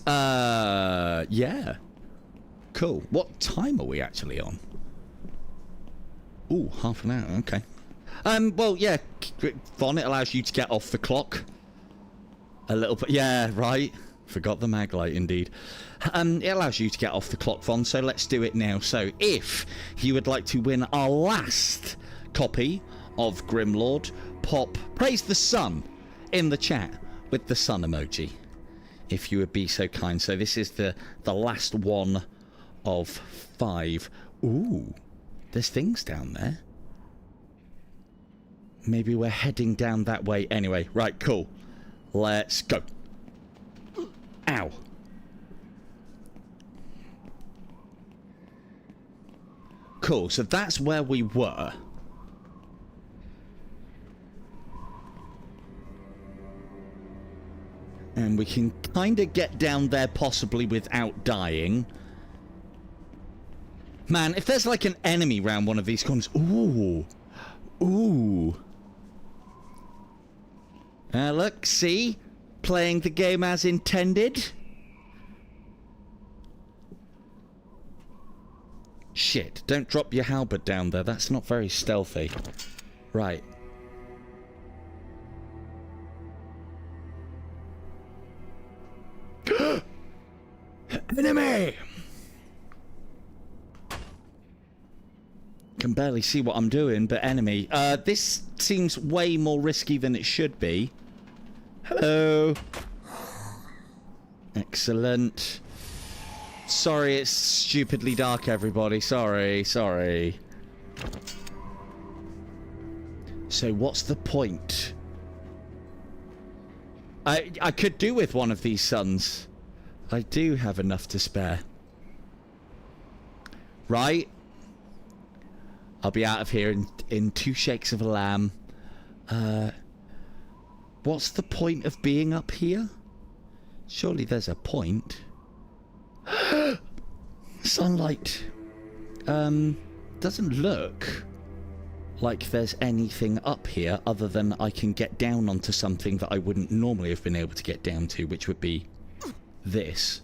Yeah. Cool. What time are we actually on? Ooh, half an hour. Okay. Well, yeah, Vaughn, it allows you to get off the clock a little bit. Yeah, right. Forgot the mag light, indeed. It allows you to get off the clock, Vaughn, so let's do it now. So, if you would like to win our last copy of GrimLord, pop Praise the Sun in the chat with the sun emoji, if you would be so kind. So this is the last one of 5. Ooh, there's things down there. Maybe we're heading down that way anyway. Right, cool. Let's go. Ow. Cool, so that's where we were. And we can kind of get down there possibly without dying. Man, if there's like an enemy round one of these corners... Ooh. Ooh. Look, see? Playing the game as intended. Shit, don't drop your halberd down there. That's not very stealthy. Right. Enemy! Can barely see what I'm doing, but enemy. This seems way more risky than it should be. Hello. Excellent. Sorry, it's stupidly dark, everybody. Sorry. So what's the point? I could do with one of these suns. I do have enough to spare. Right? I'll be out of here in 2 shakes of a lamb. What's the point of being up here? Surely there's a point. Sunlight. Doesn't look like there's anything up here other than I can get down onto something that I wouldn't normally have been able to get down to, which would be this.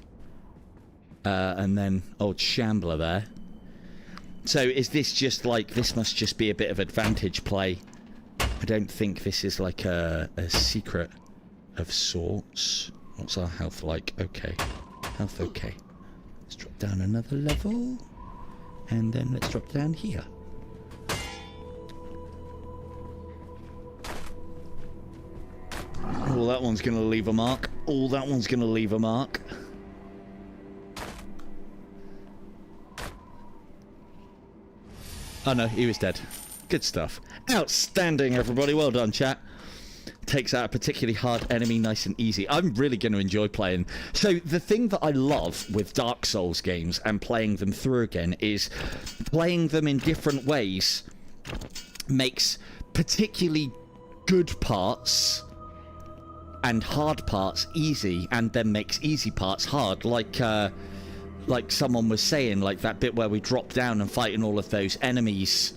And then old Shambler there. So is this just like, this must just be a bit of advantage play. I don't think this is like a secret of sorts. What's our health like? Okay. Health okay. Let's drop down another level. And then let's drop down here. Oh, that one's going to leave a mark. Oh, that one's going to leave a mark. Oh no, he was dead. Good stuff. Outstanding, everybody. Well done, chat. Takes out a particularly hard enemy nice and easy. I'm really going to enjoy playing. So the thing that I love with Dark Souls games and playing them through again is playing them in different ways makes particularly good parts and hard parts easy, and then makes easy parts hard. Like someone was saying, like that bit where we drop down and fighting all of those enemies.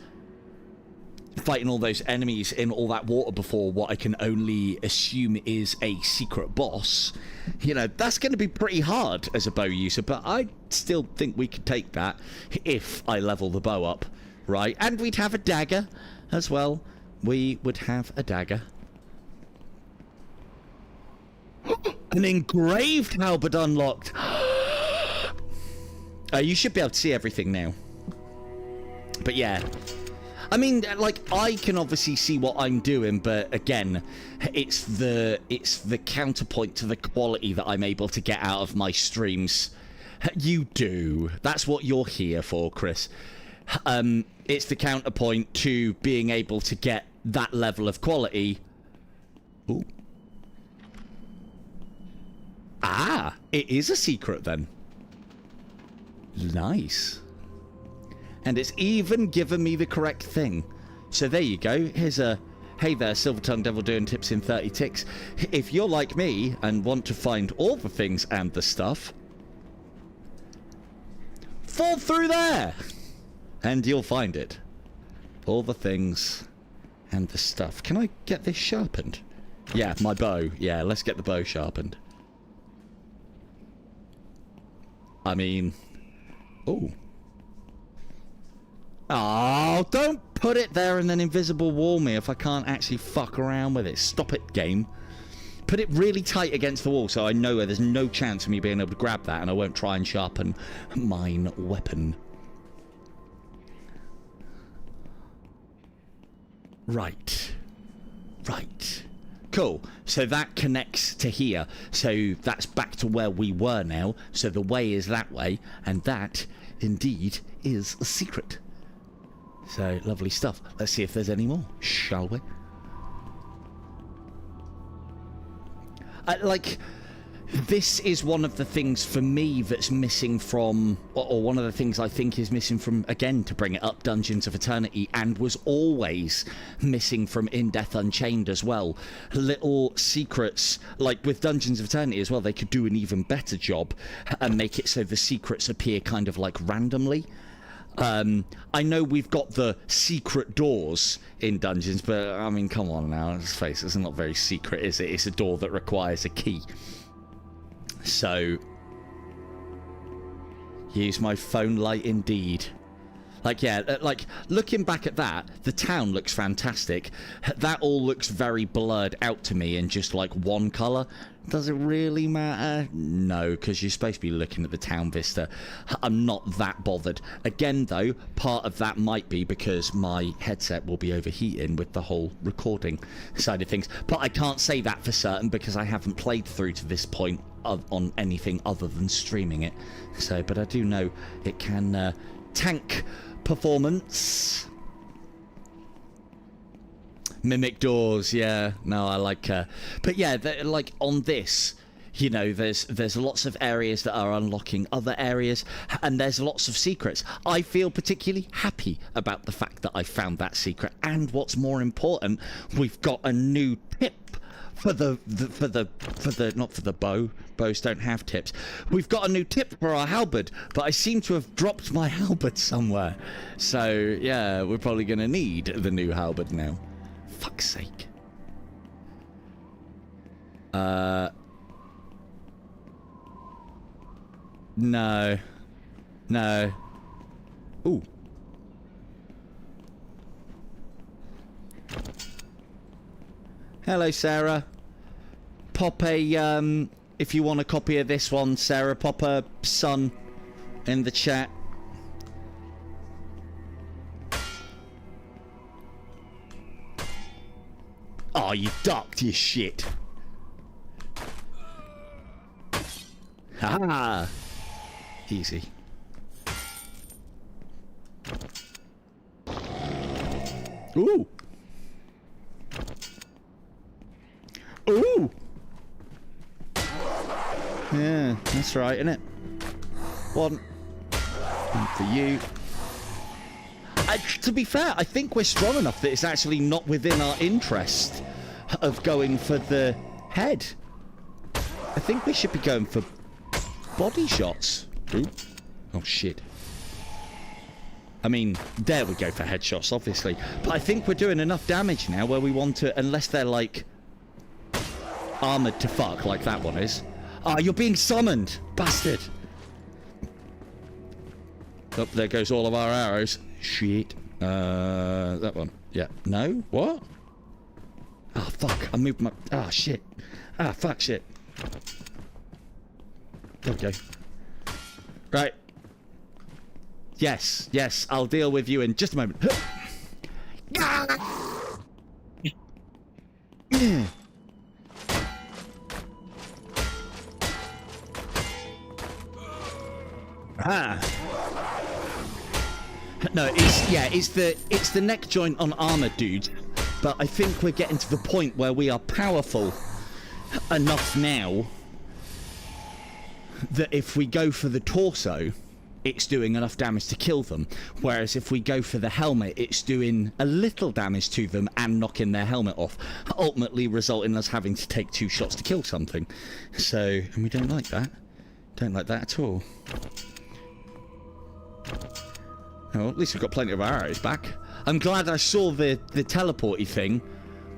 Fighting all those enemies in all that water before what I can only assume is a secret boss. You know, that's going to be pretty hard as a bow user, but I still think we could take that if I level the bow up, right? And we'd have a dagger as well. We would have a dagger. An engraved halberd unlocked. You should be able to see everything now. But yeah. I mean, like, I can obviously see what I'm doing, but again, it's the counterpoint to the quality that I'm able to get out of my streams. You do. That's what you're here for, Chris. It's the counterpoint to being able to get that level of quality. Ooh. Ah, it is a secret then. Nice. And it's even given me the correct thing. So there you go. Here's a... Hey there, Silver-tongued devil doing tips in 30 ticks. If you're like me and want to find all the things and the stuff, fall through there and you'll find it. All the things and the stuff. Can I get this sharpened? Yeah, my bow. Yeah, let's get the bow sharpened. I mean... Oh. Oh, don't put it there and then invisible wall me if I can't actually fuck around with it. Stop it, game. Put it really tight against the wall so I know there's no chance of me being able to grab that and I won't try and sharpen mine weapon. Right. Right. Cool. So that connects to here. So that's back to where we were now. So the way is that way. And that, indeed, is a secret. So, lovely stuff. Let's see if there's any more, shall we? Like, this is one of the things for me that's missing from, or one of the things I think is missing from, again, to bring it up, Dungeons of Eternity, and was always missing from In Death Unchained as well. Little secrets, like with Dungeons of Eternity as well, they could do an even better job and make it so the secrets appear kind of like randomly. I know we've got the secret doors in dungeons, but I mean, come on now, let's face it, it's not very secret, is it? It's a door that requires a key. So, use my phone light indeed. Like, yeah, like, looking back at that, the town looks fantastic. That all looks very blurred out to me in just, like, one colour. Does it really matter? No, because you're supposed to be looking at the town vista. I'm not that bothered. Again, though, part of that might be because my headset will be overheating with the whole recording side of things. But I can't say that for certain because I haven't played through to this point on anything other than streaming it. So, but I do know it can tank performance. Mimic doors, yeah. No, I like but yeah, like on this, you know, there's lots of areas that are unlocking other areas, and there's lots of secrets. I feel particularly happy about the fact that I found that secret, and what's more important, we've got a new tip for the not for the bow. Bows don't have tips. We've got a new tip for our halberd, but I seem to have dropped my halberd somewhere. So yeah, we're probably gonna need the new halberd now. Fuck's sake. No. No. Ooh. Hello, Sarah. Pop a, if you want a copy of this one, Sarah, pop a son in the chat. Oh, you ducked, you shit. Ha! Easy. Ooh! Ooh! Yeah, that's right, isn't it? One for you. To be fair, I think we're strong enough that it's actually not within our interest of going for the head. I think we should be going for body shots. Ooh. Oh, shit. I mean, there we go for headshots, obviously. But I think we're doing enough damage now where we want to, unless they're, like, armoured to fuck, like that one is. Ah, you're being summoned, bastard. Oh, there goes all of our arrows. Shit. That one. Yeah. No? What? Ah, fuck. I moved my... Ah, shit. Ah, fuck, shit. There we go. Right. Yes, yes, I'll deal with you in just a moment. Ah. No, it's the neck joint on armor, dude. But I think we're getting to the point where we are powerful enough now that if we go for the torso, it's doing enough damage to kill them. Whereas if we go for the helmet, it's doing a little damage to them and knocking their helmet off, ultimately resulting in us having to take 2 shots to kill something. So, and we don't like that. Don't like that at all. Oh, at least we've got plenty of our arrows back. I'm glad I saw the teleporty thing,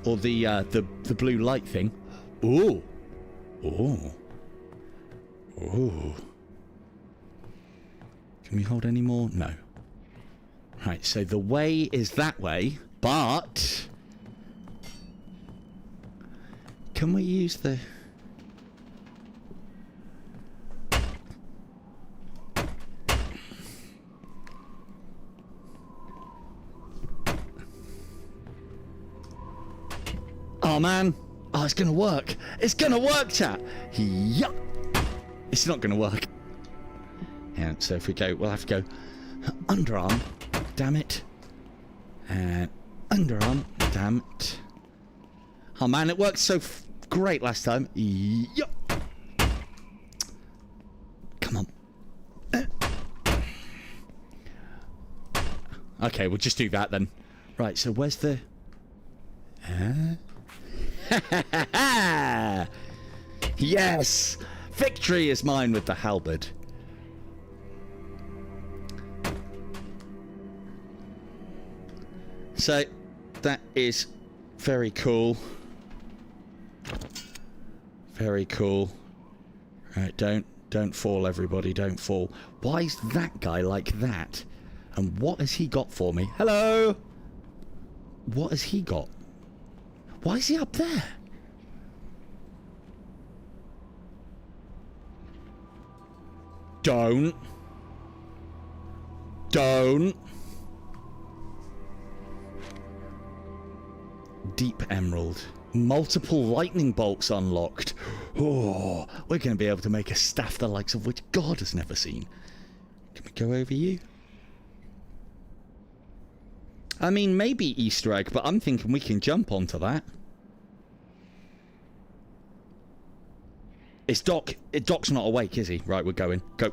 or the blue light thing. Ooh. Ooh. Ooh. Can we hold any more? No. Right, so the way is that way, but... Can we use the... Oh, man. Oh, it's gonna work. It's gonna work, chat. Yup. It's not gonna work. Yeah, so if we go, we'll have to go underarm. Damn it. And underarm. Damn it. Oh, man, it worked so great last time. Yup. Come on. Okay, we'll just do that then. Right, so where's the... Yes! Victory is mine with the halberd. So, that is very cool. Very cool. Right, don't fall, everybody, don't fall. Why is that guy like that? And what has he got for me? Hello? What has he got? Why is he up there? Don't. Deep emerald. Multiple lightning bolts unlocked. Oh, we're going to be able to make a staff the likes of which God has never seen. Can we go over you? I mean, maybe Easter egg, but I'm thinking we can jump onto that. It's Doc. Doc's not awake, is he? Right, we're going. Go.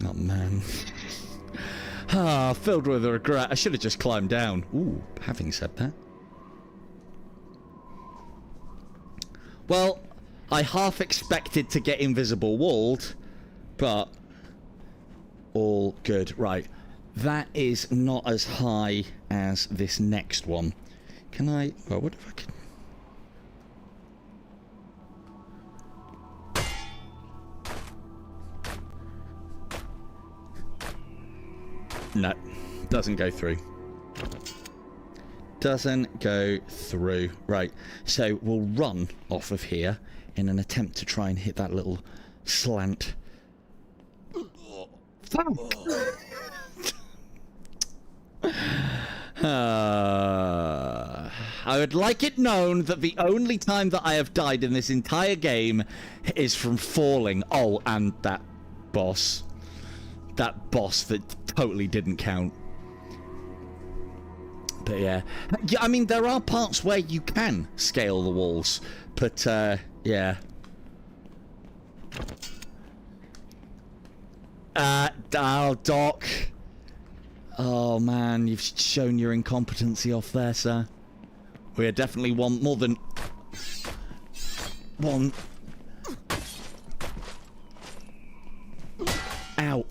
Oh, man. Ah, filled with regret. I should have just climbed down. Ooh, having said that. Well, I half expected to get invisible walled, but... all good. Right. That is not as high as this next one. Can I... well, what if I can... no. Doesn't go through. Doesn't go through. Right. So we'll run off of here in an attempt to try and hit that little slant. I would like it known that the only time that I have died in this entire game is from falling. Oh, and that boss. That boss that totally didn't count. But yeah. I mean, there are parts where you can scale the walls. But, yeah. Oh, Doc. Oh, man, you've shown your incompetency off there, sir. We definitely want more than... one. Ow.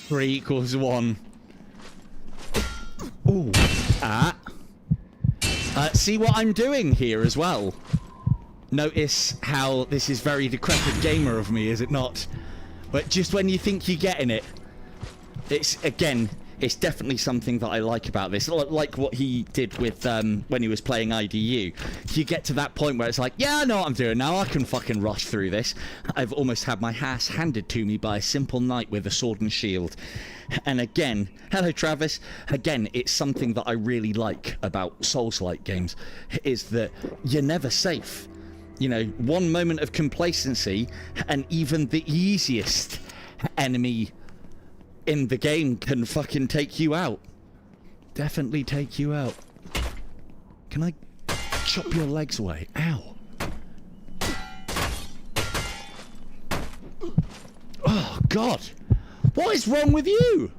Three equals 1. Ooh. Ah. See what I'm doing here as well? Notice how this is very decrepit gamer of me, is it not? But just when you think you're getting it, it's, again, it's definitely something that I like about this. Like what he did with when he was playing IDU. You get to that point where it's like, yeah, I know what I'm doing now. I can fucking rush through this. I've almost had my ass handed to me by a simple knight with a sword and shield. And again, hello Travis. Again, it's something that I really like about Souls-like games, is that you're never safe. You know, one moment of complacency and even the easiest enemy in the game can fucking take you out. Definitely take you out. Can I chop your legs away? Ow. Oh, God. What is wrong with you?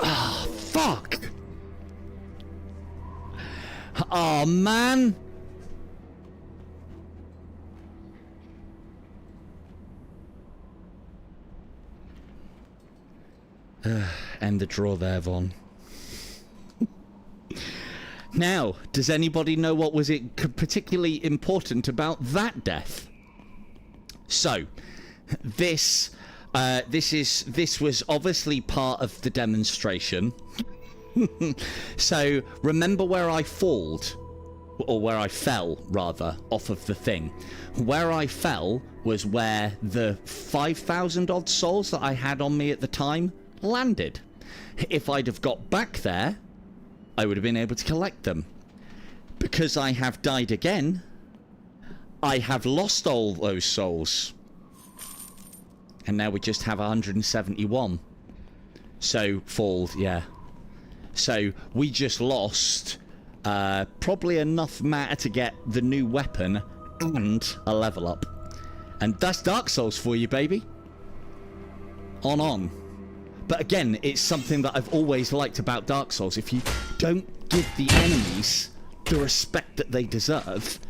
Ah, fuck. Oh, man. End the draw there, Von. Now, does anybody know what was particularly important about that death? So, this was obviously part of the demonstration. So, remember where I falled? Or where I fell, rather, off of the thing. Where I fell was where the 5,000 odd souls that I had on me at the time landed. If I'd have got back there, I would have been able to collect them. Because I have died again, I have lost all those souls. And now we just have 171. So, fall, yeah. So, we just lost probably enough matter to get the new weapon and a level up. And that's Dark Souls for you, baby. On. But again, it's something that I've always liked about Dark Souls. If you don't give the enemies the respect that they deserve,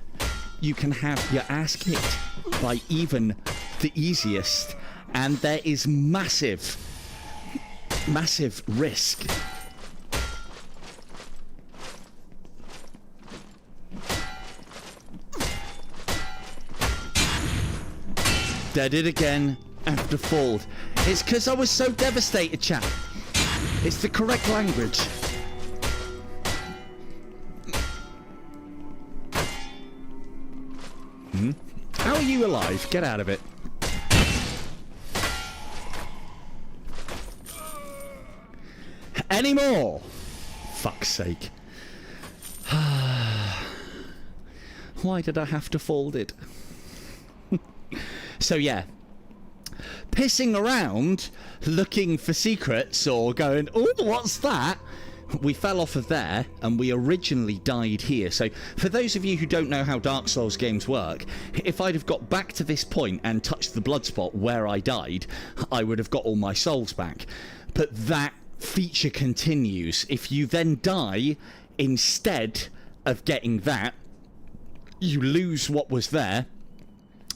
you can have your ass kicked by even the easiest. And there is massive risk. Dead it again after fall. It's because I was so devastated, chap. It's the correct language. How are you alive? Get out of it. Any more? Fuck's sake. Why did I have to fold it? So yeah, pissing around looking for secrets or going, oh, what's that? We fell off of there and we originally died here. So for those of you who don't know how Dark Souls games work, if I'd have got back to this point and touched the blood spot where I died, I would have got all my souls back. But that feature continues. If you then die instead of getting that, you lose what was there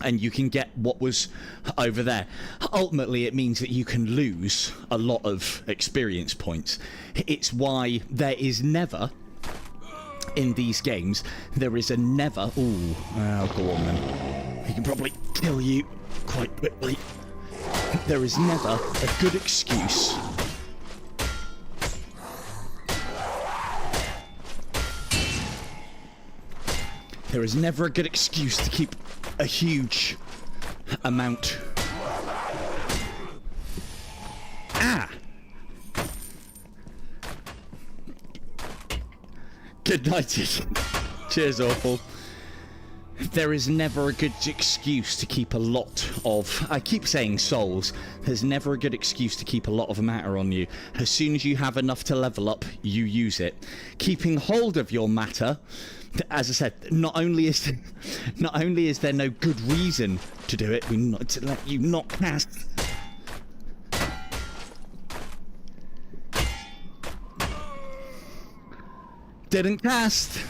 and you can get what was over there. Ultimately, it means that you can lose a lot of experience points. It's why there is never, in these games, there is a never... Ooh, oh, go on then. He can probably kill you quite quickly. There is never a good excuse... There is never a good excuse to keep a huge amount. Ah! Good nighted. Cheers, Awful. There is never a good excuse to keep a lot of... I keep saying souls. There's never a good excuse to keep a lot of matter on you. As soon as you have enough to level up, you use it. Keeping hold of your matter... As I said, not only is there no good reason to do it, we not to let you not cast. Didn't cast.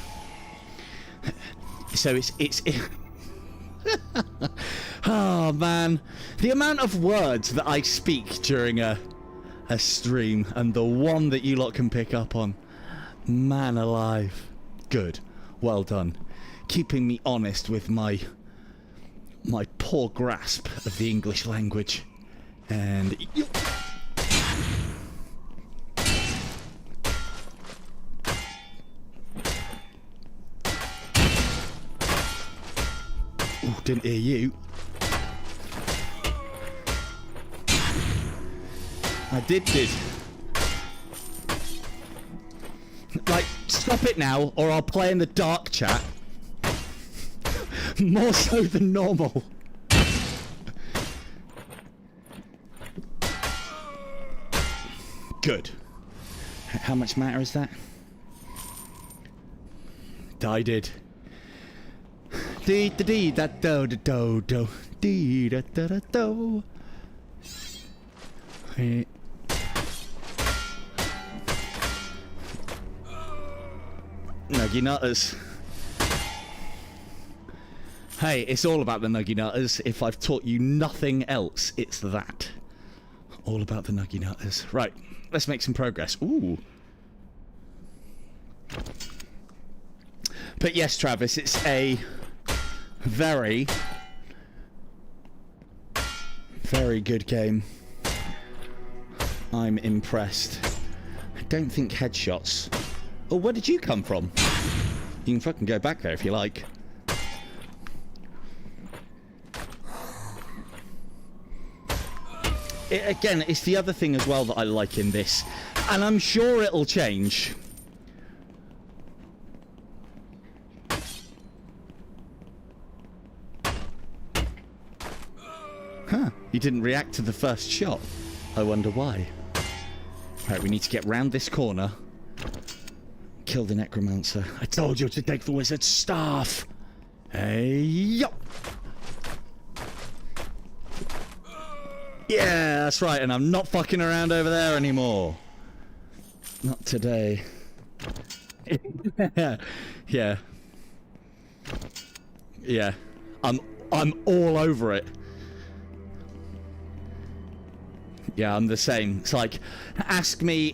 So it's oh man, the amount of words that I speak during a stream and the one that you lot can pick up on, man alive, good. Well done. Keeping me honest with my poor grasp of the English language. And... Ooh, didn't hear you. I did. Like, stop it now, or I'll play in the dark chat. More so than normal. Good. How much matter is that? I did. Dee da dee da do da do do. Dee da da da do. Hey. Nuggy nutters. Hey, it's all about the nuggy nutters. If I've taught you nothing else, it's that. All about the nuggy nutters. Right, let's make some progress. Ooh. But yes, Travis, it's a very, very good game. I'm impressed. I don't think headshots... Oh, where did you come from? You can fucking go back there if you like. Again, it's the other thing as well that I like in this. And I'm sure it'll change. Huh, you didn't react to the first shot. I wonder why. Right, we need to get round this corner. Kill the necromancer. I told you to take the wizard's staff. Hey, yo! Yeah, that's right, and I'm not fucking around over there anymore. Not today. Yeah. Yeah. I'm all over it. Yeah, I'm the same. It's like, ask me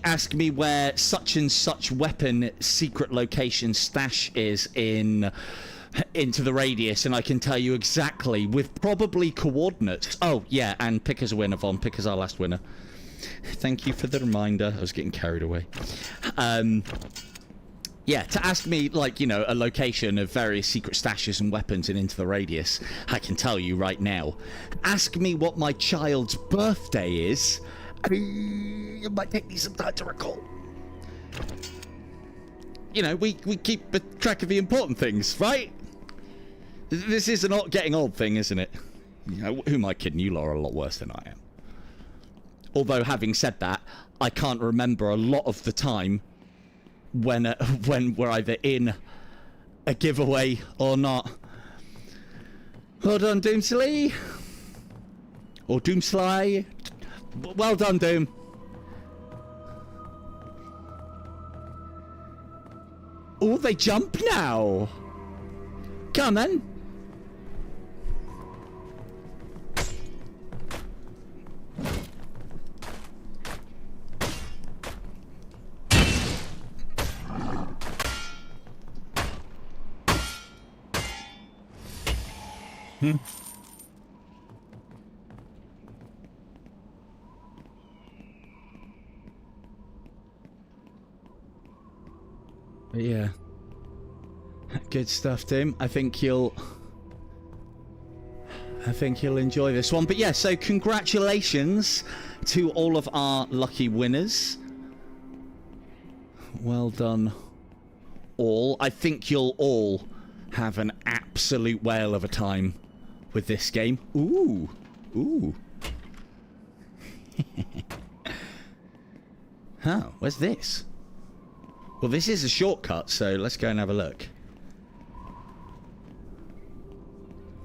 where such and such weapon secret location stash is into the radius, and I can tell you exactly with probably coordinates. Oh yeah, and pick as a winner, Von. Pick as our last winner. Thank you for the reminder. I was getting carried away. Yeah, to ask me, like, you know, a location of various secret stashes and weapons and into the radius, I can tell you right now. Ask me what my child's birthday is. It might take me some time to recall. You know, we keep a track of the important things, right? This is a not getting old thing, isn't it? You know, who am I kidding? You lot are a lot worse than I am. Although, having said that, I can't remember a lot of the time when we're either in a giveaway or not. Well done, Doomsley. Or Doomsly. Well done, Doom. Oh, they jump now. Come then. But yeah, good stuff, Tim. I think you'll enjoy this one. But yeah, so congratulations to all of our lucky winners. Well done, all. I think you'll all have an absolute whale of a time with this game. Ooh, ooh. Huh, where's this? Well, this is a shortcut, so let's go and have a look.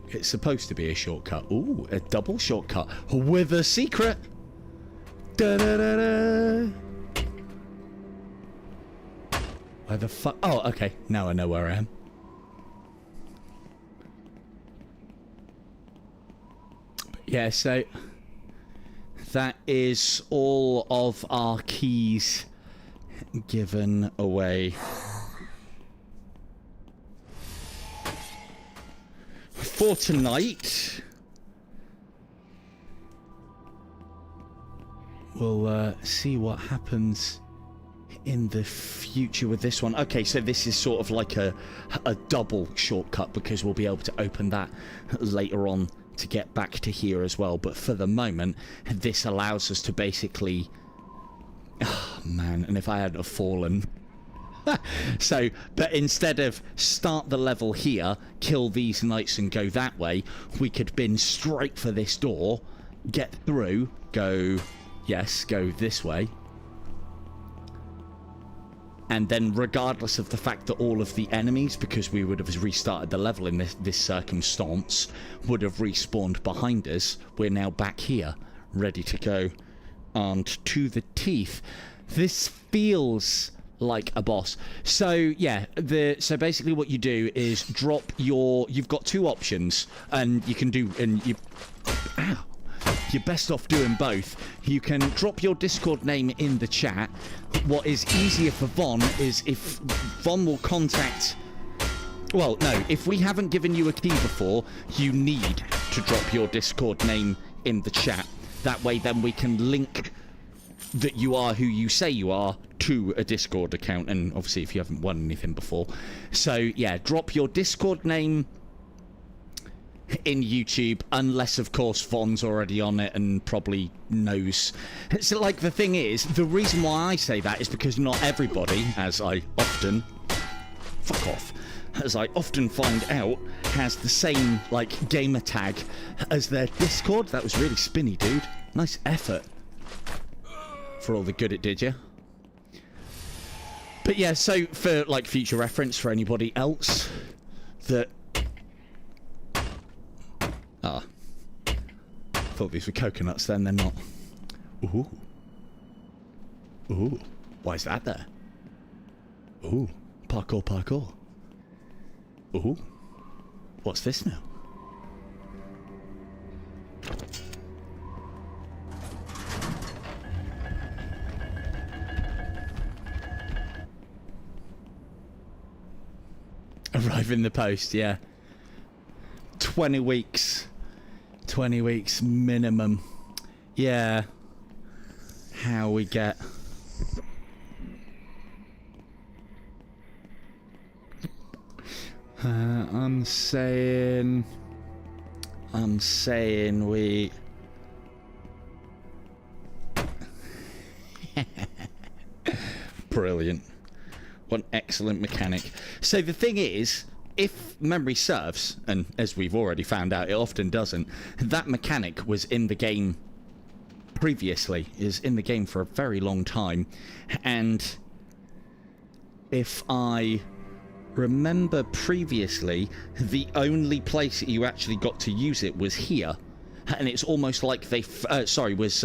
It's supposed to be a shortcut. Ooh, a double shortcut with a secret. Da da da da. Where the fuck? Oh, okay. Now I know where I am. Yeah, so that is all of our keys given away. For tonight. we'll see what happens in the future with this one. Okay, so this is sort of like a double shortcut, because we'll be able to open that later on to get back to here as well. But for the moment, this allows us to basically... Oh, man, and if I hadn't have fallen... So, but instead of start the level here, kill these knights and go that way, we could bin straight for this door, get through, go... Yes, go this way. And then regardless of the fact that all of the enemies, because we would have restarted the level in this circumstance, would have respawned behind us, we're now back here, ready to go armed to the teeth. This feels like a boss. So yeah, so basically what you do is drop your... You've got two options, and you can do... And you... Ow. You're best off doing both. You can drop your Discord name in the chat. What is easier for Von is if Von will contact... Well, no, if we haven't given you a key before, you need to drop your Discord name in the chat. That way then we can link that you are who you say you are to a Discord account, and obviously if you haven't won anything before. So yeah, drop your Discord name in YouTube, unless of course Von's already on it and probably knows. So like, the thing is, the reason why I say that is because not everybody, as I often find out, has the same like gamer tag as their Discord. That was really spinny, dude. Nice effort for all the good it did you. But yeah, so for like future reference for anybody else that... Ah. Thought these were coconuts then, they're not. Ooh. Ooh. Why is that there? Ooh. Parkour, parkour. Ooh. What's this now? Arrive in the post, yeah. 20 weeks. 20 weeks minimum. Yeah. How we get... I'm saying we... Brilliant. What an excellent mechanic. So the thing is, if memory serves, and as we've already found out, it often doesn't, that mechanic was in the game previously, is in the game for a very long time, and if I remember previously, the only place that you actually got to use it was here. And it's almost like they... was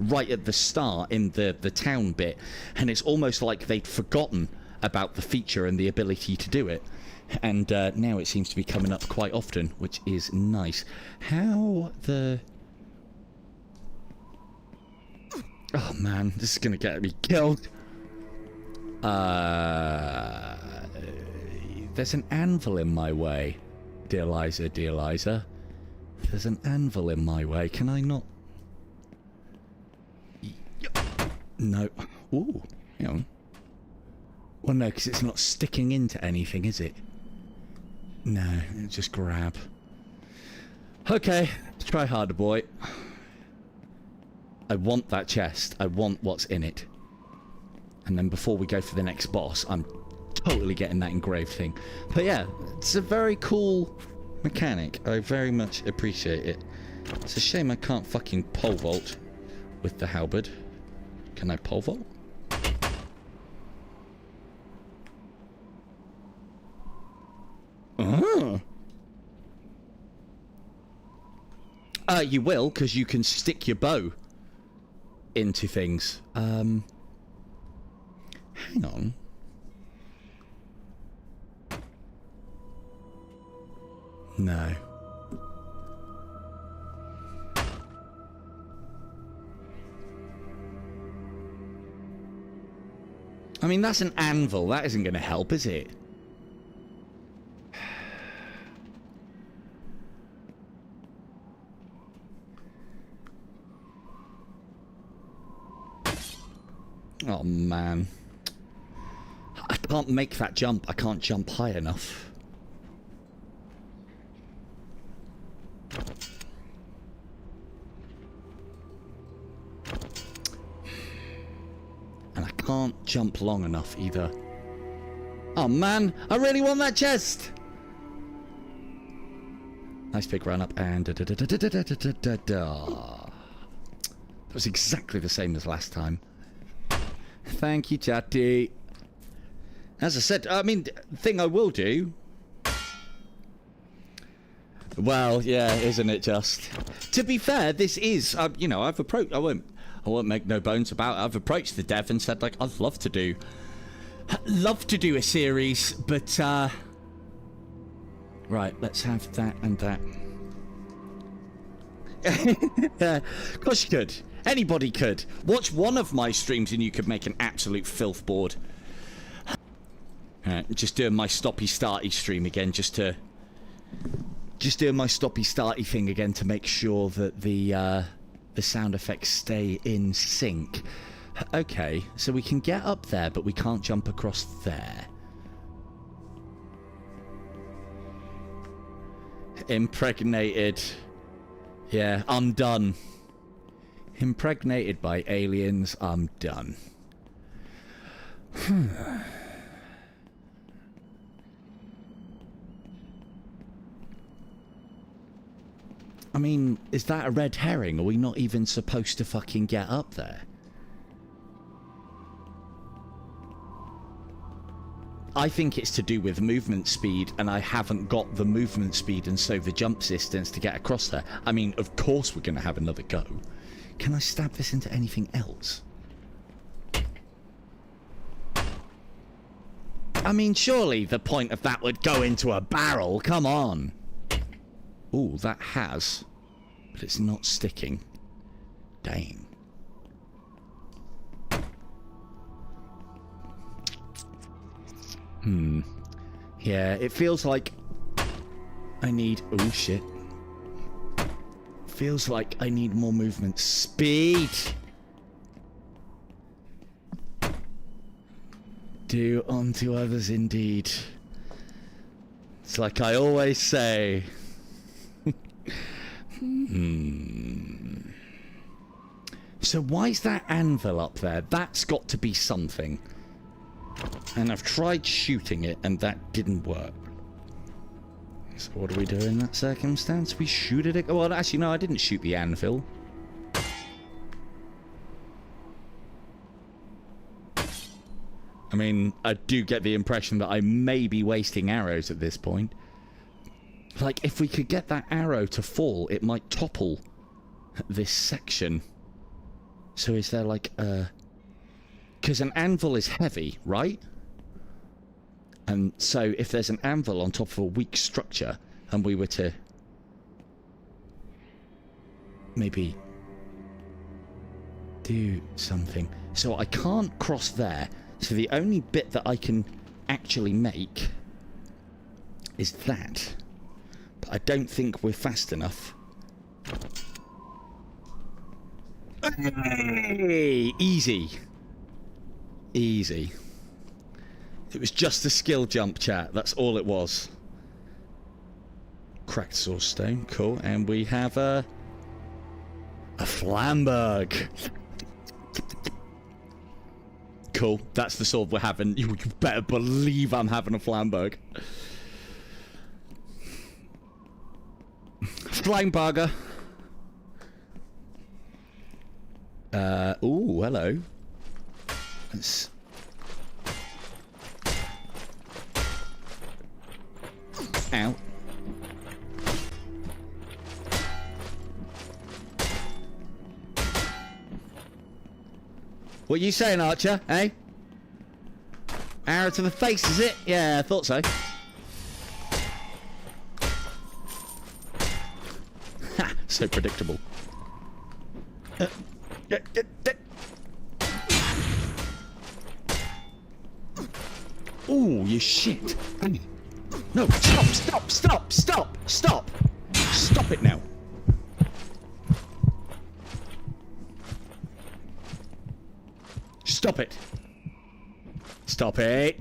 right at the start in the town bit. And it's almost like they'd forgotten about the feature and the ability to do it. And now it seems to be coming up quite often, which is nice. How the... Oh man, this is going to get me killed. There's an anvil in my way. Dear Liza, dear Liza. There's an anvil in my way. Can I not... No. Ooh, hang on. Well, no, because it's not sticking into anything, is it? No, just grab. Okay, try harder, boy. I want that chest. I want what's in it. And then before we go for the next boss, I'm totally getting that engraved thing. But yeah, it's a very cool mechanic. I very much appreciate it. It's a shame I can't fucking pole vault with the halberd. Can I pole vault? You will, because you can stick your bow into things. Hang on. No. I mean, that's an anvil. That isn't going to help, is it? Oh, man. I can't make that jump. I can't jump high enough. And I can't jump long enough either. Oh, man. I really want that chest. Nice big run up and That was exactly the same as last time. Thank you, chatty. As I said, I mean, the thing I will do... Well, yeah, isn't it just? To be fair, this is, you know, I've approached... I won't make no bones about it. I've approached the dev and said, like, I'd love to do a series, but, right, let's have that and that. Of course you could. Anybody could. Watch one of my streams and you could make an absolute filth board. Just doing my stoppy starty stream again, just doing my stoppy starty thing again to make sure that the sound effects stay in sync. Okay, so we can get up there, but we can't jump across there. Impregnated. Yeah, I'm done. Impregnated by aliens, I'm done. I mean, is that a red herring? Are we not even supposed to fucking get up there? I think it's to do with movement speed, and I haven't got the movement speed and so the jump distance to get across there. I mean, of course we're going to have another go. Can I stab this into anything else? I mean, surely the point of that would go into a barrel. Come on. Ooh, that has. But it's not sticking. Dang. Yeah, it feels like I need... Oh, shit. Feels like I need more movement speed. Do unto others indeed. It's like I always say. So why is that anvil up there? That's got to be something. And I've tried shooting it and that didn't work. So what do we do in that circumstance? We shoot it. Well, actually, no, I didn't shoot the anvil. I mean, I do get the impression that I may be wasting arrows at this point. Like, if we could get that arrow to fall, it might topple this section. So is there like a... Because an anvil is heavy, right? And so if there's an anvil on top of a weak structure, and we were to... maybe... do something. So I can't cross there. So the only bit that I can actually make is that. But I don't think we're fast enough. Hey, easy. Easy. It was just a skill jump, chat. That's all it was. Cracked source stone. Cool. And we have a Flamberg. Cool. That's the sword we're having. You better believe I'm having a Flamberg. Flamberger. Ooh, hello. Let's... Ow. What are you saying, Archer? Eh? Arrow to the face, is it? Yeah, I thought so. Ha! So predictable. Ooh, you shit. No, stop, stop, stop, stop, stop. Stop it now. Stop it. Stop it.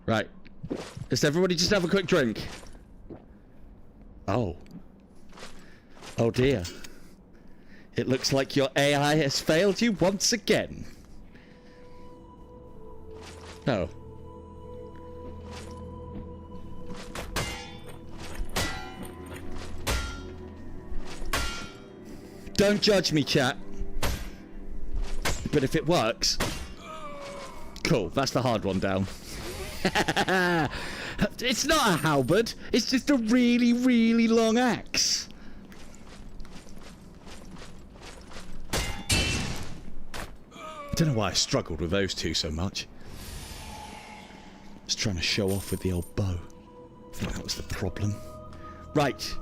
Right. Let's everybody just have a quick drink. Oh. Oh dear. It looks like your AI has failed you once again. Oh. Don't judge me, chat. But if it works... Cool, that's the hard one down. It's not a halberd. It's just a really, really long axe. I don't know why I struggled with those two so much. I was trying to show off with the old bow. I think that was the problem. Right.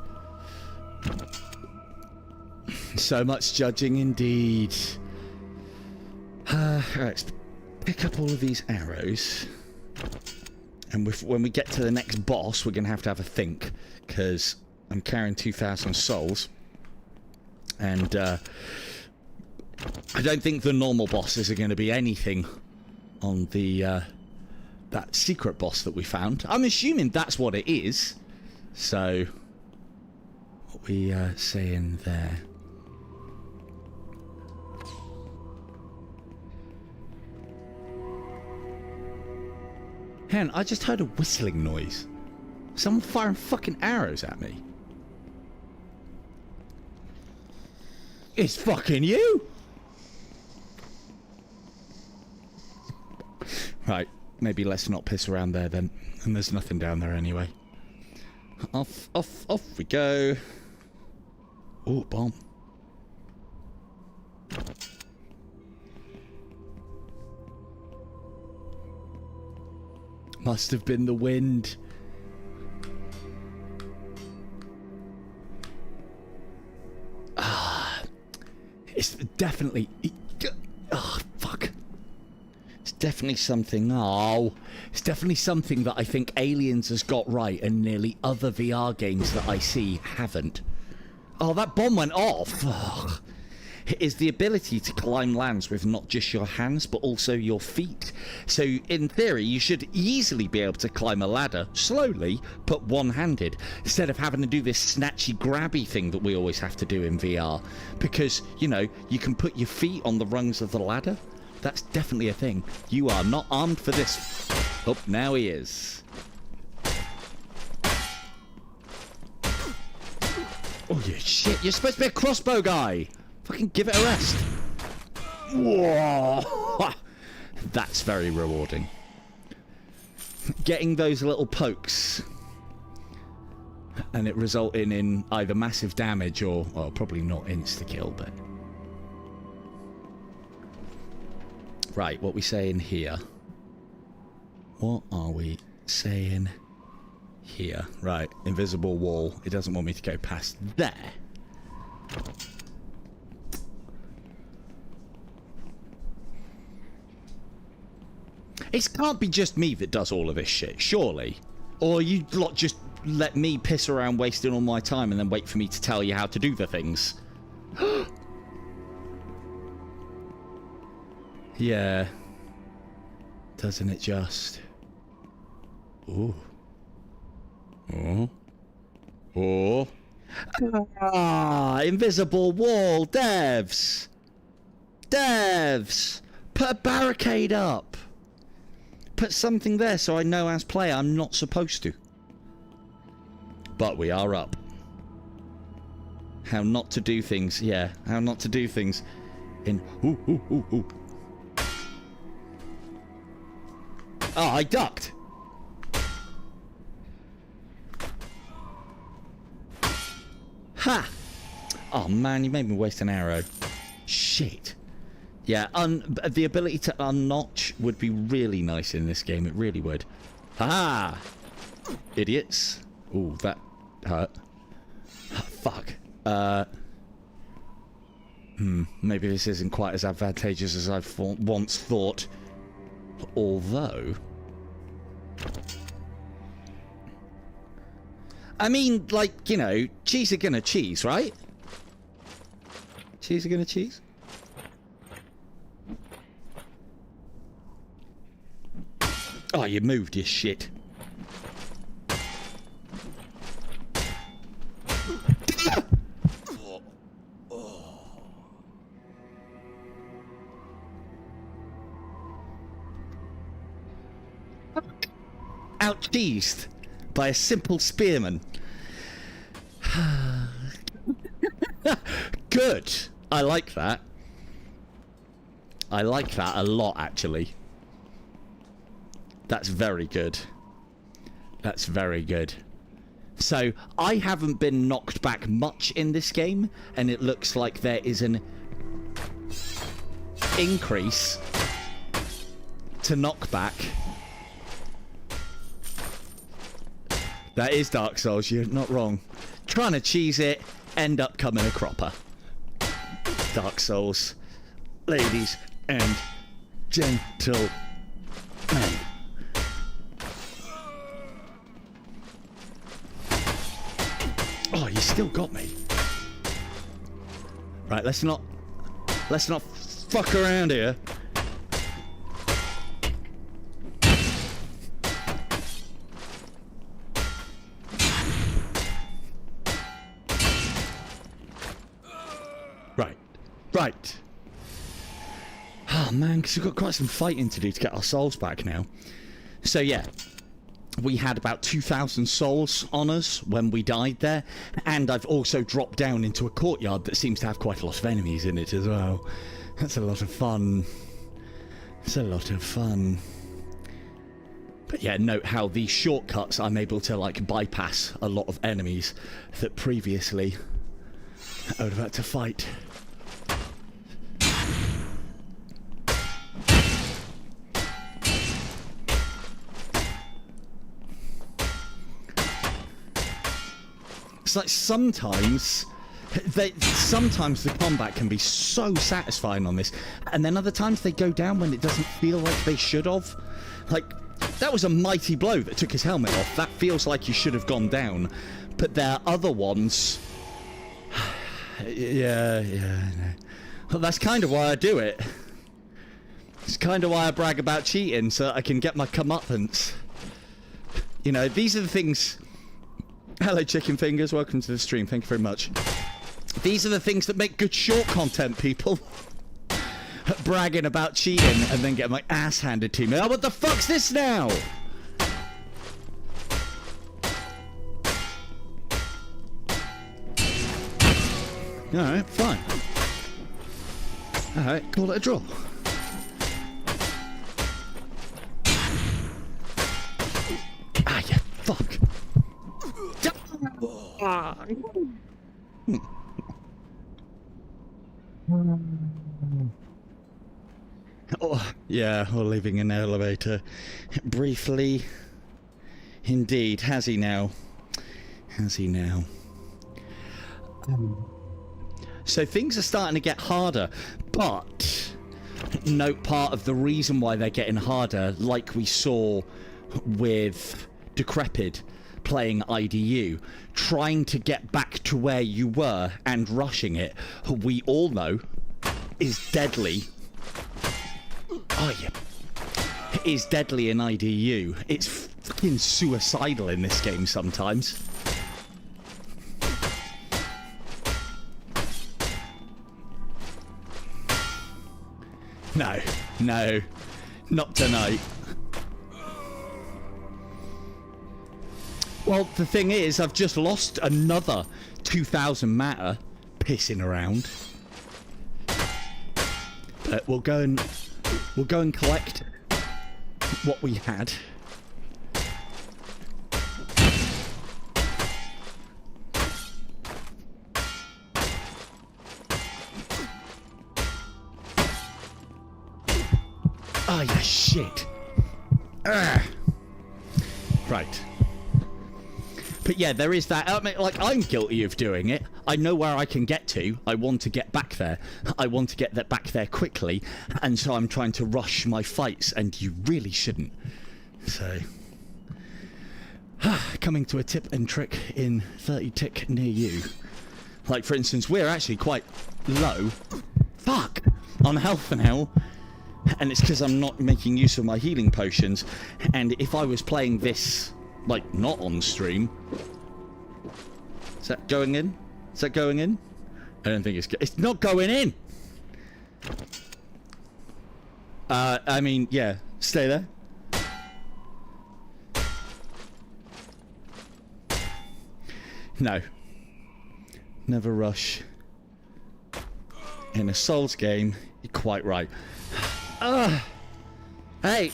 So much judging indeed. Right, let's pick up all of these arrows. And when we get to the next boss, we're going to have a think. Because I'm carrying 2,000 souls. And I don't think the normal bosses are going to be anything on the that secret boss that we found. I'm assuming that's what it is. So, what we saying there? Hang on, I just heard a whistling noise. Someone firing fucking arrows at me. It's fucking you! Right, maybe let's not piss around there then. And there's nothing down there anyway. Off we go. Oh, bomb. Must have been the wind. It's definitely... Oh, fuck. It's definitely something... Oh. It's definitely something that I think Aliens has got right and nearly other VR games that I see haven't. Oh, that bomb went off. Ugh. It is the ability to climb lands with not just your hands, but also your feet. So, in theory, you should easily be able to climb a ladder, slowly, but one-handed, instead of having to do this snatchy, grabby thing that we always have to do in VR. Because, you know, you can put your feet on the rungs of the ladder. That's definitely a thing. You are not armed for this. Oh, now he is. Oh, you shit. You're supposed to be a crossbow guy. Fucking give it a rest. Whoa. That's very rewarding. Getting those little pokes and it resulting in either massive damage or, well, probably not insta-kill, but... Right, what we saying here? What are we saying here? Right, invisible wall. It doesn't want me to go past there. It can't be just me that does all of this shit, surely. Or you lot just let me piss around wasting all my time and then wait for me to tell you how to do the things. Yeah. Doesn't it just? Ooh. Oh. Oh. Ah, invisible wall, devs. Devs. Put a barricade up. Put something there so I know as player I'm not supposed to. But we are up. How not to do things, yeah. How not to do things in... Ooh, ooh, ooh, ooh. Oh, I ducked. Ha! Oh man, you made me waste an arrow. Shit. Yeah, the ability to unnotch would be really nice in this game. It really would. Ha! Idiots. Ooh, that hurt. Fuck. Maybe this isn't quite as advantageous as I've once thought. Although... I mean, like, you know, cheese are gonna cheese, right? Cheese are gonna cheese. Oh, you moved, you shit. Out-cheesed by a simple spearman. Good. I like that. I like that a lot, actually. That's very good. That's very good. So, I haven't been knocked back much in this game, and it looks like there is an increase to knockback. That is Dark Souls, you're not wrong. Trying to cheese it, end up coming a cropper. Dark Souls, ladies and gentlemen. Oh, you still got me. Right, let's not fuck around here. Right. Oh man, because we've got quite some fighting to do to get our souls back now. So yeah, we had about 2,000 souls on us when we died there, and I've also dropped down into a courtyard that seems to have quite a lot of enemies in it as well. That's a lot of fun. It's a lot of fun. But yeah, note how these shortcuts I'm able to like bypass a lot of enemies that previously I would have had to fight. It's like sometimes the combat can be so satisfying on this, and then other times they go down when it doesn't feel like they should have. Like, that was a mighty blow that took his helmet off. That feels like you should have gone down. But there are other ones. yeah. Well, that's kind of why I do it. It's kind of why I brag about cheating, so that I can get my comeuppance. You know, these are the things... Hello, Chicken Fingers. Welcome to the stream. Thank you very much. These are the things that make good short content, people. Bragging about cheating and then getting my ass handed to me. Oh, what the fuck's this now? Alright, fine. Alright, call it a draw. Ah, you fuck. Oh, yeah, or leaving an elevator. Briefly. Indeed. Has he now? Has he now? So things are starting to get harder, but note part of the reason why they're getting harder, like we saw with Decrepit playing IDU, trying to get back to where you were and rushing it, we all know is deadly. Oh yeah, is deadly in IDU. It's fucking suicidal in this game sometimes. No, not tonight. Well, the thing is, I've just lost another 2,000 matter pissing around. But we'll go and collect what we had. Oh, you shit. Right. But yeah, there is that. I mean, like, I'm guilty of doing it. I know where I can get to. I want to get back there. I want to get back there quickly. And so I'm trying to rush my fights, and you really shouldn't. So... coming to a tip and trick in 30 tick near you. Like, for instance, we're actually quite low. Fuck! On health now. And it's because I'm not making use of my healing potions. And if I was playing this, like, not on stream... Is that going in? Is that going in? I don't think it's not going in! I mean, yeah. Stay there. No. Never rush. In a Souls game, you're quite right. Hey,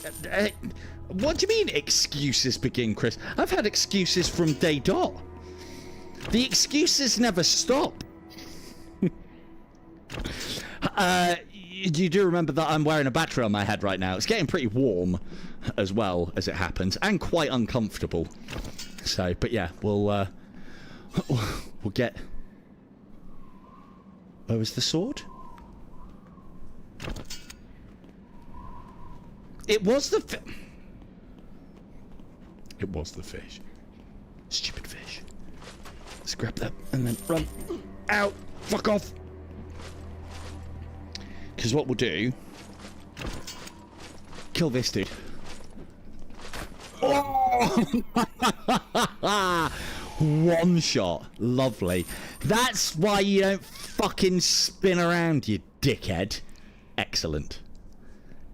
what do you mean excuses begin, Chris? I've had excuses from day dot. The excuses never stop. You do remember that I'm wearing a battery on my head right now. It's getting pretty warm as well, as it happens, and quite uncomfortable. So, but yeah, we'll get... Where was the sword? It was the It was the fish. Stupid fish. Let's grab that and then run. Out! Fuck off! Because what we'll do... Kill this dude. Oh! One shot. Lovely. That's why you don't fucking spin around, you dickhead. Excellent.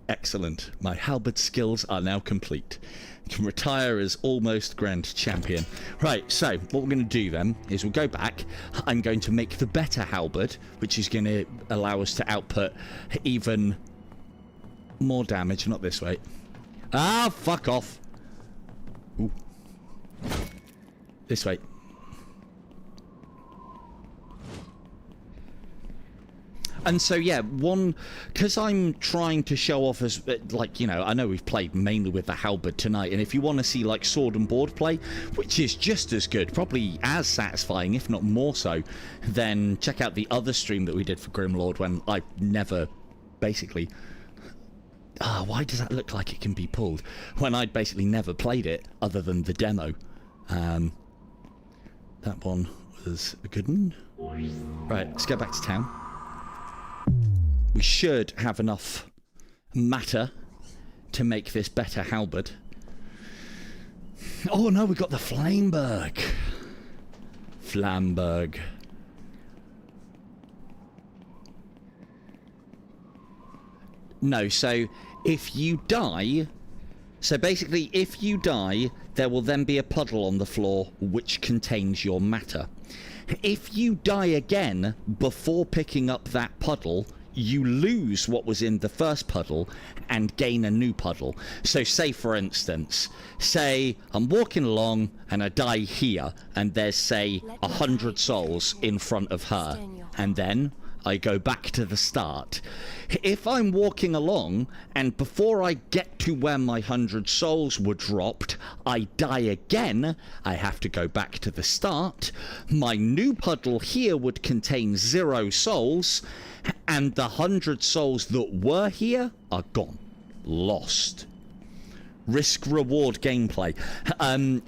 Excellent. My halberd skills are now complete. Can retire as almost grand champion. Right, so what we're going to do then is we'll go back. I'm going to make the better halberd, which is going to allow us to output even more damage. Not this way. Ah, fuck off. Ooh. This way. And so, yeah, because I'm trying to show off as, like, you know, I know we've played mainly with the halberd tonight, and if you want to see, like, sword and board play, which is just as good, probably as satisfying, if not more so, then check out the other stream that we did for GrimLord when I never, basically... why does that look like it can be pulled? When I'd basically never played it, other than the demo. That one was a good one. Right, let's go back to town. We should have enough matter to make this better halberd. Oh no, we got the Flamberg. Flamberg. No, so if you die... So basically, if you die, there will then be a puddle on the floor which contains your matter. If you die again before picking up that puddle, you lose what was in the first puddle and gain a new puddle. So say, for instance, say I'm walking along and I die here, and there's, say, 100 souls in front of her, and then I go back to the start. If I'm walking along and before I get to where my 100 souls were dropped, I die again, I have to go back to the start. My new puddle here would contain 0 souls, and the 100 souls that were here are gone. Lost. Risk-reward gameplay.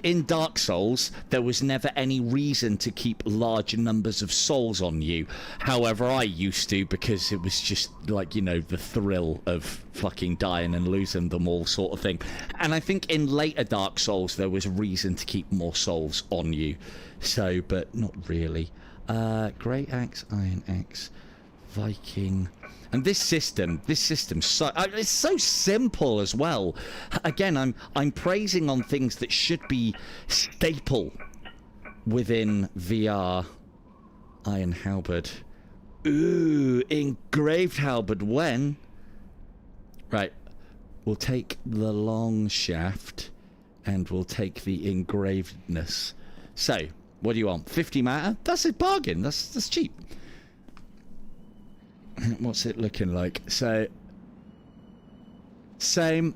In Dark Souls, there was never any reason to keep large numbers of souls on you. However, I used to, because it was just, like, you know, the thrill of fucking dying and losing them all sort of thing. And I think in later Dark Souls, there was reason to keep more souls on you. So, but not really. Great Axe, Iron Axe, Viking... And this system, so it's so simple as well. Again, I'm praising on things that should be staple within VR. Iron halberd. Ooh, engraved halberd. When? Right. We'll take the long shaft, and we'll take the engravedness. So, what do you want? 50 matter? That's a bargain. That's cheap. What's it looking like? So, same.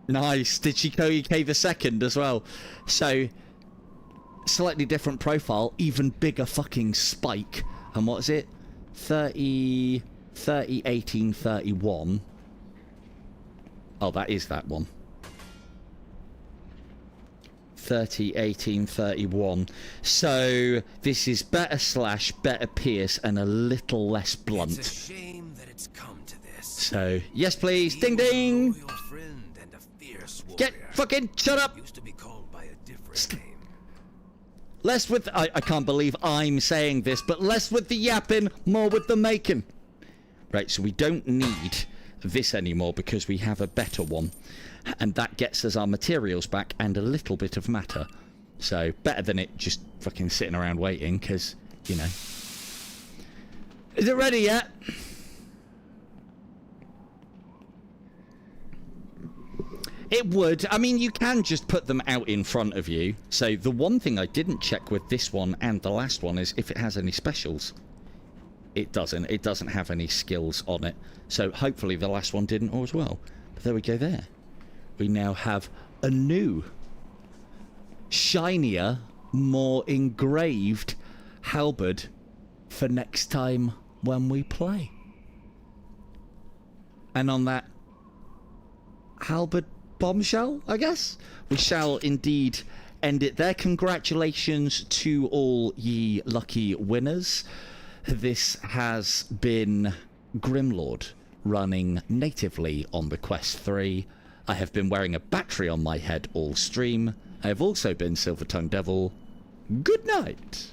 Nice. Did she K the second as well? So, slightly different profile, even bigger fucking spike. And what is it? 30, 18, 31. Oh, that is that one. 30, 18, 31. So this is better slash, better pierce, and a little less blunt. It's a shame that it's come to this. So, yes please, ding Even ding! though your friend and a fierce Get warrior fucking shut up! used to be called by a different name. Less with, I can't believe I'm saying this, but less with the yapping, more with the making. Right, so we don't need this anymore because we have a better one. And that gets us our materials back and a little bit of matter. So, better than it just fucking sitting around waiting, because, you know. Is it ready yet? It would. I mean, you can just put them out in front of you. So, the one thing I didn't check with this one and the last one is if it has any specials. It doesn't. It doesn't have any skills on it. So, hopefully the last one didn't as well. But there we go there. We now have a new, shinier, more engraved halberd for next time when we play. And on that halberd bombshell, I guess, we shall indeed end it there. Congratulations to all ye lucky winners. This has been GrimLord running natively on the Quest 3. I have been wearing a battery on my head all stream. I have also been Silver Tongue Devil. Good night.